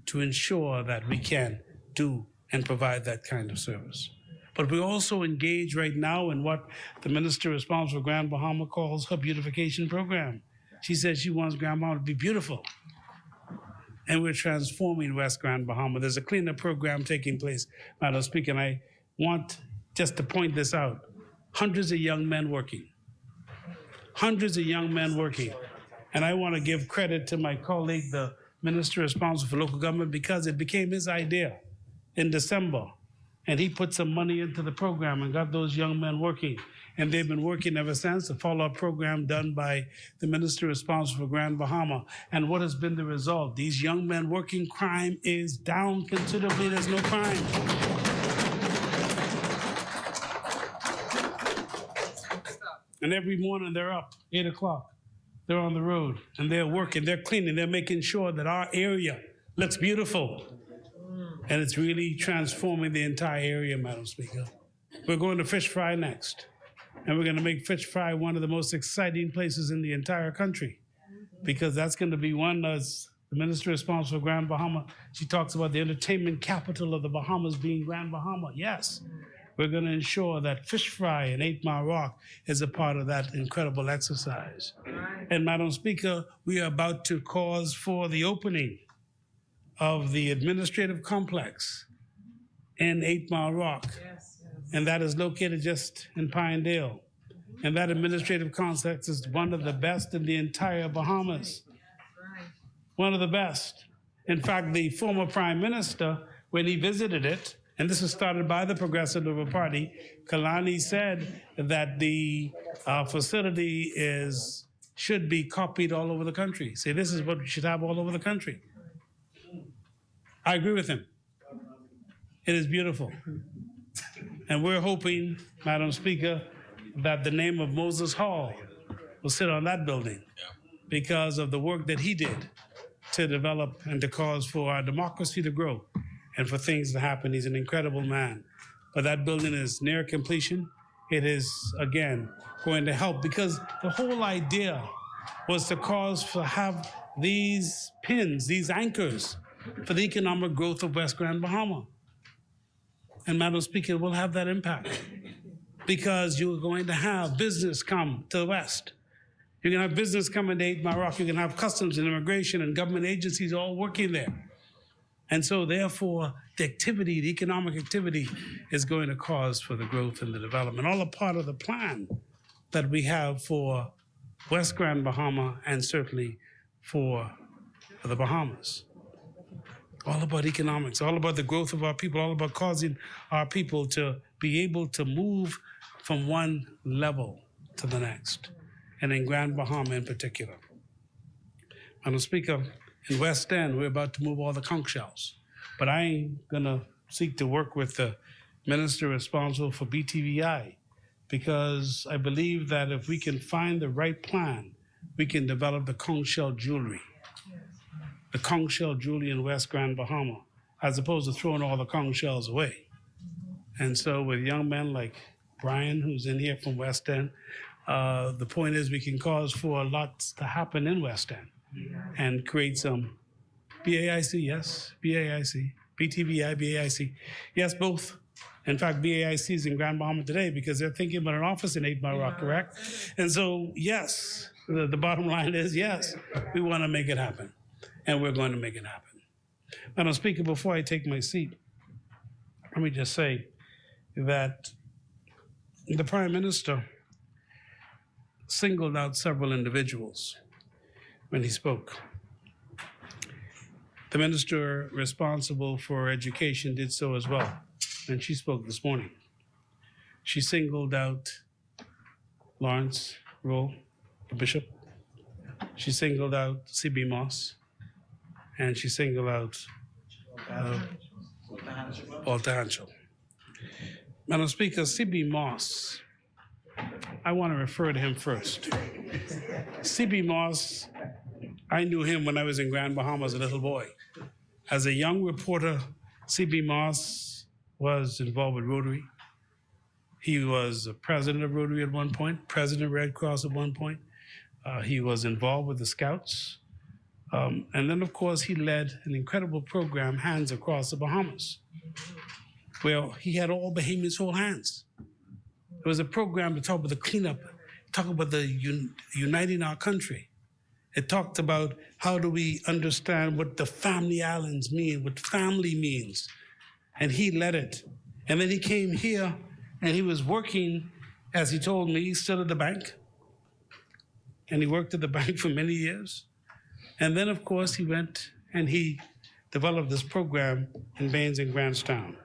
to ensure that we can do and provide that kind of service. But we also engage right now in what the minister responsible for Grand Bahama calls her beautification program. She says she wants Grand Bahama to be beautiful. and we're transforming West Grand Bahama. There's a cleanup program taking place, Madam Speaker, and I want just to point this out. Hundreds of young men working. Hundreds of young men working. And I want to give credit to my colleague, the Minister responsible for local government, because it became his idea in December. And he put some money into the program and got those young men working. And they've been working ever since, a follow-up program done by the minister responsible for Grand Bahama. And what has been the result? These young men working, crime is down considerably. There's no crime. And every morning they're up, 8 o'clock. They're on the road and they're working, they're cleaning, they're making sure that our area looks beautiful. And it's really transforming the entire area, Madam Speaker. We're going to Fish Fry next. And we're going to make Fish Fry one of the most exciting places in the entire country, because that's going to be one, as the minister responsible for Grand Bahama, she talks about the entertainment capital of the Bahamas being Grand Bahama. Yes, we're going to ensure that Fish Fry and 8 Mile Rock is a part of that incredible exercise. And Madam Speaker, we are about to cause for the opening of the administrative complex in 8 Mile Rock. And that is located just in Pinedale. And that administrative complex is one of the best in the entire Bahamas. One of the best. In fact, the former Prime Minister, when he visited it, and this was started by the Progressive Liberal Party, Kalani said that the facility should be copied all over the country. Say, this is what we should have all over the country. I agree with him. It is beautiful. And we're hoping, Madam Speaker, that the name of Moses Hall will sit on that building because of the work that he did to develop and to cause for our democracy to grow and for things to happen. He's an incredible man. But that building is near completion. It is, again, going to help, because the whole idea was to have these pins, these anchors for the economic growth of West Grand Bahama. And Madam Speaker, will have that impact, because you're going to have business come to the West. You're going to have business coming to 8 Mile Rock. You're going to have customs and immigration and government agencies all working there. And so therefore, the activity, the economic activity is going to cause for the growth and the development, all a part of the plan that we have for West Grand Bahama and certainly for the Bahamas. All about economics, all about the growth of our people, all about causing our people to be able to move from one level to the next, and in Grand Bahama in particular. Madam Speaker, in West End, we're about to move all the conch shells, but I ain't gonna seek to work with the minister responsible for BTVI, because I believe that if we can find the right plan, we can develop the conch shell jewelry. The conch shell jewelry in West Grand Bahama, as opposed to throwing all the conch shells away. And so with young men like Brian, who's in here from West End, the point is we can cause for lots to happen in West End and create some BAIC, yes, BAIC, BTVI, BAIC, yes, both. In fact, BAIC is in Grand Bahama today because they're thinking about an office in 8 Mile Rock, correct? And so, yes, the bottom line is, yes, we want to make it happen. And we're going to make it happen. Madam Speaker, before I take my seat, let me just say that the Prime Minister singled out several individuals when he spoke. The minister responsible for education did so as well, and she spoke this morning. She singled out Lawrence Rowe, the bishop. She singled out C.B. Moss. And she singled out Walter Hanschel. Madam Speaker, C.B. Moss, I want to refer to him first. C.B. Moss, I knew him when I was in Grand Bahama as a little boy. As a young reporter, C.B. Moss was involved with Rotary. He was president of Rotary at one point, president of Red Cross at one point. He was involved with the Scouts. And then, of course, he led an incredible program, Hands Across the Bahamas, where he had all Bahamians hold hands. It was a program to talk about the cleanup, talk about the uniting our country. It talked about how do we understand what the family islands mean, what family means. And he led it. And then he came here and he was working, as he told me, still at the bank. And he worked at the bank for many years. And then, of course, he went and he developed this program in Baines and Grantstown.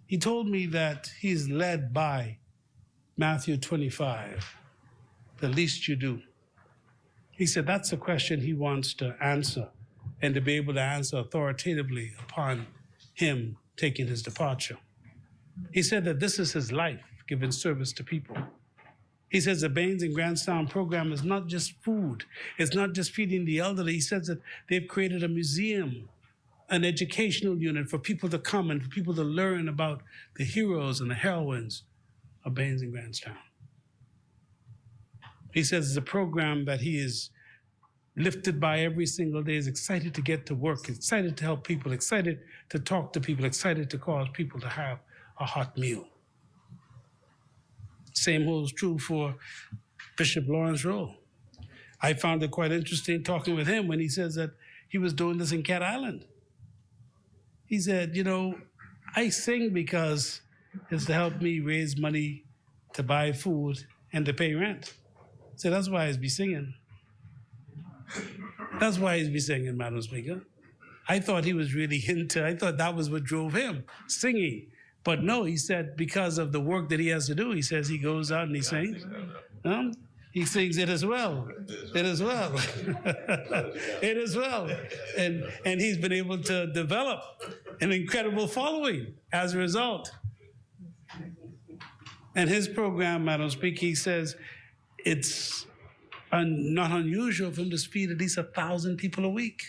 He told me that he's led by Matthew 25, the least you do. He said that's a question he wants to answer and to be able to answer authoritatively upon him taking his departure. He said that this is his life, giving service to people. He says the Baines and Grantstown program is not just food. It's not just feeding the elderly. He says that they've created a museum, an educational unit for people to come and for people to learn about the heroes and the heroines of Baines and Grantstown. He says it's a program that he is lifted by every single day, is excited to get to work, excited to help people, excited to talk to people, excited to cause people to have a hot meal. Same holds true for Bishop Lawrence Rowe. I found it quite interesting talking with him when he says that he was doing this in Cat Island. He said, you know, I sing because it's to help me raise money to buy food and to pay rent. So that's why he's be singing. That's why he's be singing, Madam Speaker. I thought he was really I thought that was what drove him, singing. But no, he said because of the work that he has to do, he says he goes out and he sings. He sings it as well. It as well. It as well. And he's been able to develop an incredible following as a result. And his program, Madam Speaker, he says it's not unusual for him to feed at least 1,000 people a week.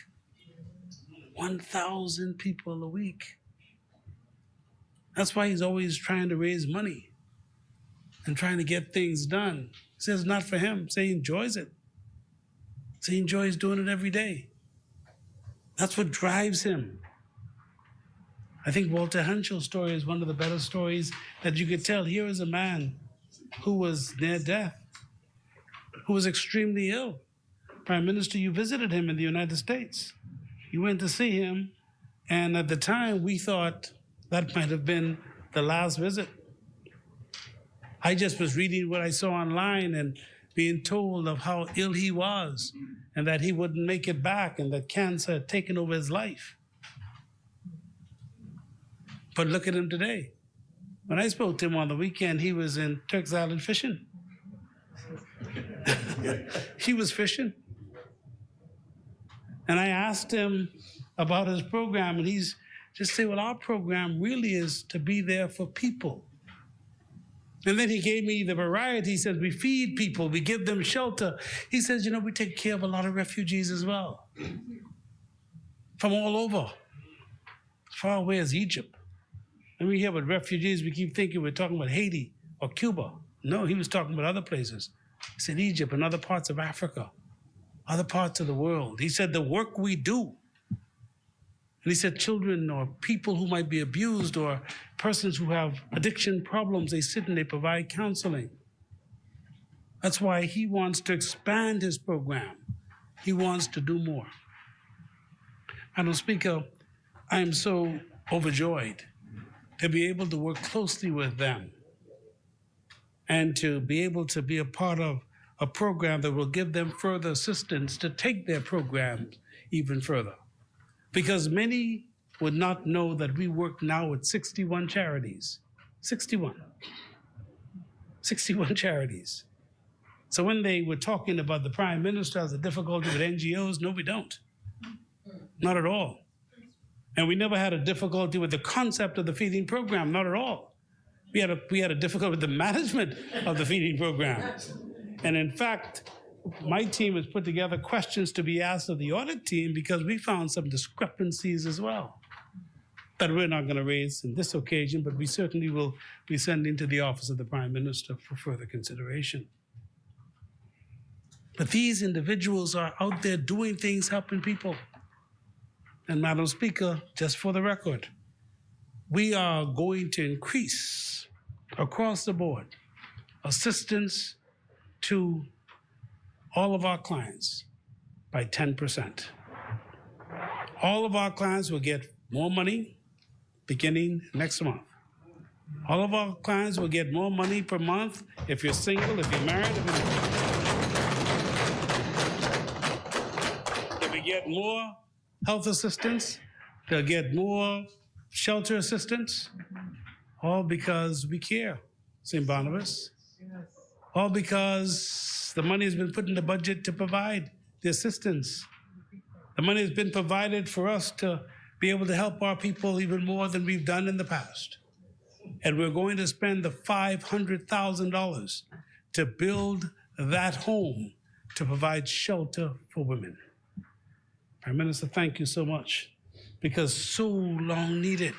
1,000 people a week. That's why he's always trying to raise money and trying to get things done. He says not for him. Say he enjoys it. Say he enjoys doing it every day. That's what drives him. I think Walter Henschel's story is one of the better stories that you could tell. Here is a man who was near death, who was extremely ill. Prime Minister, you visited him in the United States. You went to see him, and at the time we thought that might have been the last visit. I just was reading what I saw online and being told of how ill he was and that he wouldn't make it back and that cancer had taken over his life. But look at him today. When I spoke to him on the weekend, he was in Turks Island fishing. He was fishing. And I asked him about his program, and he's just saying, well, our program really is to be there for people. And then he gave me the variety. He says, we feed people, we give them shelter. He says, you know, we take care of a lot of refugees as well, from all over, as far away as Egypt. And we hear about refugees, we keep thinking we're talking about Haiti or Cuba. No, he was talking about other places. He said Egypt and other parts of Africa, other parts of the world. He said the work we do. And he said children or people who might be abused or persons who have addiction problems, they sit and they provide counseling. That's why he wants to expand his program. He wants to do more. Madam Speaker, I am so overjoyed to be able to work closely with them and to be able to be a part of a program that will give them further assistance to take their programs even further. Because many would not know that we work now with 61 charities. 61 charities. So when they were talking about the Prime Minister has a difficulty with NGOs, no, we don't. Not at all. And we never had a difficulty with the concept of the feeding program, not at all. We had a difficulty with the management of the feeding program. And in fact, my team has put together questions to be asked of the audit team because we found some discrepancies as well that we're not going to raise in this occasion, but we certainly will be sending to the Office of the Prime Minister for further consideration. But these individuals are out there doing things, helping people. And Madam Speaker, just for the record, we are going to increase across the board assistance to all of our clients by 10%. All of our clients will get more money beginning next month. All of our clients will get more money per month if you're single, if you're married. If you get more health assistance, they'll get more shelter assistance, all because we care, St. Barnabas. All because the money has been put in the budget to provide the assistance. The money has been provided for us to be able to help our people even more than we've done in the past. And we're going to spend the $500,000 to build that home to provide shelter for women. Prime Minister, thank you so much, because so long needed.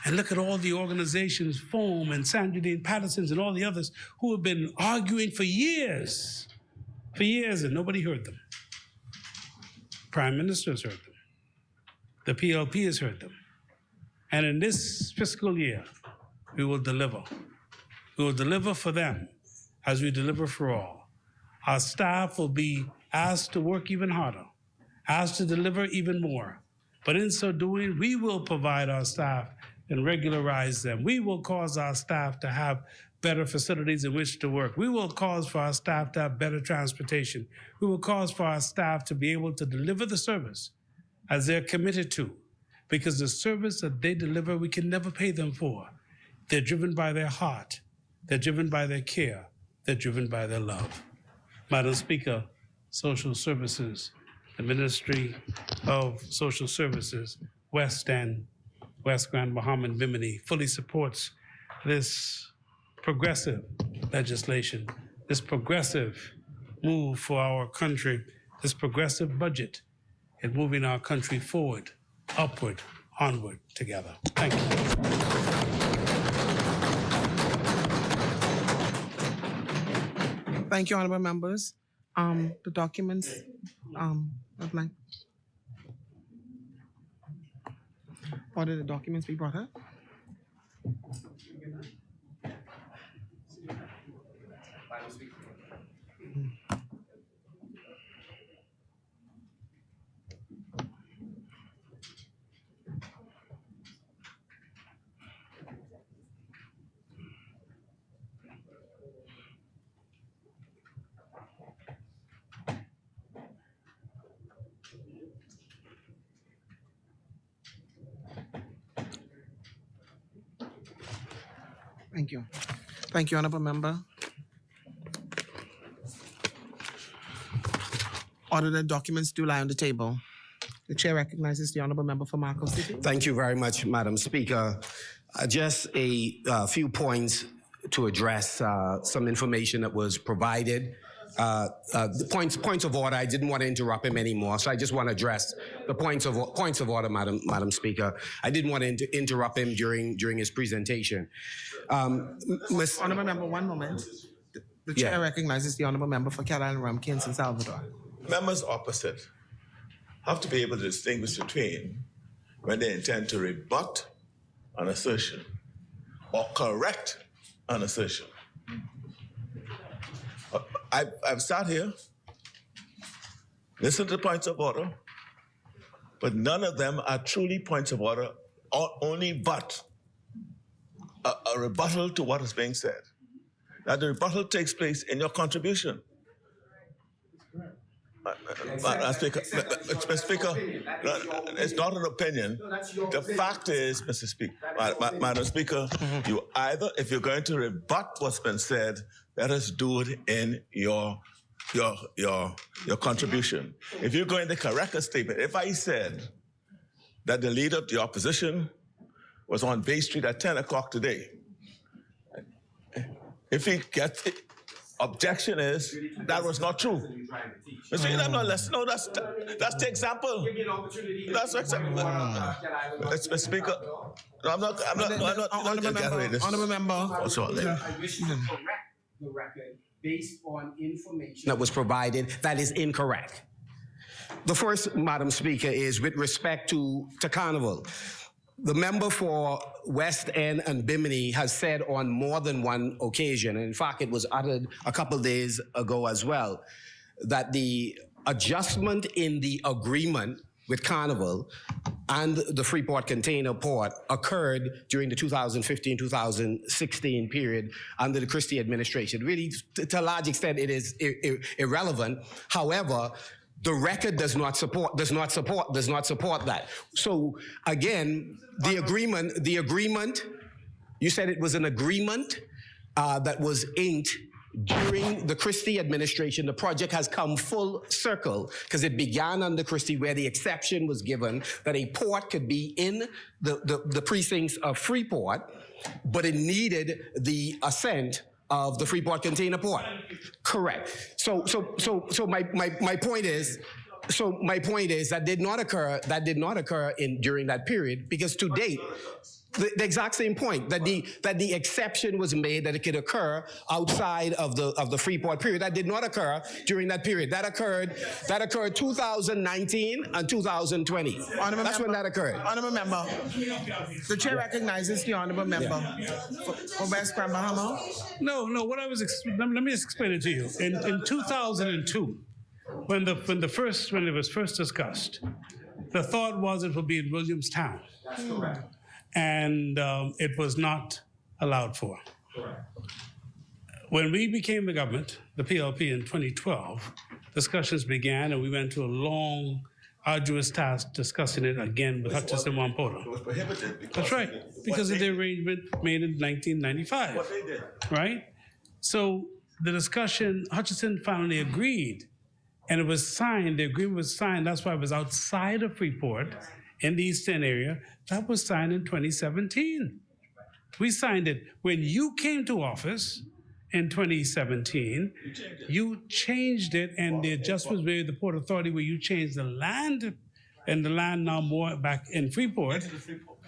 And look at all the organizations, FOAM and Sandra Dean Patterson's and all the others who have been arguing for years, and nobody heard them. Prime Minister has heard them. The PLP has heard them. And in this fiscal year, we will deliver. We will deliver for them as we deliver for all. Our staff will be asked to work even harder, asked to deliver even more. But in so doing, we will provide our staff and regularize them. We will cause our staff to have better facilities in which to work. We will cause for our staff to have better transportation. We will cause for our staff to be able to deliver the service as they're committed to, because the service that they deliver, we can never pay them for. They're driven by their heart. They're driven by their care. They're driven by their love. Madam Speaker, Social Services, the Ministry of Social Services, West End, West Grand Bahama and Bimini fully supports this progressive legislation, this progressive move for our country, this progressive budget in moving our country forward, upward, onward together. Thank you. Thank you, honorable members. The documents, I'd like. Order the documents be brought up. Thank you. Thank you, honorable member. Order the documents do lie on the table. The chair recognizes the honorable member for Marco City. Thank you very much, Madam Speaker. Just a few points to address some information that was provided. The points of order. I didn't want to interrupt him anymore, so I just want to address the points of order, Madam Speaker. I didn't want to interrupt him during his presentation. Honorable member, one moment. The chair recognizes the honorable member for Caroline Rumkey and San Salvador. Members opposite have to be able to distinguish between when they intend to rebut an assertion or correct an assertion. I've sat here, listened to points of order, but none of them are truly points of order, only but a rebuttal to what is being said. Now, the rebuttal takes place in your contribution. Mr. Speaker, it's not an opinion. The fact is, Mr. Speaker, Madam Speaker, you either, if you're going to rebut what's been said, let us do it in your contribution. If you're going to correct a statement, if I said that the leader of the opposition was on Bay Street at 10 o'clock today, if he gets it, objection is that was not true. That's the example. That's the example. Mr. Speaker, I'm not. Honorable member. I wish to correct the record based on information that was provided that is incorrect. The first, Madam Speaker, is with respect to Carnival. The member for West End and Bimini has said on more than one occasion, and in fact it was uttered a couple days ago as well, that the adjustment in the agreement with Carnival and the Freeport Container Port occurred during the 2015-2016 period under the Christie administration. Really, to a large extent, it is irrelevant. However, the record does not support that. So again, the agreement, you said it was an agreement that was inked during the Christie administration. The project has come full circle because it began under Christie, where the exception was given that a port could be in the precincts of Freeport, but it needed the assent of the Freeport Container Port. Correct. So my point is that did not occur during that period, because to date, the exact same point, that the exception was made that it could occur outside of the Freeport period. That did not occur during that period. That occurred 2019 and 2020. That's when that occurred. Honorable member, the chair recognizes the honorable member for West Bahama. No. What I was let me just explain it to you. In 2002, when it was first discussed, the thought was it would be in Williamstown. That's correct. And it was not allowed for. Correct. When we became the government, the PLP in 2012, discussions began, and we went to a long, arduous task discussing it again with Hutchison Wampoto. It was prohibited. That's right, because of the arrangement made in 1995. What they did. Right? So the discussion, Hutchison finally agreed, and it was signed, the agreement was signed, that's why it was outside of Freeport, in the Eastern area. That was signed in 2017. We signed it. When you came to office in 2017, you changed it, and the adjustment was made with the Port Authority, where you changed the land, and the land now more back in Freeport.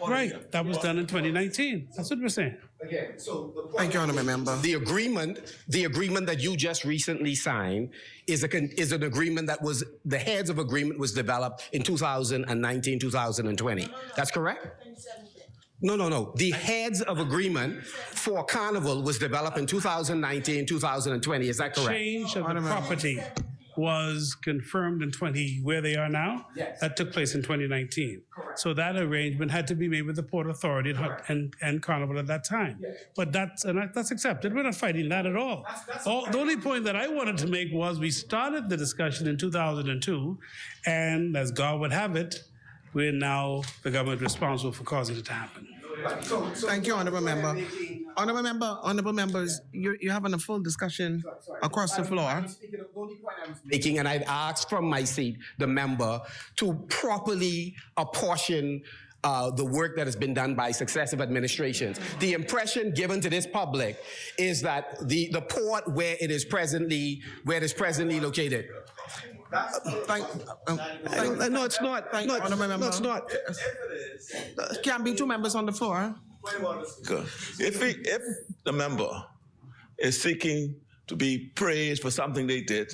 Right, that was done in 2019. That's what we're saying. Again, so Thank you, honorable member. The agreement that you just recently signed is an agreement that was, the heads of agreement was developed in 2019, 2020. That's correct? No. The heads of agreement for Carnival was developed in 2019, 2020. Is that correct? Change of the property was confirmed in where they are now. Yes. That took place in 2019. Correct. So that arrangement had to be made with the Port Authority and Carnival at that time. Yes. But that's accepted. We're not fighting that at all. The only point that I wanted to make was we started the discussion in 2002, and as God would have it, we're now the government responsible for causing it to happen. Thank you, honorable member. Honorable members, you're having a full discussion across the floor. Making, and I'd asked from my seat the member to properly apportion the work that has been done by successive administrations. The impression given to this public is that the port where it is presently located. No, it's not. No, it's not. Can't be two members on the floor. If the member is seeking to be praised for something they did,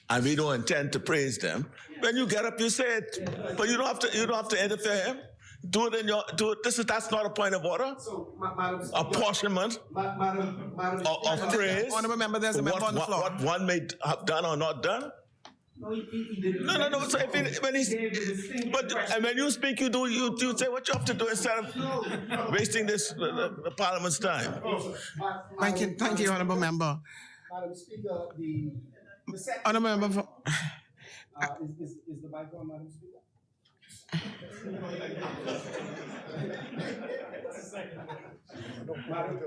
and we don't intend to praise them, when you get up, you say it. But you don't have to interfere him. Do it. That's not a point of order. So, Madam Speaker, apportionment of praise. Honorable member, there's a member on the floor. What one may have done or not done. no, he didn't. No. So when you speak, you say what you have to do instead of wasting the Parliament's time. Thank you, honorable member. Madam Speaker, the second Honorable member. is the mic on, Madam Speaker?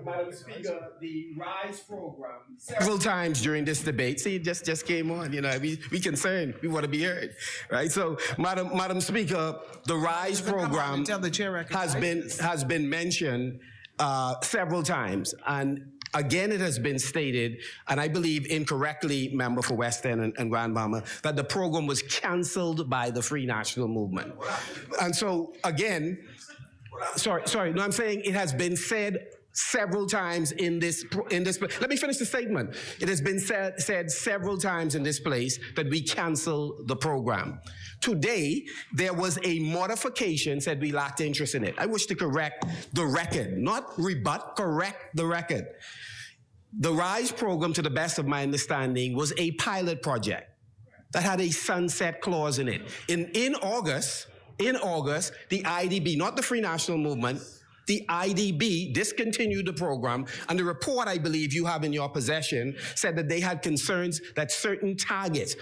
Madam Speaker, the RISE program. Several times during this debate, see, it just came on. We concerned. We want to be heard, right? So, Madam Speaker, the RISE program has been mentioned several times, and again, it has been stated, and I believe incorrectly, member for West End and Grand Bahama, that the program was canceled by the Free National Movement. And so, again, sorry, no, I'm saying it has been said several times in this. Let me finish the statement. It has been said several times in this place that we cancel the program. Today, there was a modification, said we lacked interest in it. I wish to correct the record, not rebut, correct the record. The RISE program, to the best of my understanding, was a pilot project. that had a sunset clause in it. In August, the IDB, not the Free National Movement, the IDB discontinued the program, and the report I believe you have in your possession said that they had concerns that certain targets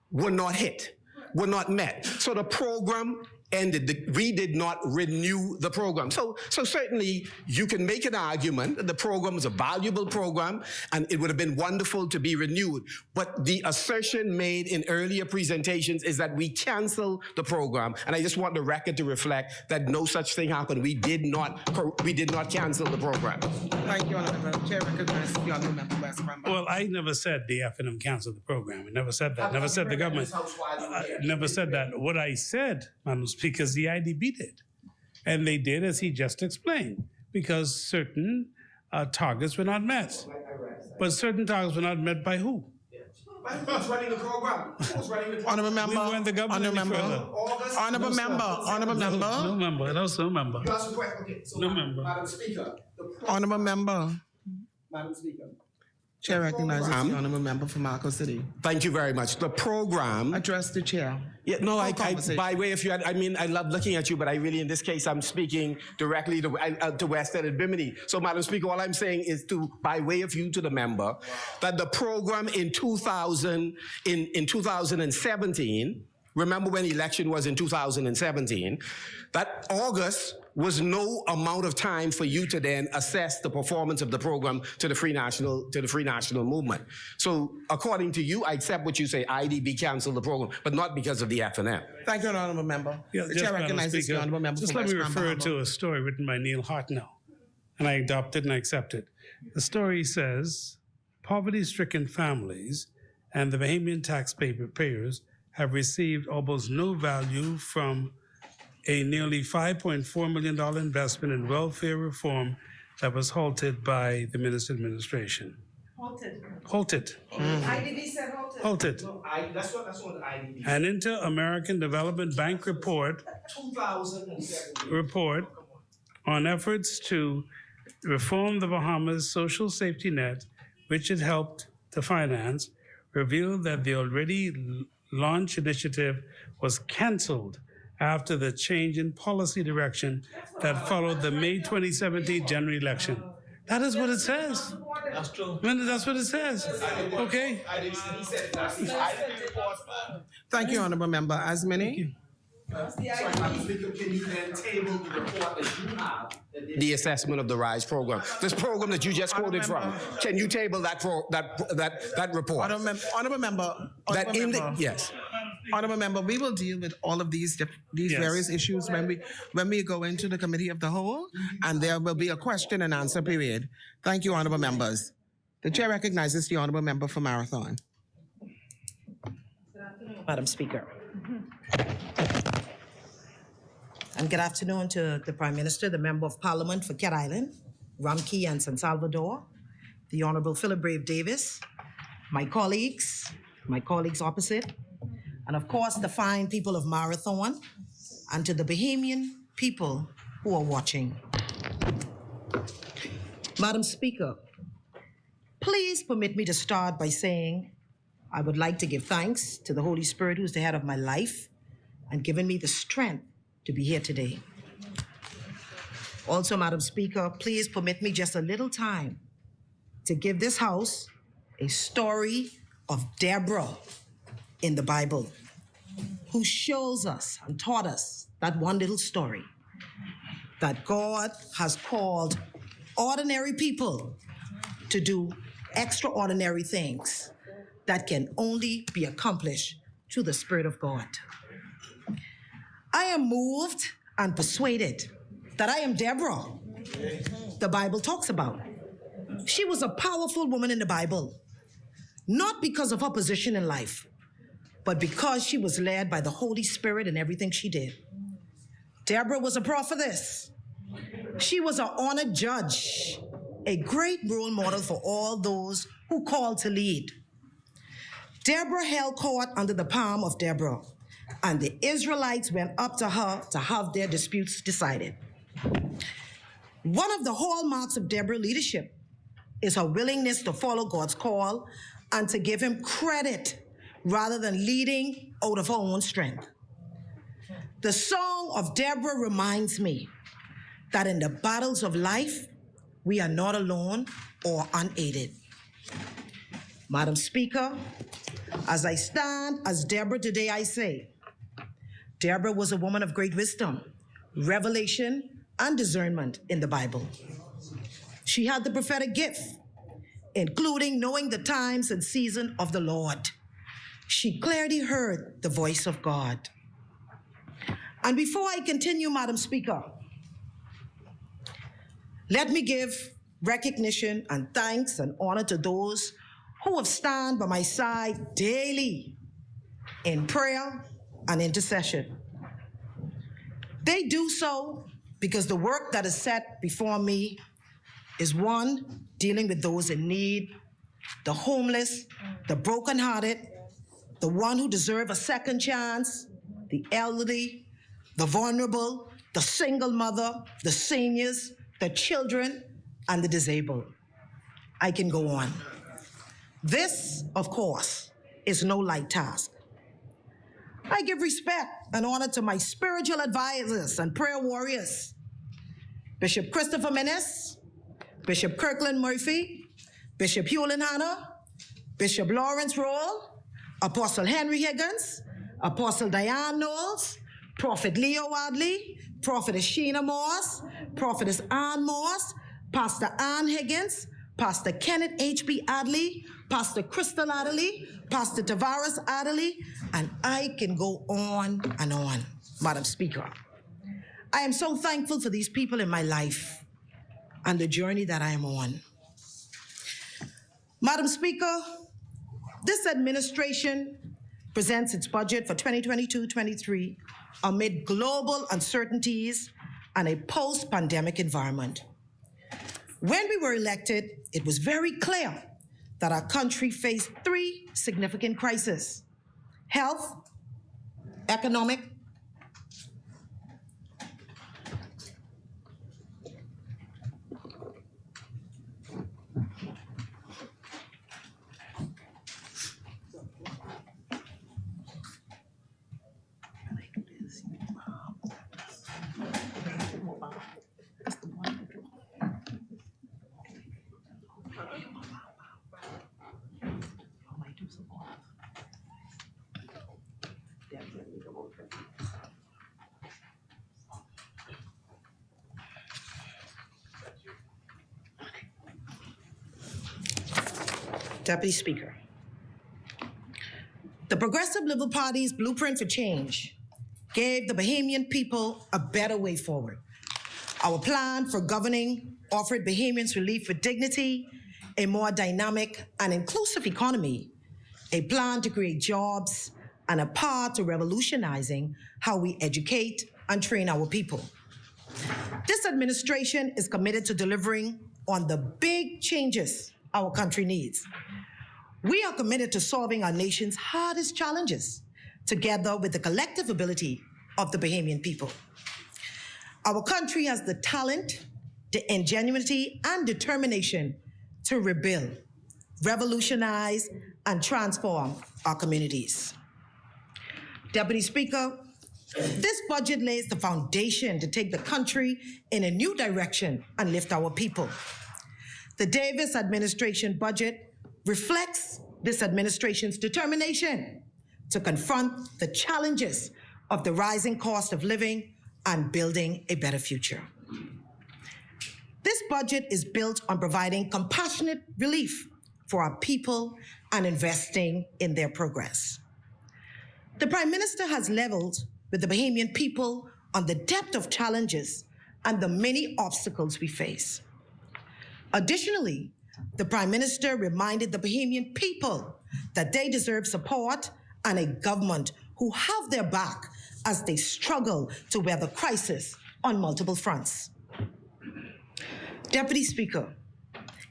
were not hit, were not met. So the program ended. We did not renew the program. So certainly you can make an argument that the program is a valuable program and it would have been wonderful to be renewed. But the assertion made in earlier presentations is that we cancel the program. And I just want the record to reflect that no such thing happened. We did not cancel the program. Thank you, Honorable Chair. Recognizes the Honorable Member West Member. Well, I never said the FNM canceled the program. I never said that. Never said the government. Never said that. What I said, Madam Speaker, is the IDB did. And they did, as he just explained, because certain targets were not met. But certain targets were not met by who? Who's running the program? Who's running the program? Honorable Member. We weren't the government any further. Honorable Member. Honorable Member. No member. That was no member. You asked a question. Okay, so No member. Madam Speaker. Honorable Member. Madam Speaker. Chair recognizes the Honorable Member for Marco City. Thank you very much. The program. Address the Chair. Yeah, no, conversation. by way of you, I mean, I love looking at you, but I really, in this case, I'm speaking directly to West End and Bimini. So, Madam Speaker, all I'm saying is by way of you to the member, that the program in 2017, remember when the election was in 2017, that August was no amount of time for you to then assess the performance of the program to the Free National Movement. So, according to you, I accept what you say. IDB canceled the program, but not because of the FNM. Thank you, Honorable Member. Yeah, The Chair recognizes the Honorable Member just for let me West refer Member. to a story written by Neil Hartnell, and I adopted and I accepted. The story says, poverty-stricken families and the Bahamian taxpayers have received almost no value from a nearly $5.4 million investment in welfare reform that was halted by the Minister administration. Halted. IDB said halted. Halted. That's what the IDB. An Inter-American Development Bank report 2007. on efforts to reform the Bahamas social safety net, which it helped to finance, revealed that the already launched initiative was canceled after the change in policy direction that followed the May 2017 general election. That is what it says. That's true. That's what it says. Okay. Thank you, Honorable Member. As many. Sorry, Madam Speaker, can you then table the report that you have? The assessment of the RISE program. This program that you just quoted from, can you table that report? Honorable Member. Yes. Honorable Member, we will deal with all of these Yes. various issues when we go into the Committee of the Whole, and there will be a question and answer period. Thank you, Honorable Members. The Chair recognizes the Honorable Member for Marathon. Madam Speaker. And good afternoon to the Prime Minister, the Member of Parliament for Cat Island, Ramkey and San Salvador, the Honorable Philip Brave Davis, my colleagues opposite, and of course the fine people of Marathon, and to the Bahamian people who are watching. Madam Speaker, please permit me to start by saying I would like to give thanks to the Holy Spirit, who's the head of my life and given me the strength to be here today. Also, Madam Speaker, please permit me just a little time to give this House a story of Deborah in the Bible, who shows us and taught us that one little story, that God has called ordinary people to do extraordinary things that can only be accomplished through the Spirit of God. I am moved and persuaded that I am Deborah the Bible talks about. She was a powerful woman in the Bible, not because of her position in life, but because she was led by the Holy Spirit in everything she did. Deborah was a prophetess. She was an honored judge, a great role model for all those who called to lead. Deborah held court under the palm of Deborah, and the Israelites went up to her to have their disputes decided. One of the hallmarks of Deborah's leadership is her willingness to follow God's call and to give him credit rather than leading out of her own strength. The song of Deborah reminds me that in the battles of life, we are not alone or unaided. Madam Speaker, as I stand as Deborah today, I say, Deborah was a woman of great wisdom, revelation, and discernment in the Bible. She had the prophetic gift, including knowing the times and season of the Lord. She clearly heard the voice of God. And before I continue, Madam Speaker, let me give recognition and thanks and honor to those who have stand by my side daily in prayer and intercession. They do so because the work that is set before me is one, dealing with those in need, the homeless, the brokenhearted, the one who deserve a second chance, the elderly, the vulnerable, the single mother, the seniors, the children, and the disabled. I can go on. This, of course, is no light task. I give respect and honor to my spiritual advisors and prayer warriors, Bishop Christopher Menes, Bishop Kirkland Murphy, Bishop Hewlin Hanna, Bishop Lawrence Roll, Apostle Henry Higgins, Apostle Diane Knowles, Prophet Leo Wadley, Prophetess Sheena Moss, Prophetess Ann Moss, Pastor Ann Higgins, Pastor Kenneth H.B. Adley, Pastor Crystal Adderley, Pastor Tavares Adderley, and I can go on and on, Madam Speaker. I am so thankful for these people in my life and the journey that I am on. Madam Speaker, this administration presents its budget for 2022-23 amid global uncertainties and a post-pandemic environment. When we were elected, it was very clear that our country faced three significant crises: health, economic, Deputy Speaker. The Progressive Liberal Party's blueprint for change gave the Bahamian people a better way forward. Our plan for governing offered Bahamians relief with dignity, a more dynamic and inclusive economy, a plan to create jobs, and a path to revolutionizing how we educate and train our people. This administration is committed to delivering on the big changes our country needs. We are committed to solving our nation's hardest challenges together with the collective ability of the Bahamian people. Our country has the talent, the ingenuity, and determination to rebuild, revolutionize, and transform our communities. Deputy Speaker, this budget lays the foundation to take the country in a new direction and lift our people. The Davis administration budget reflects this administration's determination to confront the challenges of the rising cost of living and building a better future. This budget is built on providing compassionate relief for our people and investing in their progress. The Prime Minister has leveled with the Bahamian people on the depth of challenges and the many obstacles we face. Additionally, the Prime Minister reminded the Bahamian people that they deserve support and a government who have their back as they struggle to weather crisis on multiple fronts. Deputy Speaker,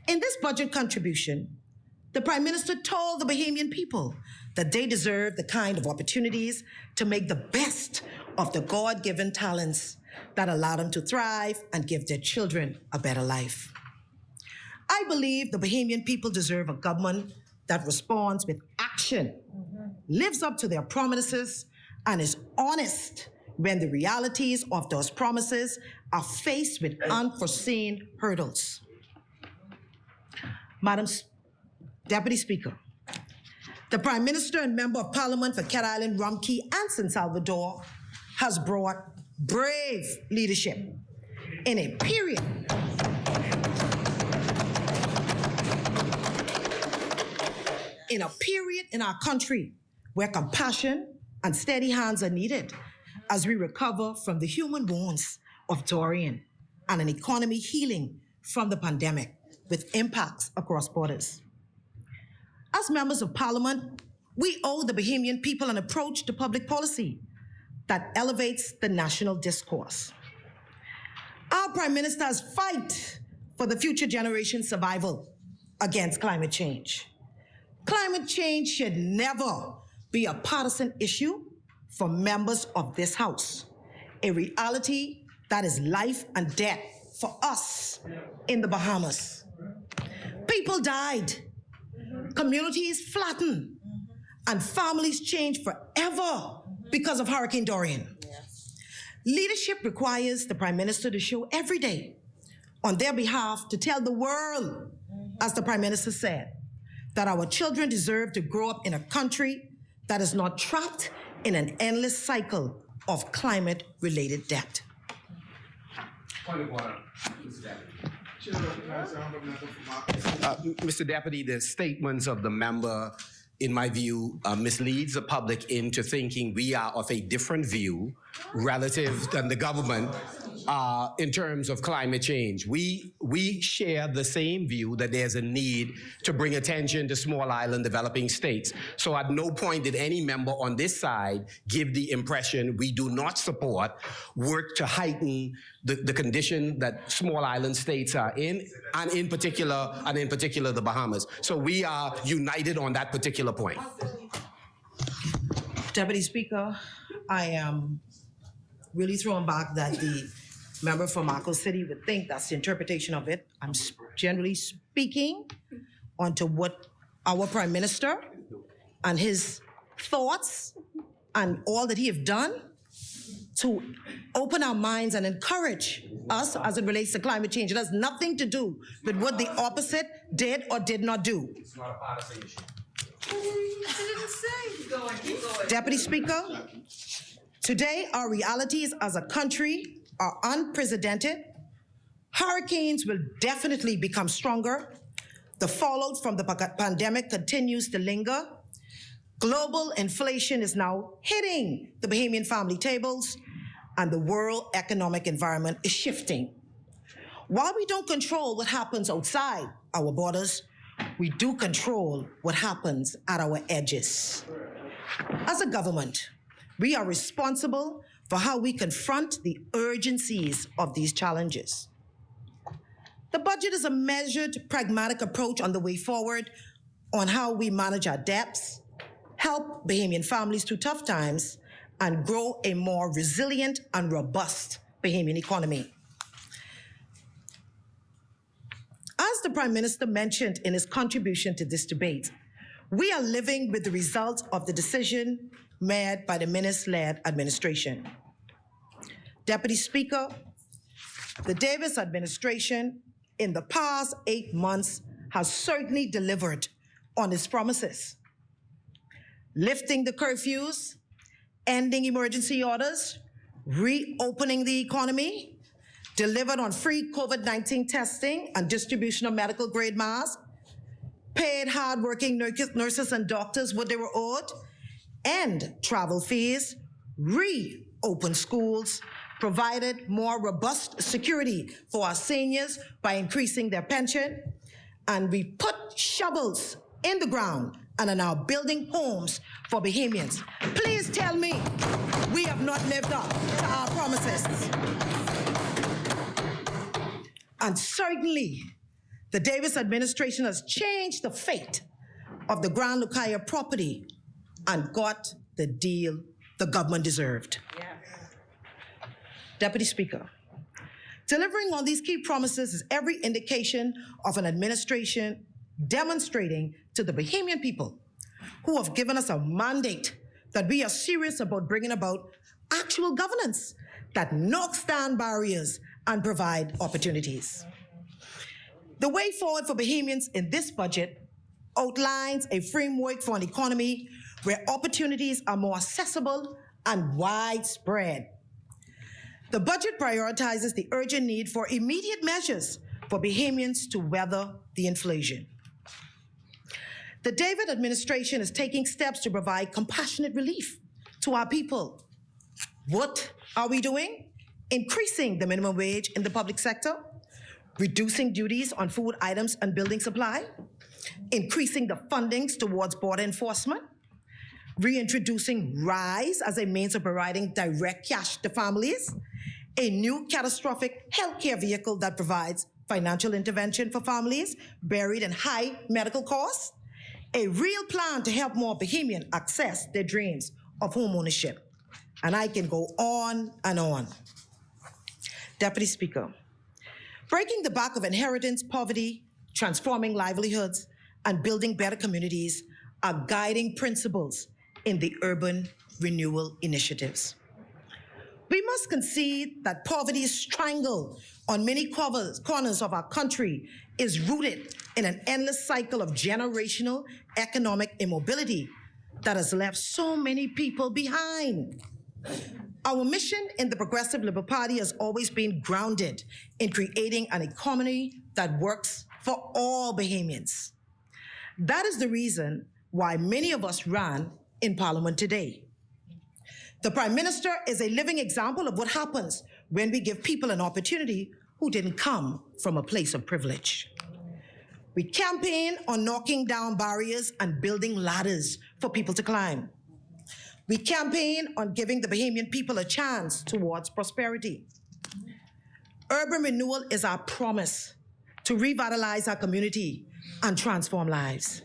in this budget contribution, the Prime Minister told the Bahamian people that they deserve the kind of opportunities to make the best of the God-given talents that allow them to thrive and give their children a better life. I believe the Bahamian people deserve a government that responds with action, lives up to their promises, and is honest when the realities of those promises are faced with unforeseen hurdles. Madam Deputy Speaker, the Prime Minister and Member of Parliament for Cat Island, Rumkey, and San Salvador has brought brave leadership in a period in our country where compassion and steady hands are needed as we recover from the human wounds of Dorian and an economy healing from the pandemic with impacts across borders. As members of Parliament, we owe the Bahamian people an approach to public policy that elevates the national discourse. Our Prime Minister's fight for the future generation's survival against climate change. Climate change should never be a partisan issue for members of this House, a reality that is life and death for us in the Bahamas. People died, communities flattened, and families changed forever because of Hurricane Dorian. Leadership requires the Prime Minister to show every day on their behalf to tell the world, as the Prime Minister said, that our children deserve to grow up in a country that is not trapped in an endless cycle of climate-related debt. Point of order, Mr. Deputy, the statements of the member, in my view, misleads the public into thinking we are of a different view relative than the government in terms of climate change. We share the same view that there's a need to bring attention to small island developing states. So at no point did any member on this side give the impression we do not support work to heighten the condition that small island states are in, and in particular the Bahamas. So we are united on that particular point. Deputy Speaker, I am really thrown back that the member from Marco City would think that's the interpretation of it. I'm generally speaking onto what our Prime Minister and his thoughts and all that he have done to open our minds and encourage us as it relates to climate change. It has nothing to do with what the opposite did or did not do. It's not a partisan issue. Deputy Speaker, today our realities as a country are unprecedented. Hurricanes will definitely become stronger. The fallout from the pandemic continues to linger. Global inflation is now hitting the Bahamian family tables, and the world economic environment is shifting. While we don't control what happens outside our borders, we do control what happens at our edges. As a government, we are responsible for how we confront the urgencies of these challenges. The budget is a measured, pragmatic approach on the way forward on how we manage our debts, help Bahamian families through tough times, and grow a more resilient and robust Bahamian economy. As the Prime Minister mentioned in his contribution to this debate, we are living with the results of the decision made by the Minnis-led administration. Deputy Speaker, the Davis administration in the past 8 months has certainly delivered on its promises. Lifting the curfews, ending emergency orders, reopening the economy, delivered on free COVID-19 testing and distribution of medical grade masks, paid hardworking nurses and doctors what they were owed, and travel fees, reopened schools, provided more robust security for our seniors by increasing their pension, and we put shovels in the ground and are now building homes for Bahamians. Please tell me we have not lived up to our promises. And certainly, the Davis administration has changed the fate of the Grand Lucaya property and got the deal the government deserved. Yes. Deputy Speaker, delivering on these key promises is every indication of an administration demonstrating to the Bahamian people who have given us a mandate that we are serious about bringing about actual governance that knocks down barriers and provide opportunities. The way forward for Bahamians in this budget outlines a framework for an economy where opportunities are more accessible and widespread. The budget prioritizes the urgent need for immediate measures for Bahamians to weather the inflation. The David administration is taking steps to provide compassionate relief to our people. What are we doing? Increasing the minimum wage in the public sector, reducing duties on food items and building supply, increasing the fundings towards border enforcement, reintroducing RISE as a means of providing direct cash to families, a new catastrophic healthcare vehicle that provides financial intervention for families buried in high medical costs, a real plan to help more Bahamians access their dreams of home ownership. And I can go on and on. Deputy Speaker, breaking the back of inheritance poverty, transforming livelihoods, and building better communities are guiding principles in the urban renewal initiatives. We must concede that poverty's strangle on many corners of our country is rooted in an endless cycle of generational economic immobility that has left so many people behind. Our mission in the Progressive Liberal Party has always been grounded in creating an economy that works for all Bahamians. That is the reason why many of us ran in Parliament today. The Prime Minister is a living example of what happens when we give people an opportunity who didn't come from a place of privilege. We campaign on knocking down barriers and building ladders for people to climb. We campaign on giving the Bahamian people a chance towards prosperity. Urban renewal is our promise to revitalize our community and transform lives.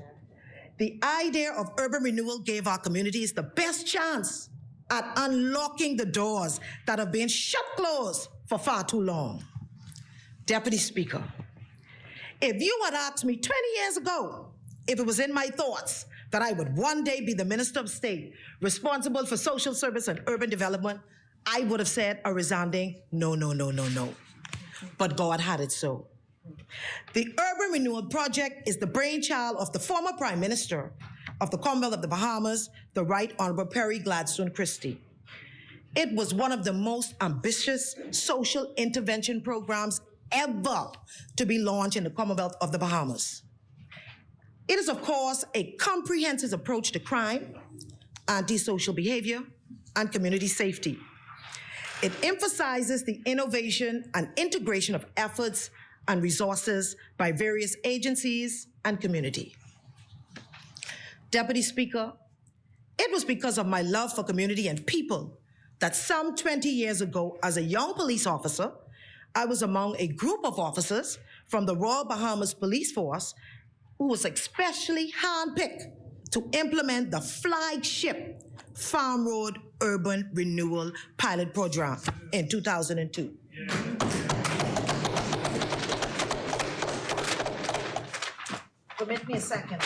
The idea of urban renewal gave our communities the best chance at unlocking the doors that have been shut closed for far too long. Deputy Speaker, if you had asked me 20 years ago if it was in my thoughts that I would one day be the Minister of State responsible for social service and urban development, I would have said a resounding no, no, no, no, no. But God had it so. The Urban Renewal Project is the brainchild of the former Prime Minister of the Commonwealth of the Bahamas, the Right Honorable Perry Gladstone Christie. It was one of the most ambitious social intervention programs ever to be launched in the Commonwealth of the Bahamas. It is, of course, a comprehensive approach to crime, antisocial behavior, and community safety. It emphasizes the innovation and integration of efforts and resources by various agencies and community. Deputy Speaker, it was because of my love for community and people that some 20 years ago, as a young police officer, I was among a group of officers from the Royal Bahamas Police Force who was especially handpicked to implement the flagship Farm Road Urban Renewal Pilot Program in 2002. Permit me a second.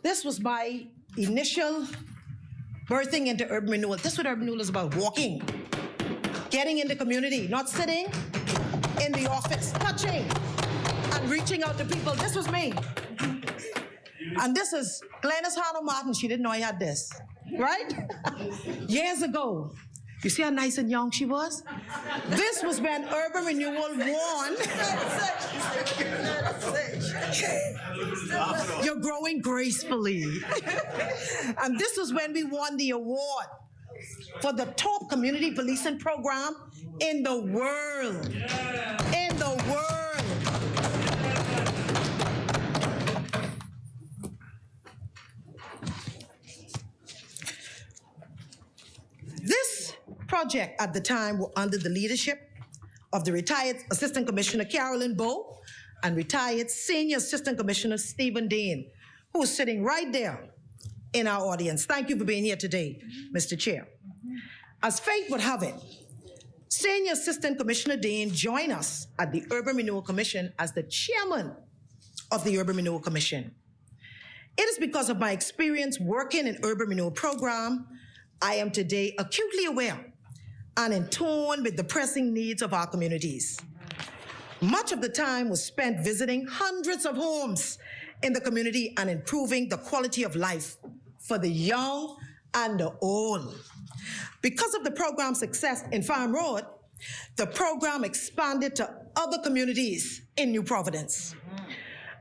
This was my initial birthing into urban renewal. This is what urban renewal is about: walking, getting in the community, not sitting in the office, touching and reaching out to people. This was me. And this is Glennis Hannah Martin. She didn't know I had this, right? Years ago. You see how nice and young she was? This was when urban renewal won. You're growing gracefully. And this was when we won the award for the top community policing program in the world. In the world. This project at the time were under the leadership of the retired Assistant Commissioner Carolyn Bowe and retired Senior Assistant Commissioner Stephen Dean, who is sitting right there in our audience. Thank you for being here today, Mr. Chair. As fate would have it, Senior Assistant Commissioner Dean joined us at the Urban Renewal Commission as the chairman of the Urban Renewal Commission. It is because of my experience working in urban renewal program, I am today acutely aware and in tune with the pressing needs of our communities. Much of the time was spent visiting hundreds of homes in the community and improving the quality of life for the young and the old. Because of the program's success in Farm Road, the program expanded to other communities in New Providence.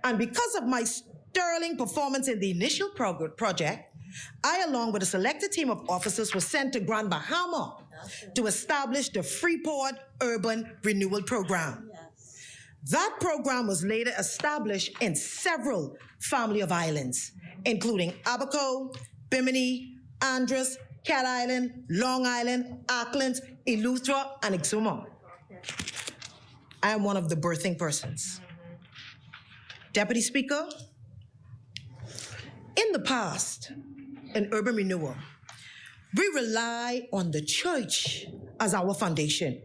And because of my sterling performance in the initial project, I, along with a selected team of officers, was sent to Grand Bahama to establish the Freeport Urban Renewal Program. That program was later established in several family of islands, including Abaco, Bimini, Andros, Cat Island, Long Island, Auckland, Eleuthera, and Exuma. I am one of the birthing persons. Deputy Speaker, in the past, in urban renewal, we rely on the church as our foundation,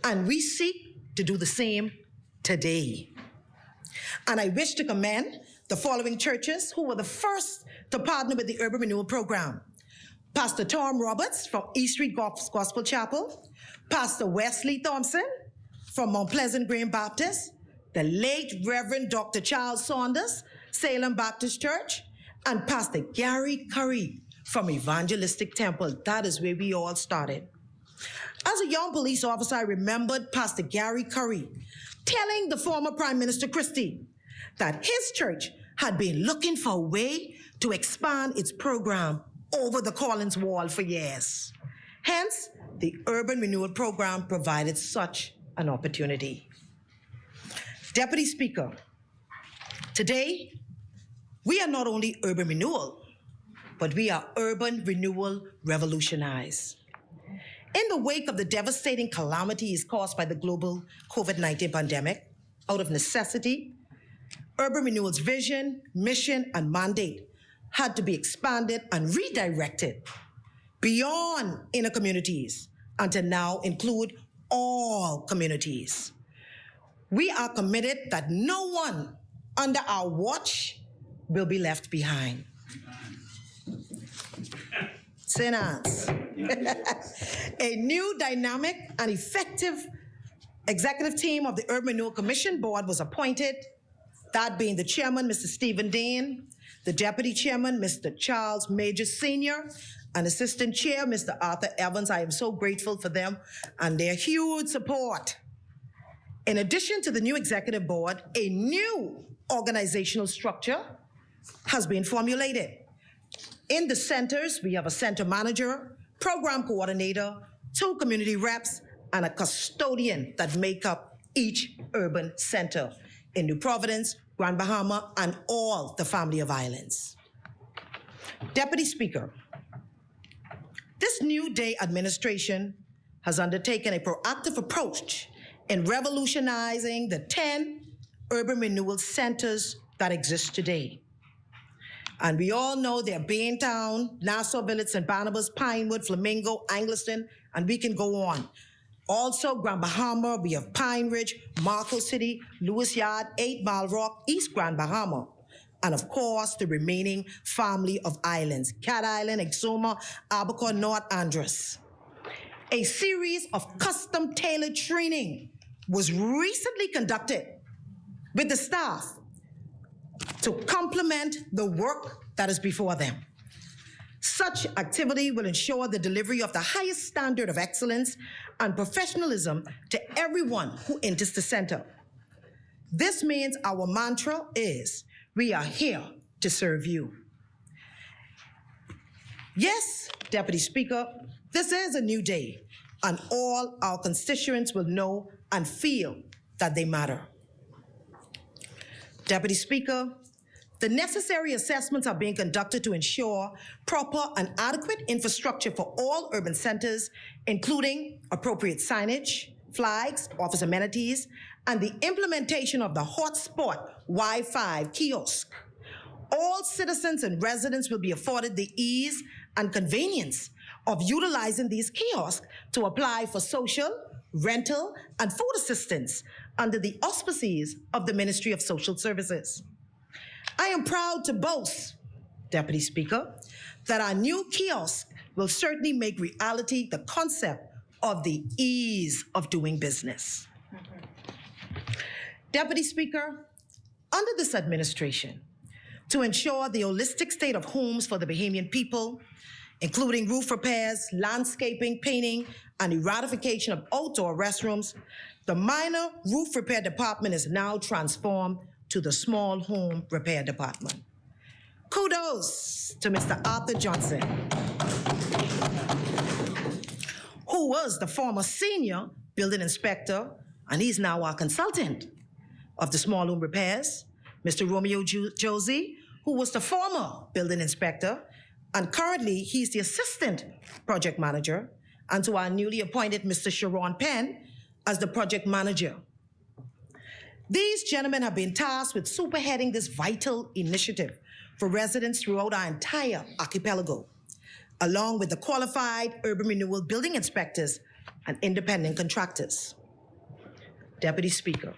and we seek to do the same today. And I wish to commend the following churches who were the first to partner with the Urban Renewal Program. Pastor Tom Roberts from East Street Gospel Chapel, Pastor Wesley Thompson from Mount Pleasant Green Baptist, the late Reverend Dr. Charles Saunders, Salem Baptist Church, and Pastor Gary Curry from Evangelistic Temple. That is where we all started. As a young police officer, I remembered Pastor Gary Curry telling the former Prime Minister Christie that his church had been looking for a way to expand its program over the Collins Wall for years. Hence, the Urban Renewal Program provided such an opportunity. Deputy Speaker, today, we are not only urban renewal, but we are urban renewal revolutionized. In the wake of the devastating calamities caused by the global COVID-19 pandemic, out of necessity, urban renewal's vision, mission, and mandate had to be expanded and redirected beyond inner communities and to now include all communities. We are committed that no one under our watch will be left behind. Sinners. A new dynamic and effective executive team of the Urban Renewal Commission Board was appointed, that being the chairman, Mr. Stephen Dean, the deputy chairman, Mr. Charles Major Sr., and assistant chair, Mr. Arthur Evans. I am so grateful for them and their huge support. In addition to the new executive board, a new organizational structure has been formulated. In the centers, we have a center manager, program coordinator, 2 community reps, and a custodian that make up each urban center in New Providence, Grand Bahama, and all the family of islands. Deputy Speaker, this New Day administration has undertaken a proactive approach in revolutionizing the 10 urban renewal centers that exist today. And we all know they're Baintown, Nassau Village, St. Barnabas, Pinewood, Flamingo, Angliston, and we can go on. Also, Grand Bahama, we have Pine Ridge, Marco City, Lewis Yard, 8 Mile Rock, East Grand Bahama. And of course, the remaining family of islands, Cat Island, Exuma, Abaco, North Andros. A series of custom-tailored training was recently conducted with the staff to complement the work that is before them. Such activity will ensure the delivery of the highest standard of excellence and professionalism to everyone who enters the center. This means our mantra is, we are here to serve you. Yes, Deputy Speaker, this is a new day, and all our constituents will know and feel that they matter. Deputy Speaker, the necessary assessments are being conducted to ensure proper and adequate infrastructure for all urban centers, including appropriate signage, flags, office amenities, and the implementation of the hotspot Wi-Fi kiosk. All citizens and residents will be afforded the ease and convenience of utilizing these kiosks to apply for social, rental, and food assistance under the auspices of the Ministry of Social Services. I am proud to boast, Deputy Speaker, that our new kiosk will certainly make reality the concept of the ease of doing business. Deputy Speaker, under this administration, to ensure the holistic state of homes for the Bahamian people, including roof repairs, landscaping, painting, and eradication of outdoor restrooms, the minor roof repair department is now transformed to the small home repair department. Kudos to Mr. Arthur Johnson, who was the former senior building inspector, and he's now our consultant of the small home repairs. Mr. Romeo Josie, who was the former building inspector, and currently he's the assistant project manager, and to our newly appointed Mr. Sharon Penn as the project manager. These gentlemen have been tasked with spearheading this vital initiative for residents throughout our entire archipelago, along with the qualified urban renewal building inspectors and independent contractors. Deputy Speaker,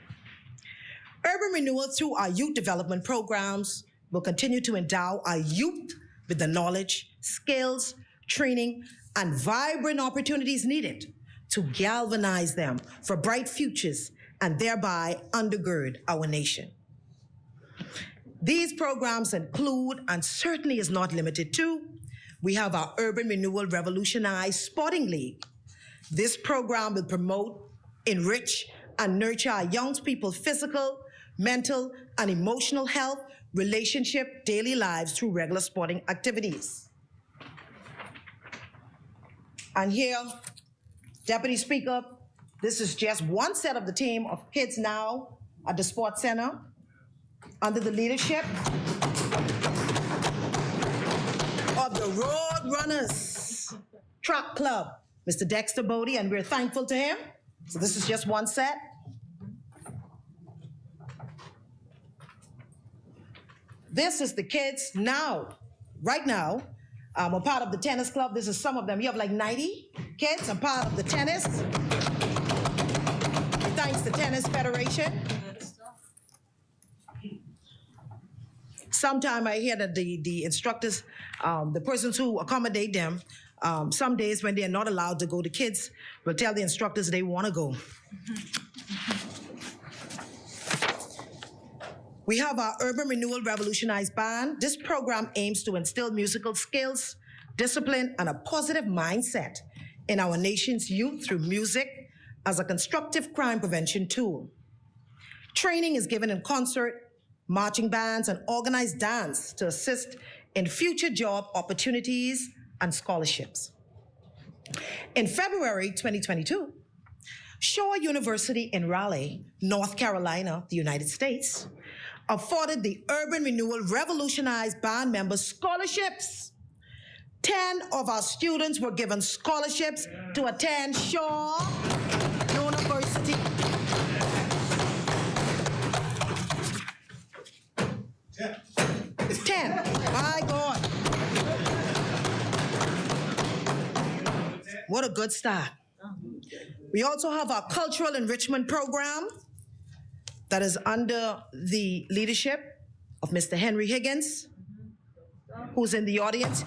urban renewal through our youth development programs will continue to endow our youth with the knowledge, skills, training, and vibrant opportunities needed to galvanize them for bright futures and thereby undergird our nation. These programs include, and certainly is not limited to, we have our Urban Renewal Revolutionized Sporting League. This program will promote, enrich, and nurture our young people's physical, mental, and emotional health, relationship, daily lives through regular sporting activities. And here, Deputy Speaker, this is just one set of the team of kids now at the Sports Center under the leadership of the Road Runners Track Club, Mr. Dexter Bodie, and we're thankful to him. So this is just one set. This is the kids now, right now. I'm a part of the tennis club. This is some of them. You have like 90 kids. I'm part of the tennis. Thanks to Tennis Federation. Sometimes I hear that the instructors, the persons who accommodate them, some days when they're not allowed to go, the kids will tell the instructors they want to go. We have our Urban Renewal Revolutionized Band. This program aims to instill musical skills, discipline, and a positive mindset in our nation's youth through music as a constructive crime prevention tool. Training is given in concert, marching bands, and organized dance to assist in future job opportunities and scholarships. In February 2022, Shaw University in Raleigh, North Carolina, the United States, afforded the Urban Renewal Revolutionized Band members scholarships. 10 of our students were given scholarships to attend Shaw University. 10. My God. What a good start. We also have our cultural enrichment program that is under the leadership of Mr. Henry Higgins, who's in the audience.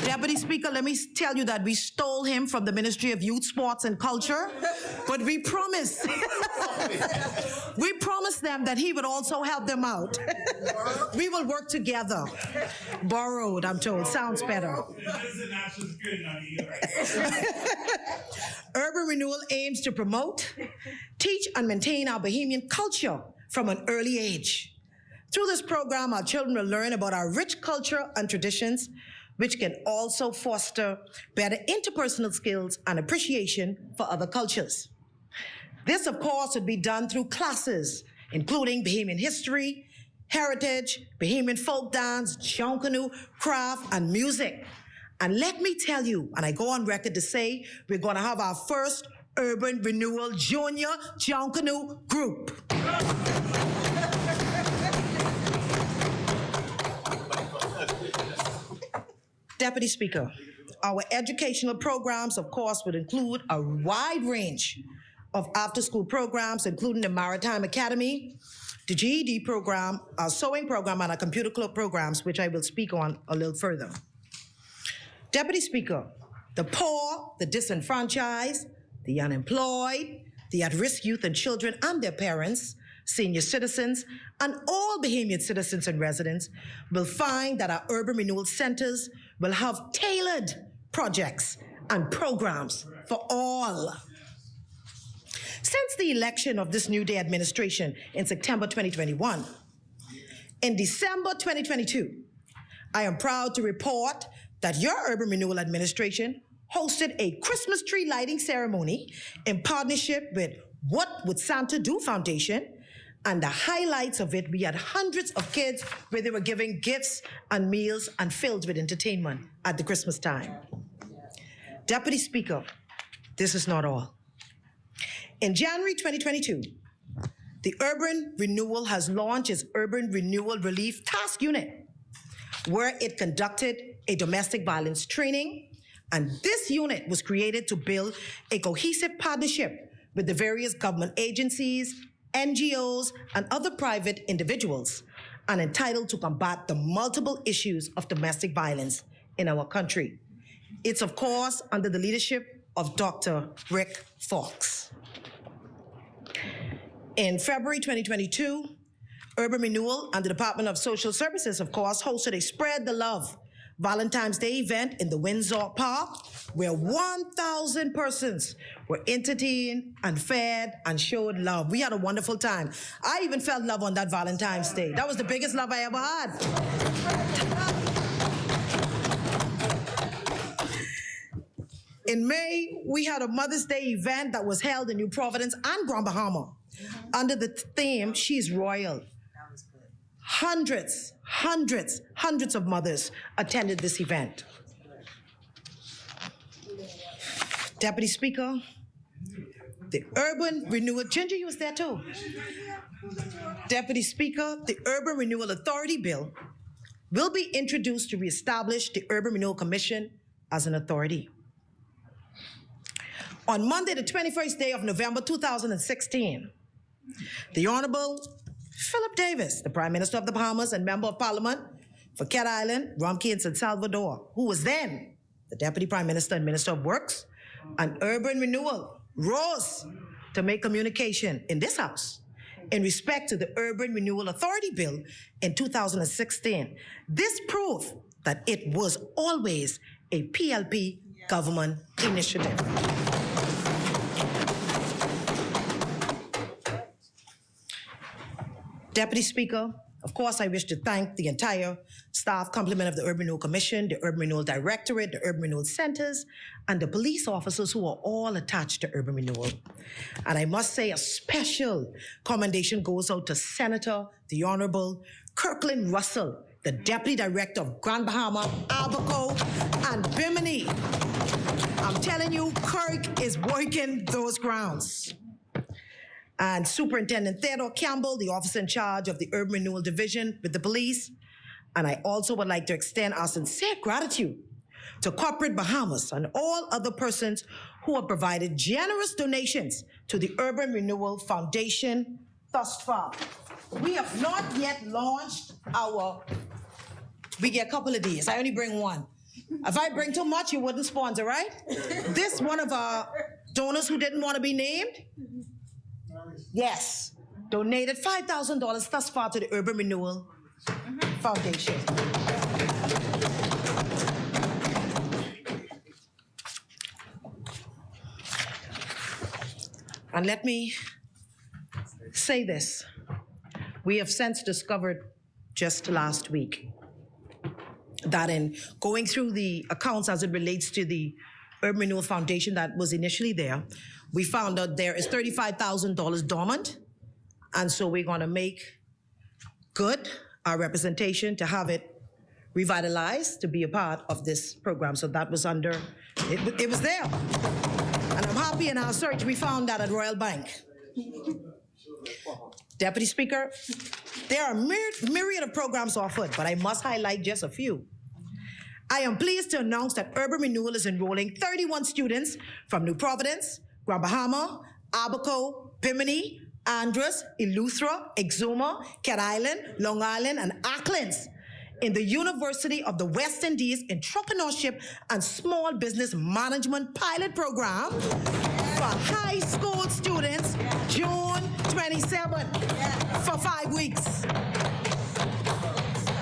Deputy Speaker, let me tell you that we stole him from the Ministry of Youth, Sports, and Culture, but we promised them that he would also help them out. We will work together. Borrowed, I'm told, sounds better. Urban Renewal aims to promote, teach, and maintain our Bahamian culture from an early age. Through this program, our children will learn about our rich culture and traditions, which can also foster better interpersonal skills and appreciation for other cultures. This, of course, would be done through classes, including Bahamian history, heritage, Bahamian folk dance, John canoe, craft, and music, And let me tell you, and I go on record to say, we're going to have our first Urban Renewal Junior Junkanoo group. Deputy Speaker, our educational programs, of course, would include a wide range of after-school programs, including the Maritime Academy, the GED program, our sewing program, and our computer club programs, which I will speak on a little further. Deputy Speaker, the poor, the disenfranchised, the unemployed, the at-risk youth and children and their parents, senior citizens, and all Bahamian citizens and residents will find that our urban renewal centers will have tailored projects and programs for all. Since the election of this New Day administration in September 2021, in December 2022, I am proud to report that your Urban Renewal Administration hosted a Christmas tree lighting ceremony in partnership with What Would Santa Do Foundation. And the highlights of it, we had hundreds of kids where they were giving gifts and meals and filled with entertainment at the Christmas time. Deputy Speaker, this is not all. In January 2022, the Urban Renewal has launched its Urban Renewal Relief Task Unit, where it conducted a domestic violence training. And this unit was created to build a cohesive partnership with the various government agencies, NGOs, and other private individuals, and entitled to combat the multiple issues of domestic violence in our country. It's, of course, under the leadership of Dr. Rick Fox. In February 2022, Urban Renewal and the Department of Social Services, of course, hosted a Spread the Love Valentine's Day event in the Windsor Park, where 1,000 persons were entertained and fed and showed love. We had a wonderful time. I even felt love on that Valentine's Day. That was the biggest love I ever had. In May, we had a Mother's Day event that was held in New Providence and Grand Bahama under the theme, She's Royal. Hundreds of mothers attended this event. Deputy Speaker, the Urban Renewal, Ginger, you was there too. Deputy Speaker, the Urban Renewal Authority Bill will be introduced to reestablish the Urban Renewal Commission as an authority. On Monday, the 21st day of November 2016, the Honorable Philip Davis, the Prime Minister of the Bahamas and Member of Parliament for Cat Island, Romkey, and St. Salvador, who was then the Deputy Prime Minister and Minister of Works and Urban Renewal, rose to make communication in this House in respect to the Urban Renewal Authority Bill in 2016. This proved that it was always a PLP government initiative. Deputy Speaker, of course, I wish to thank the entire staff complement of the Urban Renewal Commission, the Urban Renewal Directorate, the Urban Renewal Centers, and the police officers who are all attached to Urban Renewal. And I must say a special commendation goes out to Senator, the Honorable Kirkland Russell, the Deputy Director of Grand Bahama, Abaco, and Bimini. I'm telling you, Kirk is working those grounds. And Superintendent Theodore Campbell, the officer in charge of the Urban Renewal Division with the police. And I also would like to extend our sincere gratitude to Corporate Bahamas and all other persons who have provided generous donations to the Urban Renewal Foundation thus far. We have not yet launched we get a couple of these. I only bring one. If I bring too much, you wouldn't sponsor, right? This one of our donors who didn't want to be named, yes, donated $5,000 thus far to the Urban Renewal Foundation. And let me say this. We have since discovered just last week that in going through the accounts as it relates to the Urban Renewal Foundation that was initially there, we found out there is $35,000 dormant. And so we're going to make good our representation to have it revitalized to be a part of this program. So that was under, it was there. And I'm happy in our search we found that at Royal Bank. Deputy Speaker, there are myriad of programs offered, but I must highlight just a few. I am pleased to announce that Urban Renewal is enrolling 31 students from New Providence, Grand Bahama, Abaco, Bimini, Andros, Eleuthera, Exuma, Cat Island, Long Island, and Acklins in the University of the West Indies Entrepreneurship and Small Business Management Pilot Program for high school students, June 27, for 5 weeks.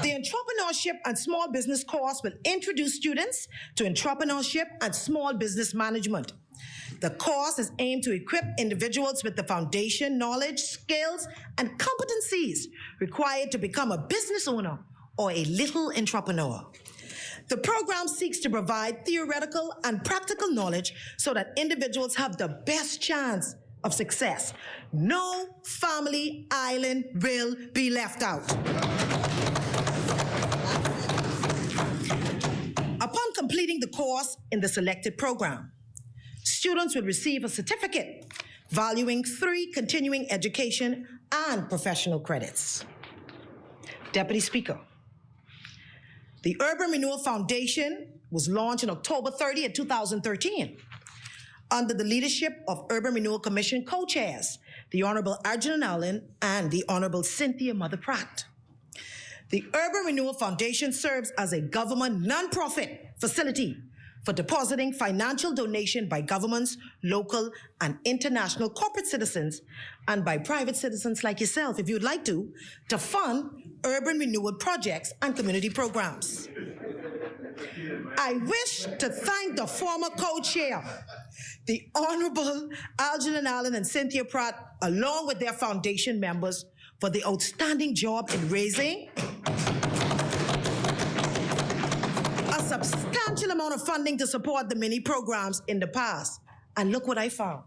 The Entrepreneurship and Small Business course will introduce students to entrepreneurship and small business management. The course is aimed to equip individuals with the foundation, knowledge, skills, and competencies required to become a business owner or a little entrepreneur. The program seeks to provide theoretical and practical knowledge so that individuals have the best chance of success. No family island will be left out. Upon completing the course in the selected program, students will receive a certificate valuing 3 continuing education and professional credits. Deputy Speaker, the Urban Renewal Foundation was launched on October 30, 2013, under the leadership of Urban Renewal Commission co-chairs, the Honorable Arjun Allen and the Honorable Cynthia Mother Pratt. The Urban Renewal Foundation serves as a government nonprofit facility for depositing financial donation by governments, local and international corporate citizens, and by private citizens like yourself, if you'd like to fund urban renewal projects and community programs. I wish to thank the former co-chair, the Honorable Algernon Allen and Cynthia Pratt, along with their foundation members, for the outstanding job in raising a substantial amount of funding to support the many programs in the past. And look what I found.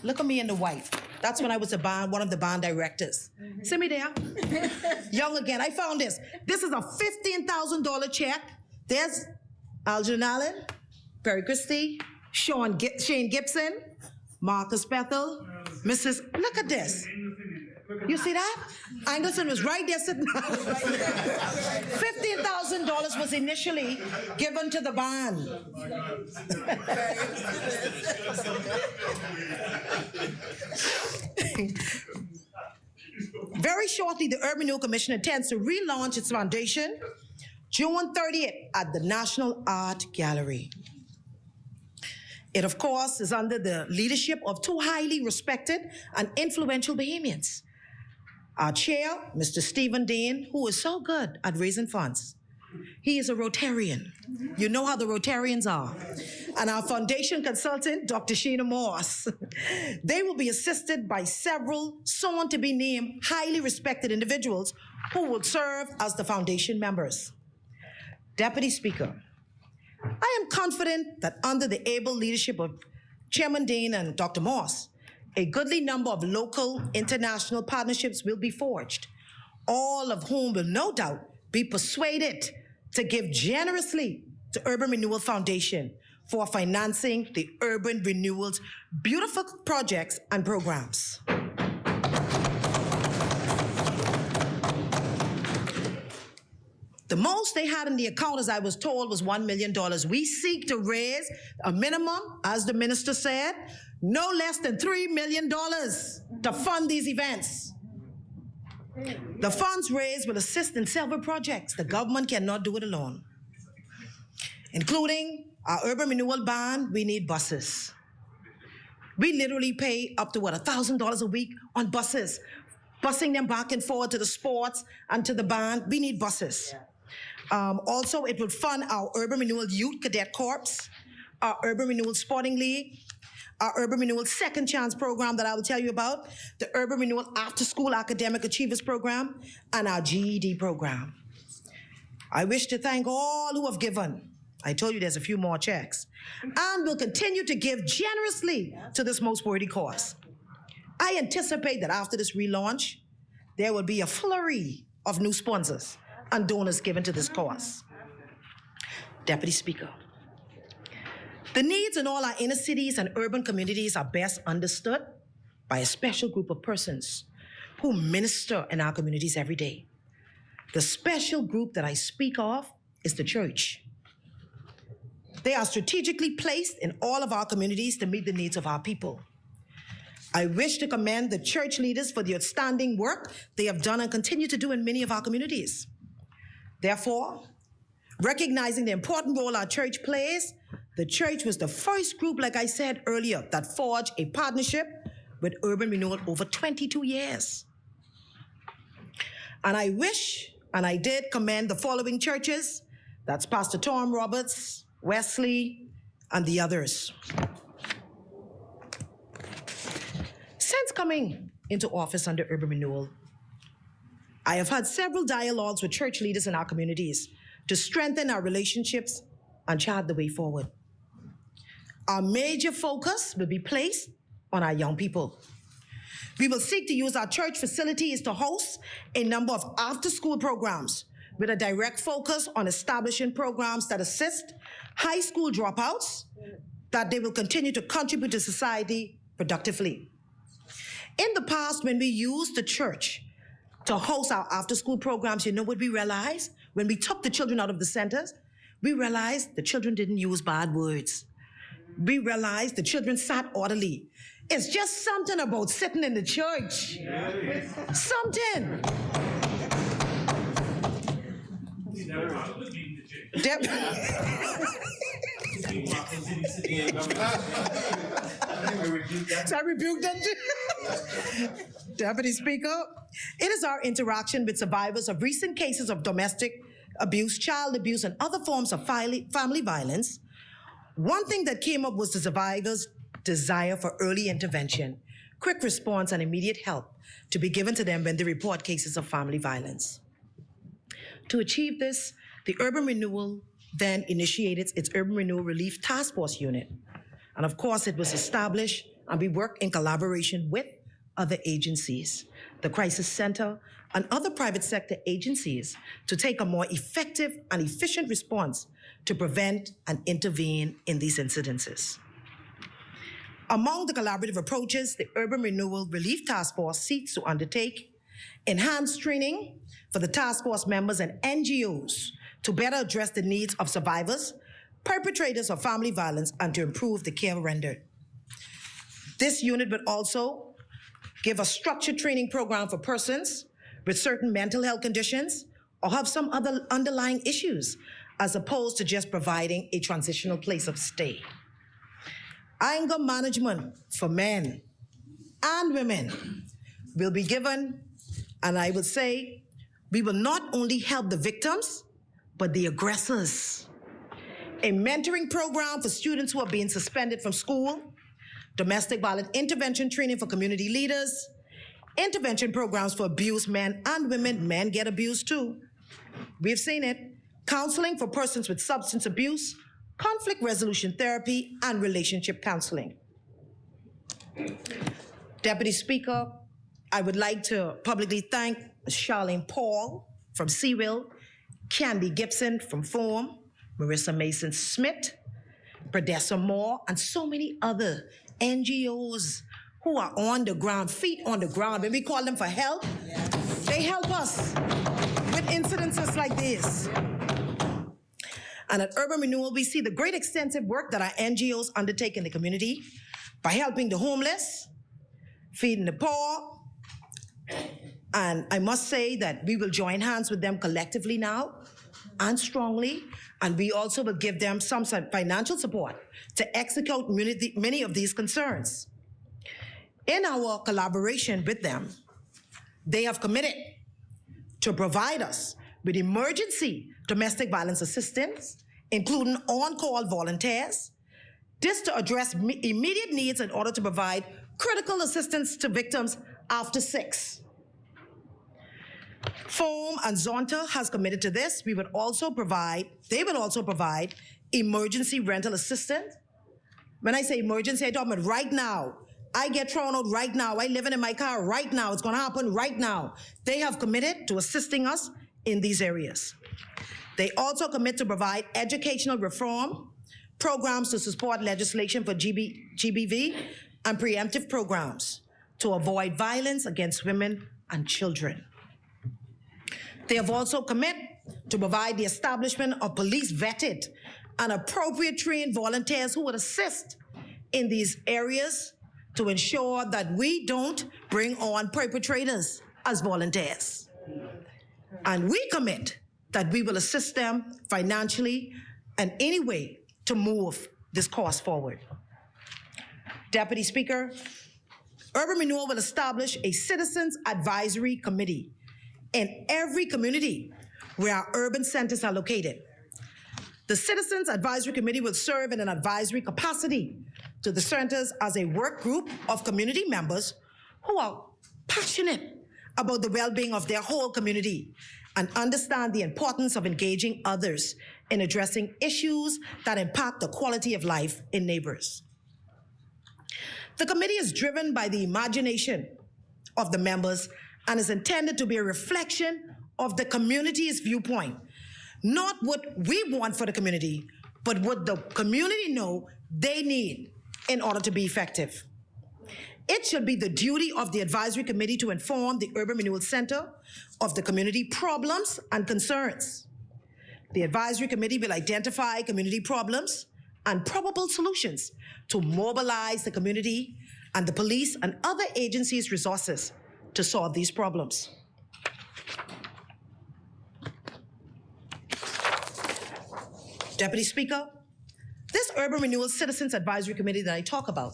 Look at me in the white. That's when I was one of the band directors. See me there? Young again. I found this. This is a $15,000 check. There's Algernon Allen, Perry Christie, Shane Gibson, Marcus Bethel, Mrs. Look at this. You see that? Angelson was right there sitting. $15,000 was initially given to the band. Very shortly, the Urban Renewal Commission intends to relaunch its foundation June 30th at the National Art Gallery. It, of course, is under the leadership of 2 highly respected and influential Bahamians. Our chair, Mr. Stephen Dean, who is so good at raising funds. He is a Rotarian. You know how the Rotarians are. And our foundation consultant, Dr. Sheena Morse. They will be assisted by several soon-to-be-named highly respected individuals who will serve as the foundation members. Deputy Speaker, I am confident that under the able leadership of Chairman Dean and Dr. Morse, a goodly number of local international partnerships will be forged, all of whom will no doubt be persuaded to give generously to Urban Renewal Foundation for financing the Urban Renewal's beautiful projects and programs. The most they had in the account, as I was told, was $1 million. We seek to raise a minimum, as the minister said, no less than $3 million to fund these events. The funds raised will assist in several projects. The government cannot do it alone, including our Urban Renewal Band. We need buses. We literally pay up to, $1,000 a week on buses, busing them back and forth to the sports and to the band. We need buses. Also, it will fund our Urban Renewal Youth Cadet Corps, our Urban Renewal Sporting League, our Urban Renewal Second Chance program that I will tell you about, the Urban Renewal After School Academic Achievers program, and our GED program. I wish to thank all who have given. I told you there's a few more checks. And will continue to give generously to this most worthy cause. I anticipate that after this relaunch, there will be a flurry of new sponsors and donors given to this cause. Deputy Speaker, the needs in all our inner cities and urban communities are best understood by a special group of persons who minister in our communities every day. The special group that I speak of is the church. They are strategically placed in all of our communities to meet the needs of our people. I wish to commend the church leaders for the outstanding work they have done and continue to do in many of our communities. Therefore, recognizing the important role our church plays, the church was the first group, like I said earlier, that forged a partnership with Urban Renewal over 22 years. And I wish, and I did commend the following churches. That's Pastor Tom Roberts, Wesley, and the others. Since coming into office under Urban Renewal, I have had several dialogues with church leaders in our communities to strengthen our relationships and chart the way forward. Our major focus will be placed on our young people. We will seek to use our church facilities to host a number of after-school programs with a direct focus on establishing programs that assist high school dropouts, that they will continue to contribute to society productively. In the past, when we used the church to host our after-school programs, you know what we realized? When we took the children out of the centers, we realized the children didn't use bad words. We realized the children sat orderly. It's just something about sitting in the church. Something. So I rebuked them. Deputy Speaker, it is our interaction with survivors of recent cases of domestic abuse, child abuse, and other forms of family violence. One thing that came up was the survivors' desire for early intervention, quick response, and immediate help to be given to them when they report cases of family violence. To achieve this, the Urban Renewal then initiated its Urban Renewal Relief Task Force Unit. And of course, it was established and we work in collaboration with other agencies, the Crisis Center, and other private sector agencies to take a more effective and efficient response to prevent and intervene in these incidences. Among the collaborative approaches, the Urban Renewal Relief Task Force seeks to undertake enhanced training for the task force members and NGOs to better address the needs of survivors, perpetrators of family violence, and to improve the care rendered. This unit would also give a structured training program for persons with certain mental health conditions or have some other underlying issues, as opposed to just providing a transitional place of stay. Anger management for men and women will be given, and I would say we will not only help the victims, but the aggressors. A mentoring program for students who are being suspended from school, domestic violence intervention training for community leaders, intervention programs for abused men and women. Men get abused too. We've seen it. Counseling for persons with substance abuse, conflict resolution therapy, and relationship counseling. Deputy Speaker, I would like to publicly thank Charlene Paul from Seawell, Candy Gibson from Forum, Marissa Mason-Smith, Bradessa Moore, and so many other NGOs who are on the ground, feet on the ground. When we call them for help, they help us with incidences like this. And at Urban Renewal, we see the great extensive work that our NGOs undertake in the community by helping the homeless, feeding the poor. And I must say that we will join hands with them collectively now and strongly, and we also will give them some financial support to execute many of these concerns. In our collaboration with them, they have committed to provide us with emergency domestic violence assistance, including on-call volunteers, this to address immediate needs in order to provide critical assistance to victims after 6. Foam and Zonta has committed to this. They will also provide emergency rental assistance. When I say emergency, I'm talking about right now. I get thrown out right now. I living in my car right now. It's going to happen right now. They have committed to assisting us in these areas. They also commit to provide educational reform, programs to support legislation for GBV, and preemptive programs to avoid violence against women and children. They have also committed to provide the establishment of police-vetted and appropriate trained volunteers who would assist in these areas to ensure that we don't bring on perpetrators as volunteers. And we commit that we will assist them financially and any way to move this cause forward. Deputy Speaker, Urban Renewal will establish a Citizens Advisory Committee in every community where our urban centers are located. The Citizens Advisory Committee will serve in an advisory capacity to the centers as a work group of community members who are passionate about the well-being of their whole community and understand the importance of engaging others in addressing issues that impact the quality of life in neighbors. The committee is driven by the imagination of the members and is intended to be a reflection of the community's viewpoint, not what we want for the community, but what the community know they need in order to be effective. It should be the duty of the advisory committee to inform the Urban Renewal Center of the community problems and concerns. The advisory committee will identify community problems and probable solutions to mobilize the community and the police and other agencies' resources to solve these problems. Deputy Speaker, this Urban Renewal Citizens Advisory Committee that I talk about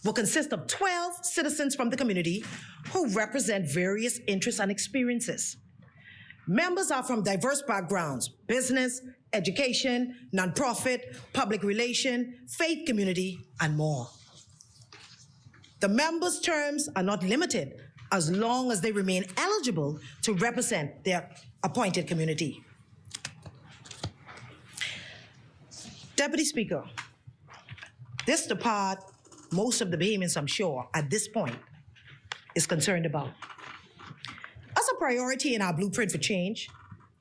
will consist of 12 citizens from the community who represent various interests and experiences. Members are from diverse backgrounds: business, education, nonprofit, public relation, faith community, and more. The members' terms are not limited as long as they remain eligible to represent their appointed community. Deputy Speaker, this is the part most of the Bahamians, I'm sure, at this point, is concerned about. As a priority in our blueprint for change,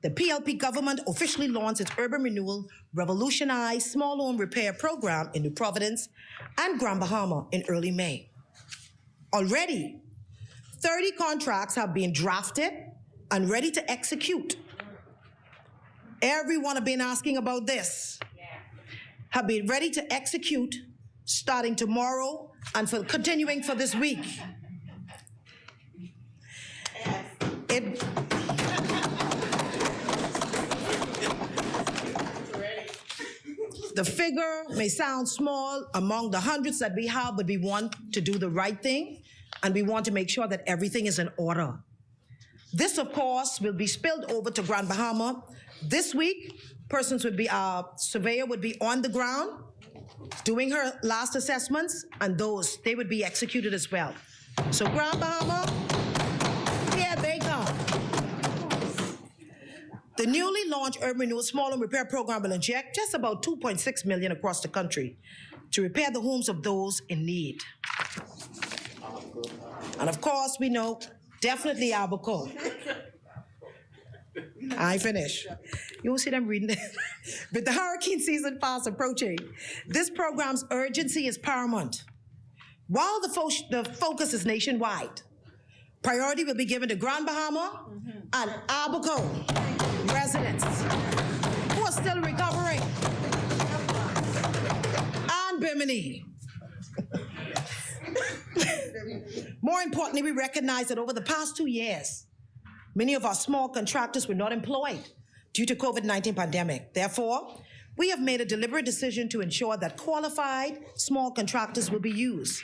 the PLP government officially launched its Urban Renewal Revolutionized Small Home Repair Program in New Providence and Grand Bahama in early May. Already, 30 contracts have been drafted and ready to execute. Everyone have been asking about this. Have been ready to execute starting tomorrow and continuing for this week. The figure may sound small among the hundreds that we have, but we want to do the right thing, and we want to make sure that everything is in order. This, of course, will be spilled over to Grand Bahama. This week, our surveyor would be on the ground doing her last assessments, and they would be executed as well. So Grand Bahama, here they come. The newly launched Urban Renewal Small Home Repair Program will inject just about $2.6 million across the country to repair the homes of those in need. And of course, we know definitely Abaco. I finish. You will see them reading it. With the hurricane season fast approaching, this program's urgency is paramount. While the focus is nationwide, priority will be given to Grand Bahama and Abaco residents who are still recovering, and Bimini. More importantly, we recognize that over the past 2 years, many of our small contractors were not employed due to COVID-19 pandemic. Therefore, we have made a deliberate decision to ensure that qualified small contractors will be used.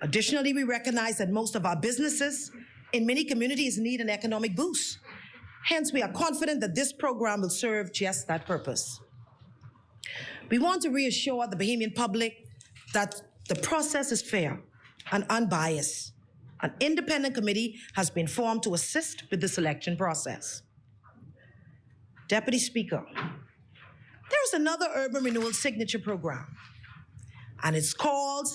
Additionally, we recognize that most of our businesses in many communities need an economic boost. Hence, we are confident that this program will serve just that purpose. We want to reassure the Bahamian public that the process is fair and unbiased. An independent committee has been formed to assist with the selection process. Deputy Speaker, there is another Urban Renewal Signature Program, and it's called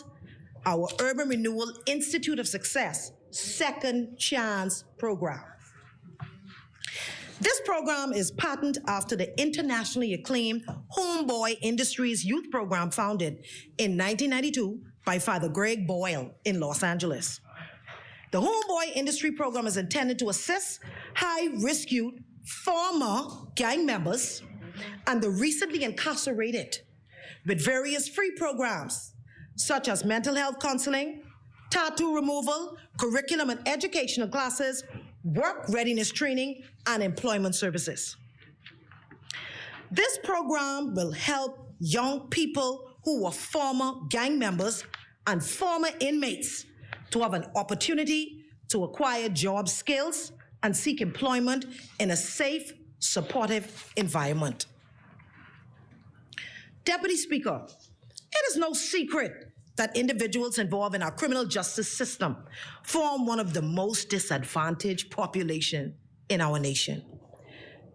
our Urban Renewal Institute of Success Second Chance Program. This program is patterned after the internationally acclaimed Homeboy Industries Youth Program founded in 1992 by Father Greg Boyle in Los Angeles. The Homeboy Industry Program is intended to assist high-risk youth, former gang members, and the recently incarcerated with various free programs such as mental health counseling, tattoo removal, curriculum and educational classes, work readiness training, and employment services. This program will help young people who were former gang members and former inmates to have an opportunity to acquire job skills and seek employment in a safe, supportive environment. Deputy Speaker, it is no secret that individuals involved in our criminal justice system form one of the most disadvantaged populations in our nation.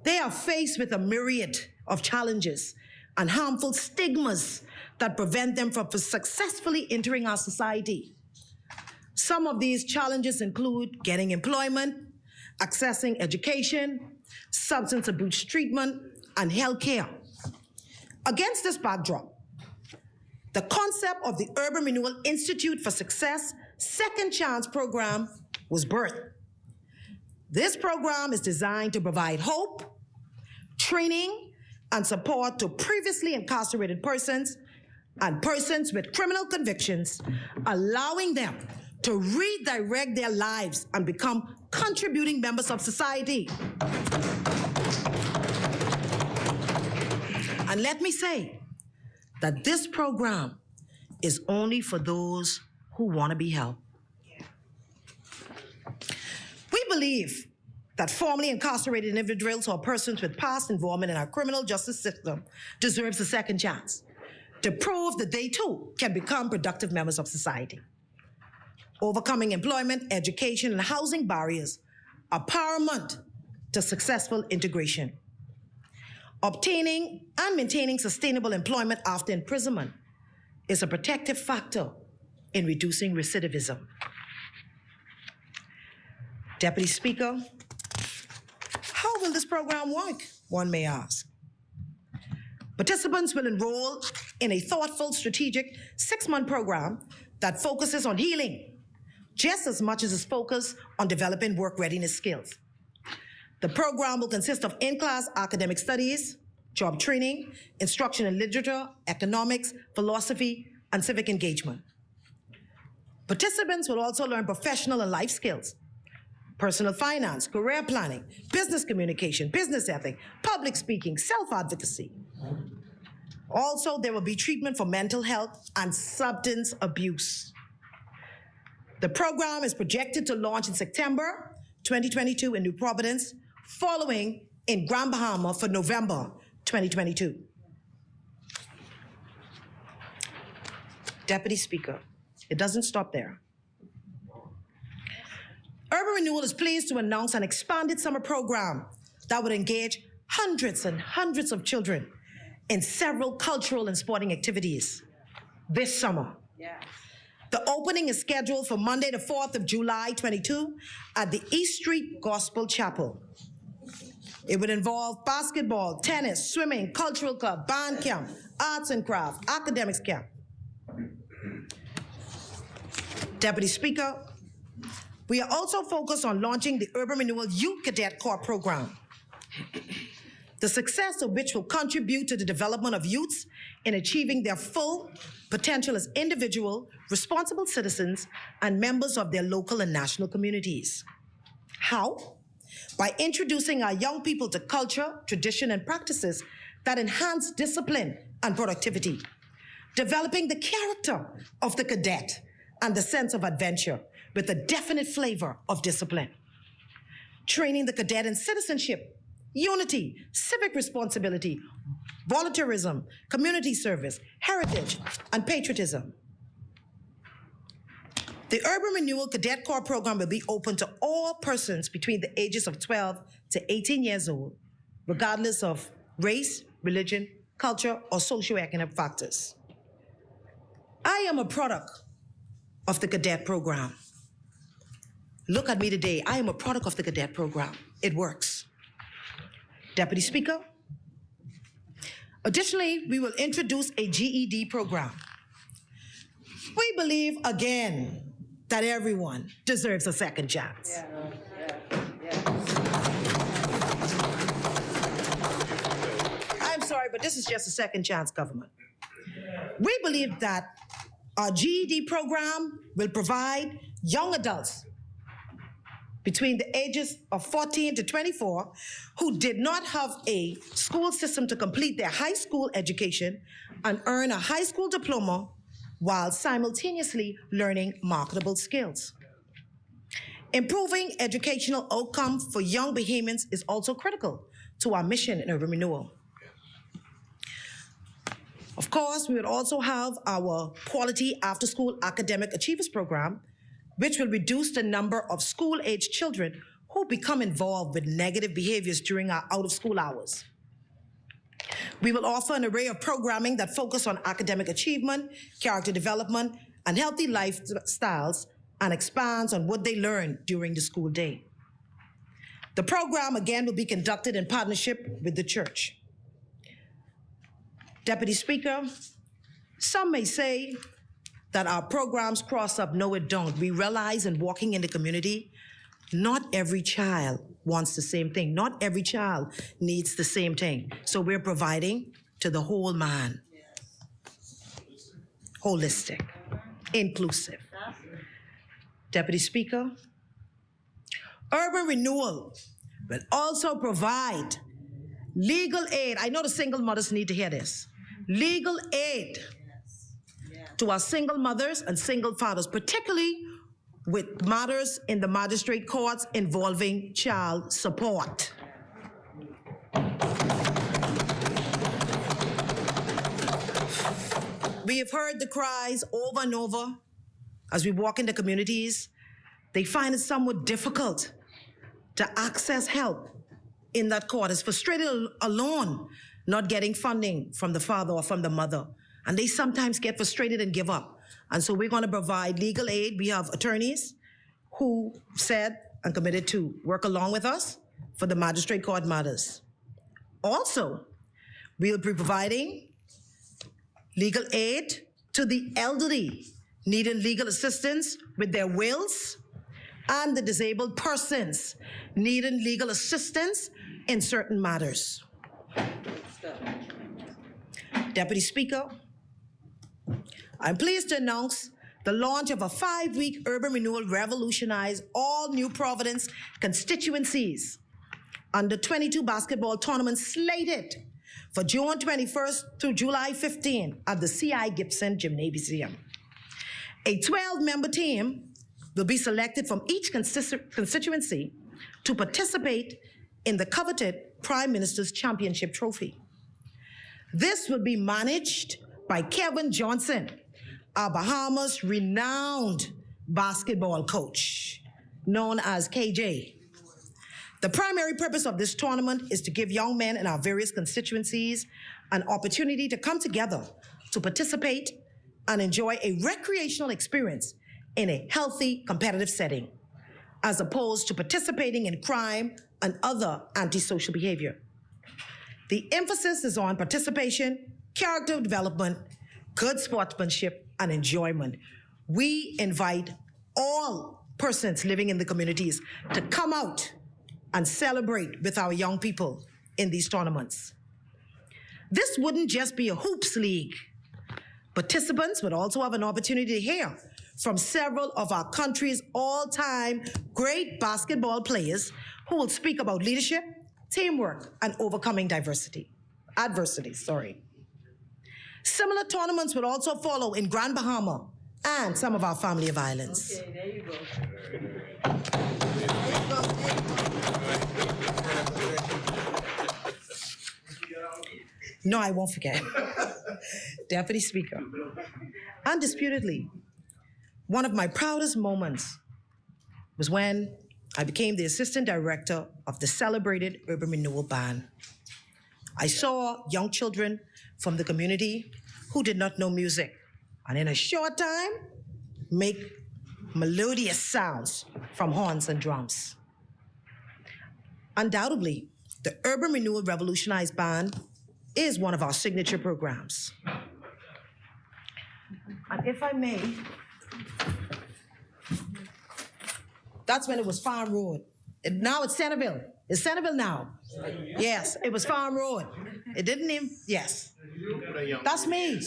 They are faced with a myriad of challenges and harmful stigmas that prevent them from successfully entering our society. Some of these challenges include getting employment, accessing education, substance abuse treatment, and health care. Against this backdrop, the concept of the Urban Renewal Institute for Success Second Chance program was birthed. This program is designed to provide hope, training, and support to previously incarcerated persons and persons with criminal convictions, allowing them to redirect their lives and become contributing members of society. And let me say that this program is only for those who want to be helped. We believe that formerly incarcerated individuals or persons with past involvement in our criminal justice system deserves a second chance to prove that they too can become productive members of society. Overcoming employment, education, and housing barriers are paramount to successful integration. Obtaining and maintaining sustainable employment after imprisonment is a protective factor in reducing recidivism. Deputy Speaker, how will this program work, one may ask? Participants will enroll in a thoughtful, strategic 6-month program that focuses on healing just as much as it's focused on developing work readiness skills. The program will consist of in-class academic studies, job training, instruction in literature, economics, philosophy, and civic engagement. Participants will also learn professional and life skills, personal finance, career planning, business communication, business ethics, public speaking, self-advocacy. Also, there will be treatment for mental health and substance abuse. The program is projected to launch in September 2022 in New Providence, following in Grand Bahama for November 2022. Deputy Speaker, it doesn't stop there. Urban Renewal is pleased to announce an expanded summer program that would engage hundreds and hundreds of children in several cultural and sporting activities this summer. Yes. The opening is scheduled for Monday, the 4th of July, 22, at the East Street Gospel Chapel. It would involve basketball, tennis, swimming, cultural club, band camp, arts and crafts, academics camp. Deputy Speaker, we are also focused on launching the Urban Renewal Youth Cadet Corps program, the success of which will contribute to the development of youths in achieving their full potential as individual, responsible citizens and members of their local and national communities. How? By introducing our young people to culture, tradition, and practices that enhance discipline and productivity, developing the character of the cadet and the sense of adventure with a definite flavor of discipline, training the cadet in citizenship, unity, civic responsibility, volunteerism, community service, heritage, and patriotism. The Urban Renewal Cadet Corps program will be open to all persons between the ages of 12 to 18 years old, regardless of race, religion, culture, or socioeconomic factors. I am a product of the cadet program. Look at me today. I am a product of the cadet program. It works. Deputy Speaker, additionally, we will introduce a GED program. We believe, again, that everyone deserves a second chance. I'm sorry, but this is just a second chance government. We believe that our GED program will provide young adults between the ages of 14 to 24 who did not have a school system to complete their high school education and earn a high school diploma while simultaneously learning marketable skills. Improving educational outcomes for young Bahamians is also critical to our mission in urban renewal. Of course, we will also have our Quality After-School Academic Achievers Program, which will reduce the number of school-age children who become involved with negative behaviors during our out-of-school hours. We will offer an array of programming that focus on academic achievement, character development, and healthy lifestyles, and expands on what they learn during the school day. The program, again, will be conducted in partnership with the church. Deputy Speaker, some may say that our programs cross up. No, it don't. We realize in walking in the community, not every child wants the same thing. Not every child needs the same thing. So we're providing to the whole man. Holistic, inclusive. Deputy Speaker, urban renewal will also provide legal aid. I know the single mothers need to hear this. Legal aid to our single mothers and single fathers, particularly with matters in the magistrate courts involving child support. We have heard the cries over and over as we walk into communities. They find it somewhat difficult to access help in that court. It's frustrated alone not getting funding from the father or from the mother. And they sometimes get frustrated and give up. And so we're going to provide legal aid. We have attorneys who said and committed to work along with us for the magistrate court matters. Also, we'll be providing legal aid to the elderly needing legal assistance with their wills and the disabled persons needing legal assistance in certain matters. Deputy Speaker, I'm pleased to announce the launch of a 5-week urban renewal revolutionize all New Providence constituencies under 22 basketball tournaments slated for June 21st through July 15 at the C.I. Gibson Gymnasium. A 12-member team will be selected from each constituency to participate in the coveted Prime Minister's Championship Trophy. This will be managed by Kevin Johnson, our Bahamas renowned basketball coach, known as KJ. The primary purpose of this tournament is to give young men in our various constituencies an opportunity to come together to participate and enjoy a recreational experience in a healthy, competitive setting, as opposed to participating in crime and other antisocial behavior. The emphasis is on participation, character development, good sportsmanship, and enjoyment. We invite all persons living in the communities to come out and celebrate with our young people in these tournaments. This wouldn't just be a hoops league. Participants would also have an opportunity to hear from several of our country's all-time great basketball players who will speak about leadership, teamwork, and overcoming adversity. Similar tournaments will also follow in Grand Bahama and some of our family of islands. Okay, there you go. No, I won't forget. Deputy Speaker, undisputedly, one of my proudest moments was when I became the Assistant Director of the celebrated Urban Renewal Band. I saw young children from the community who did not know music, and in a short time, make melodious sounds from horns and drums. Undoubtedly, the Urban Renewal Revolutionized Band is one of our signature programs. And if I may, that's when it was Farm Road. Now it's Centerville. It's Centerville now. Yes, it was Farm Road. It didn't even, yes. That's me.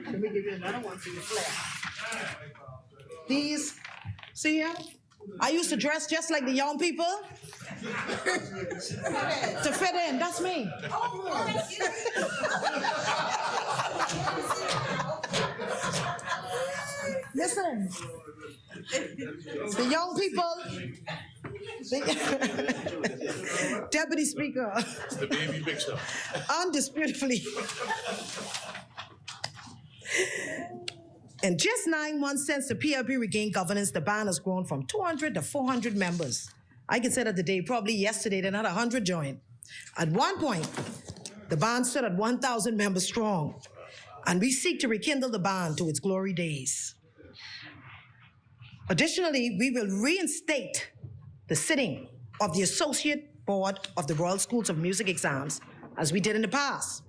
Let me give you another one for your flair. These, see here? I used to dress just like the young people. To fit in, that's me. Listen, the young people, Deputy Speaker, It's the baby picture. undisputably, in just 9 months since the PLP regained governance, the band has grown from 200 to 400 members. I can say that today, probably yesterday, another 100 joined. At one point, the band stood at 1,000 members strong, and we seek to rekindle the band to its glory days. Additionally, we will reinstate the sitting of the Associate Board of the Royal Schools of Music exams, as we did in the past,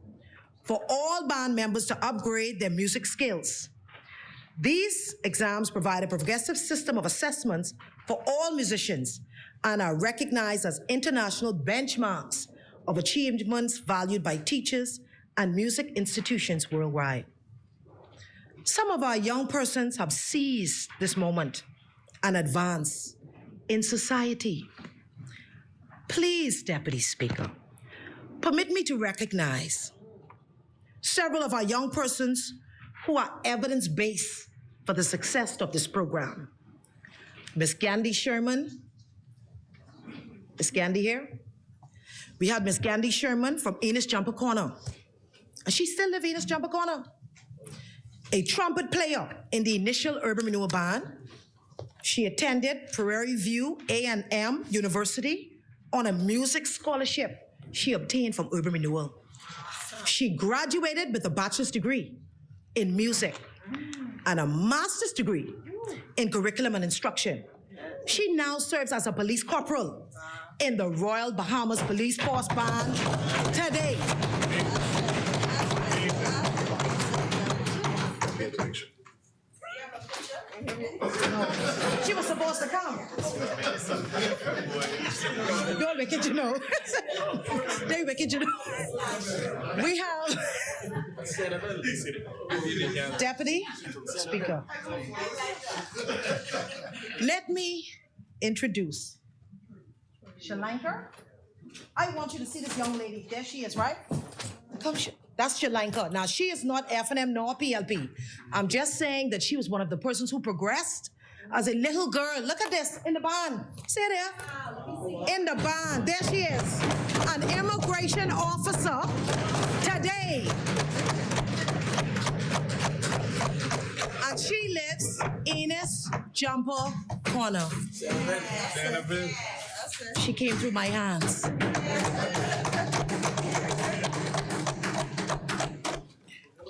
for all band members to upgrade their music skills. These exams provide a progressive system of assessments for all musicians and are recognized as international benchmarks of achievements valued by teachers and music institutions worldwide. Some of our young persons have seized this moment and advanced in society. Please, Deputy Speaker, permit me to recognize several of our young persons who are evidence-based for the success of this program. Ms. Gandhi Sherman. Ms. Gandhi here? We had Ms. Gandhi Sherman from Enos Jumper Corner. And she still lives in Enos Jumper Corner. A trumpet player in the initial Urban Renewal Band. She attended Prairie View A&M University on a music scholarship she obtained from Urban Renewal. She graduated with a bachelor's degree in music and a master's degree in curriculum and instruction. She now serves as a police corporal in the Royal Bahamas Police Force Band today. She was supposed to come. Don't wicked, you know. They wicked, you know. We have Deputy Speaker. Let me introduce Shalanka. I want you to see this young lady. There she is, right? Come, that's Shalanka. Now, she is not F&M nor PLP. I'm just saying that she was one of the persons who progressed as a little girl. Look at this, in the band. See there? In the band, there she is. An immigration officer today. And she lives in Enos Jumper Corner. She came through my hands.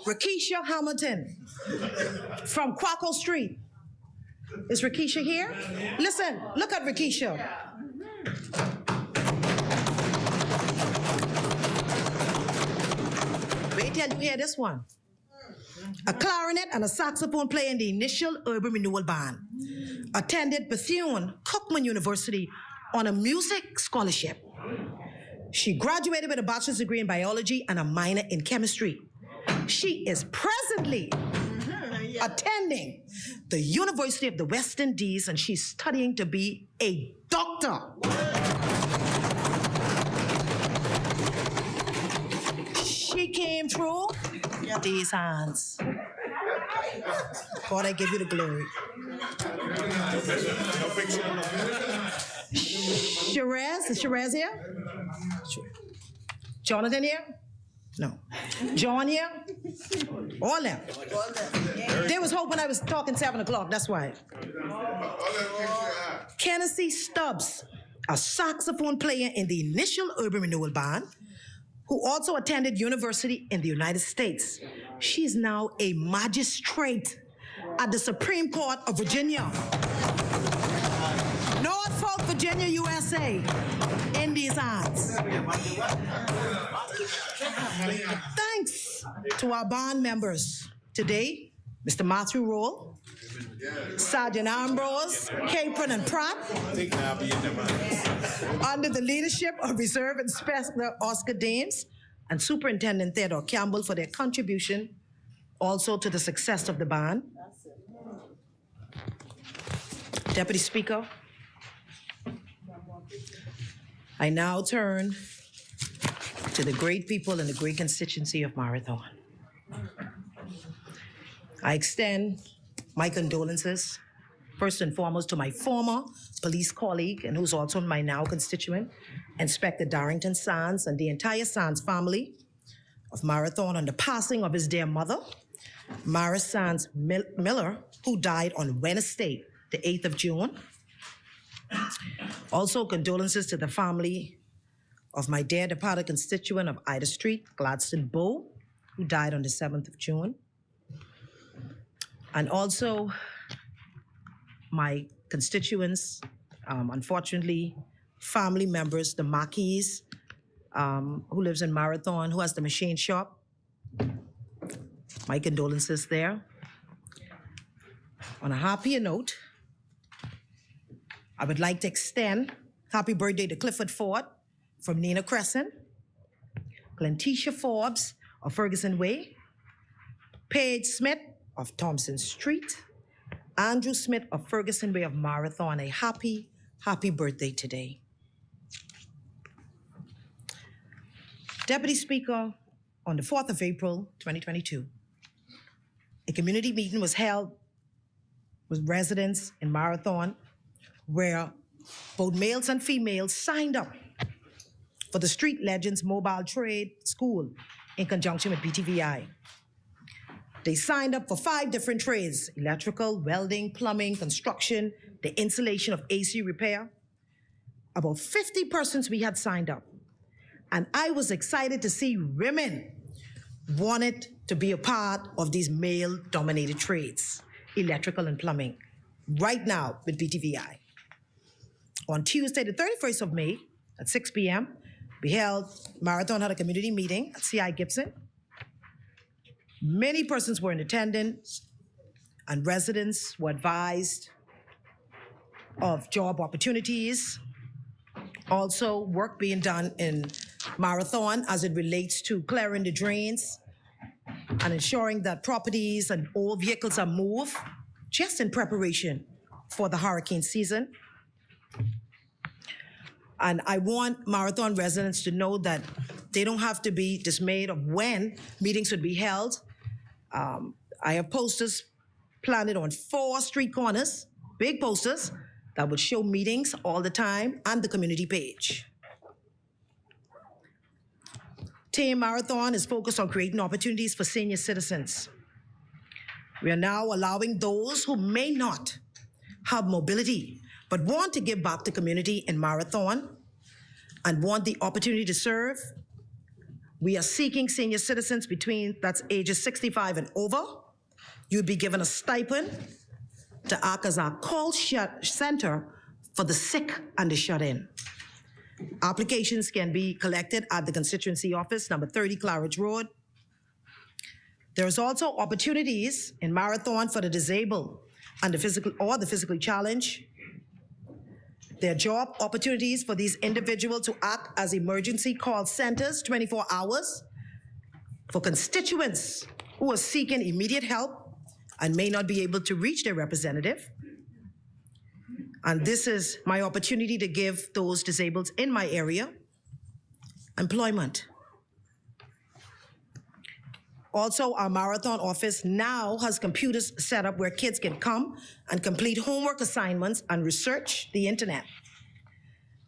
Rakisha Hamilton from Quaco Street. Is Rakisha here? Listen, look at Rakisha. Wait till you hear this one. A clarinet and a saxophone player in the initial Urban Renewal Band. Attended Bethune-Cookman University on a music scholarship. She graduated with a bachelor's degree in biology and a minor in chemistry. She is presently attending the University of the West Indies, and she's studying to be a doctor. She came through these hands. God, I give you the glory. Shiraz, is Shiraz here? Jonathan here? No. John here? All them. They was hoping I was talking 7 o'clock, that's why. Kennedy Stubbs, a saxophone player in the initial Urban Renewal Band, who also attended university in the United States. She's now a magistrate at the Supreme Court of Virginia. Norfolk, Virginia, USA, in these hands. Thanks to our bond members today, Mr. Matthew Roll, Sergeant Ambrose, Capron, and Pratt, under the leadership of Reserve Inspector Oscar Dames and Superintendent Theodore Campbell for their contribution also to the success of the band. Deputy Speaker, I now turn to the great people in the great constituency of Marathon. I extend my condolences, first and foremost, to my former police colleague, and who's also my now constituent, Inspector Darrington Sands, and the entire Sands family of Marathon on the passing of his dear mother, Mara Sands Miller, who died on Wednesday, the 8th of June. Also, condolences to the family of my dear departed constituent of Ida Street, Gladstone Bow, who died on the 7th of June. And also my constituents, unfortunately, family members, the Mackey's, who lives in Marathon, who has the machine shop. My condolences there. On a happier note, I would like to extend happy birthday to Clifford Ford from Nina Crescent, Glentisha Forbes of Ferguson Way, Paige Smith of Thompson Street, Andrew Smith of Ferguson Way of Marathon. A happy, happy birthday today. Deputy Speaker, on the 4th of April, 2022, a community meeting was held with residents in Marathon where both males and females signed up for the Street Legends Mobile Trade School in conjunction with BTVI. They signed up for 5 different trades: electrical, welding, plumbing, construction, the installation of AC repair. About 50 persons we had signed up. And I was excited to see women wanted to be a part of these male-dominated trades, electrical and plumbing, right now with BTVI. On Tuesday, the 31st of May, at 6 p.m., Marathon had a community meeting at C.I. Gibson. Many persons were in attendance, and residents were advised of job opportunities. Also, work being done in Marathon as it relates to clearing the drains and ensuring that properties and all vehicles are moved just in preparation for the hurricane season. And I want Marathon residents to know that they don't have to be dismayed of when meetings would be held. I have posters planted on 4 street corners, big posters, that would show meetings all the time and the community page. Team Marathon is focused on creating opportunities for senior citizens. We are now allowing those who may not have mobility but want to give back to community in Marathon and want the opportunity to serve. We are seeking senior citizens that's ages 65 and over. You'd be given a stipend to act as our call center for the sick and the shut-in. Applications can be collected at the constituency office, number 30 Claridge Road. There's also opportunities in Marathon for the disabled and the physically challenged. There are job opportunities for these individuals to act as emergency call centers 24 hours for constituents who are seeking immediate help and may not be able to reach their representative. And this is my opportunity to give those disabled in my area employment. Also, our Marathon office now has computers set up where kids can come and complete homework assignments and research the internet.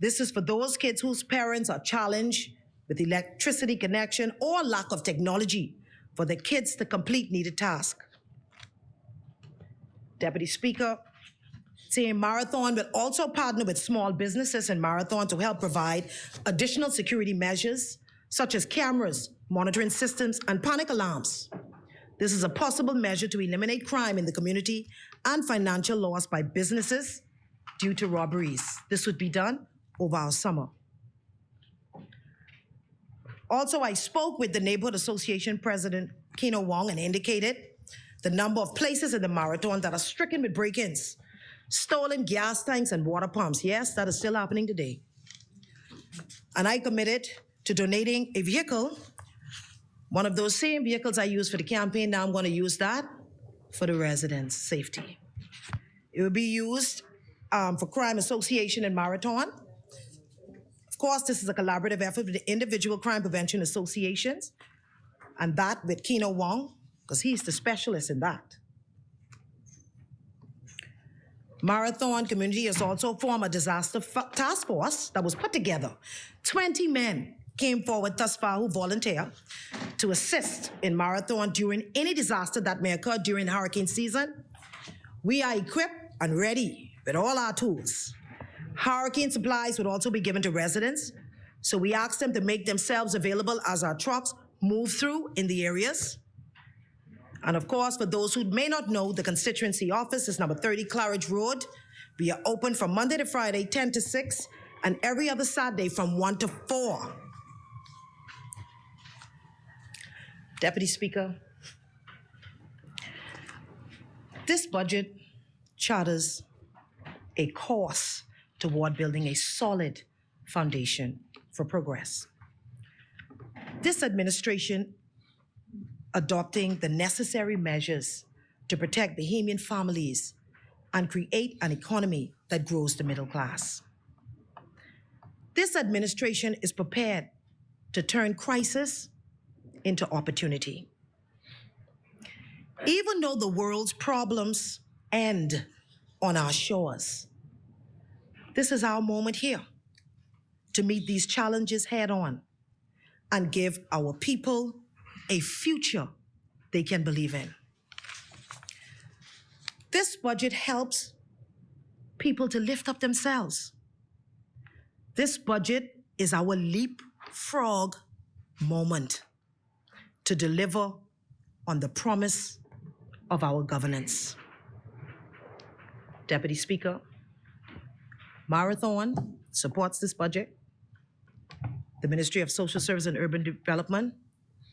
This is for those kids whose parents are challenged with electricity connection or lack of technology for the kids to complete needed tasks. Deputy Speaker, Team Marathon will also partner with small businesses in Marathon to help provide additional security measures such as cameras, monitoring systems, and panic alarms. This is a possible measure to eliminate crime in the community and financial loss by businesses due to robberies. This would be done over our summer. Also, I spoke with the Neighborhood Association President, Keno Wong, and indicated the number of places in the marathon that are stricken with break-ins, stolen gas tanks and water pumps. Yes, that is still happening today. And I committed to donating a vehicle, one of those same vehicles I used for the campaign. Now I'm going to use that for the residents' safety. It will be used for crime association and marathon. Of course, this is a collaborative effort with the individual crime prevention associations, and that with Keno Wong, because he's the specialist in that. Marathon community has also formed a disaster task force that was put together. 20 men came forward thus far who volunteer to assist in marathon during any disaster that may occur during hurricane season. We are equipped and ready with all our tools. Hurricane supplies would also be given to residents, so we asked them to make themselves available as our trucks move through in the areas. And of course, for those who may not know, the constituency office is number 30 Claridge Road. We are open from Monday to Friday, 10 to 6, and every other Saturday from 1 to 4. Deputy Speaker, this budget charters a course toward building a solid foundation for progress. This administration adopting the necessary measures to protect Bahamian families and create an economy that grows the middle class. This administration is prepared to turn crisis into opportunity. Even though the world's problems end on our shores, this is our moment here to meet these challenges head on and give our people a future they can believe in. This budget helps people to lift up themselves. This budget is our leapfrog moment to deliver on the promise of our governance. Deputy Speaker, Marathon supports this budget. The Ministry of Social Service and Urban Development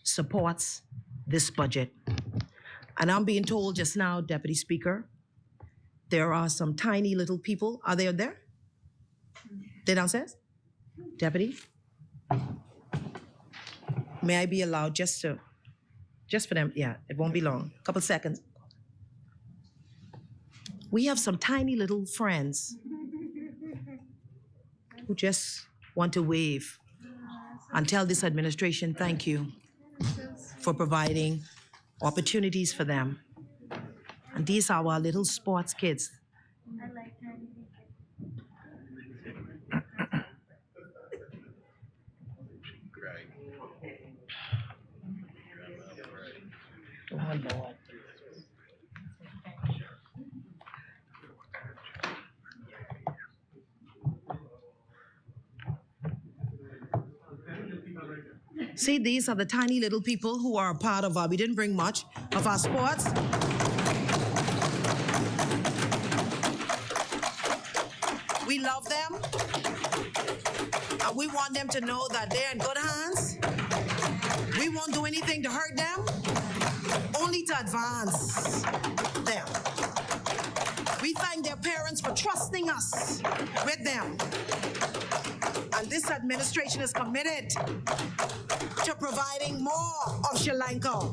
supports this budget. And I'm being told just now, Deputy Speaker, there are some tiny little people. Are they there? They downstairs? Deputy? May I be allowed just for them? Yeah, it won't be long. A couple seconds. We have some tiny little friends who just want to wave and tell this administration thank you for providing opportunities for them. And these are our little sports kids. Oh, Lord. See, these are the tiny little people who are a part of we didn't bring much of our sports. We love them. And we want them to know that they're in good hands. We won't do anything to hurt them, only to advance them. We thank their parents for trusting us with them. And this administration is committed to providing more of Sri Lanka,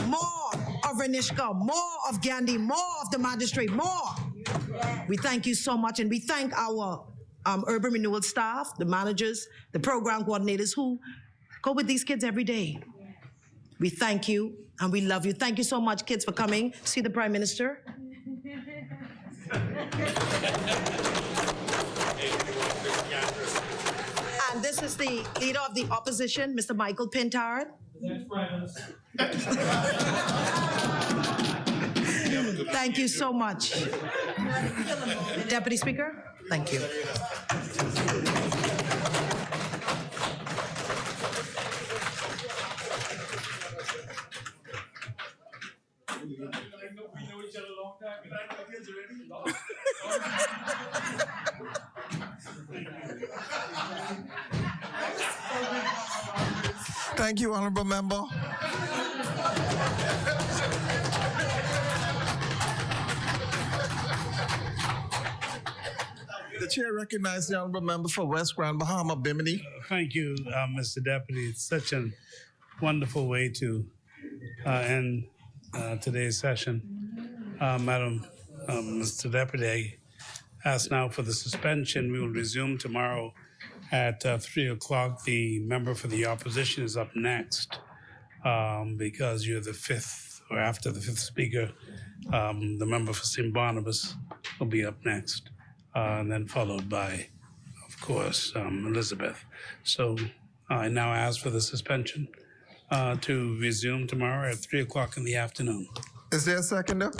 more of Renishka, more of Gandhi, more of the magistrate, more. We thank you so much, and we thank our urban renewal staff, the managers, the program coordinators who go with these kids every day. We thank you, and we love you. Thank you so much, kids, for coming. See the Prime Minister. And this is the leader of the opposition, Mr. Michael Pintard. Thank you so much. Deputy Speaker, thank you. Thank you, honorable member. The chair recognizes the honorable member for West Grand Bahama, Bimini. Thank you, Mr. Deputy. It's such a wonderful way to end today's session. Madam Mr. Deputy, I ask now for the suspension. We will resume tomorrow at 3 o'clock. The member for the opposition is up next because you're the fifth, or after the fifth speaker, the member for St. Barnabas will be up next, and then followed by, of course, Elizabeth. So I now ask for the suspension to resume tomorrow at 3 o'clock in the afternoon. Is there a seconder?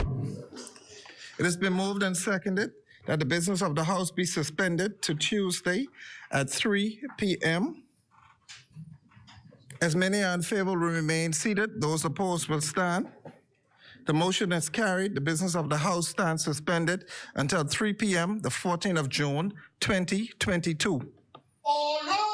It has been moved and seconded that the business of the House be suspended to Tuesday at 3 p.m. As many are in favor will remain seated. Those opposed will stand. The motion is carried. The business of the House stands suspended until 3 p.m. the 14th of June, 2022. All right.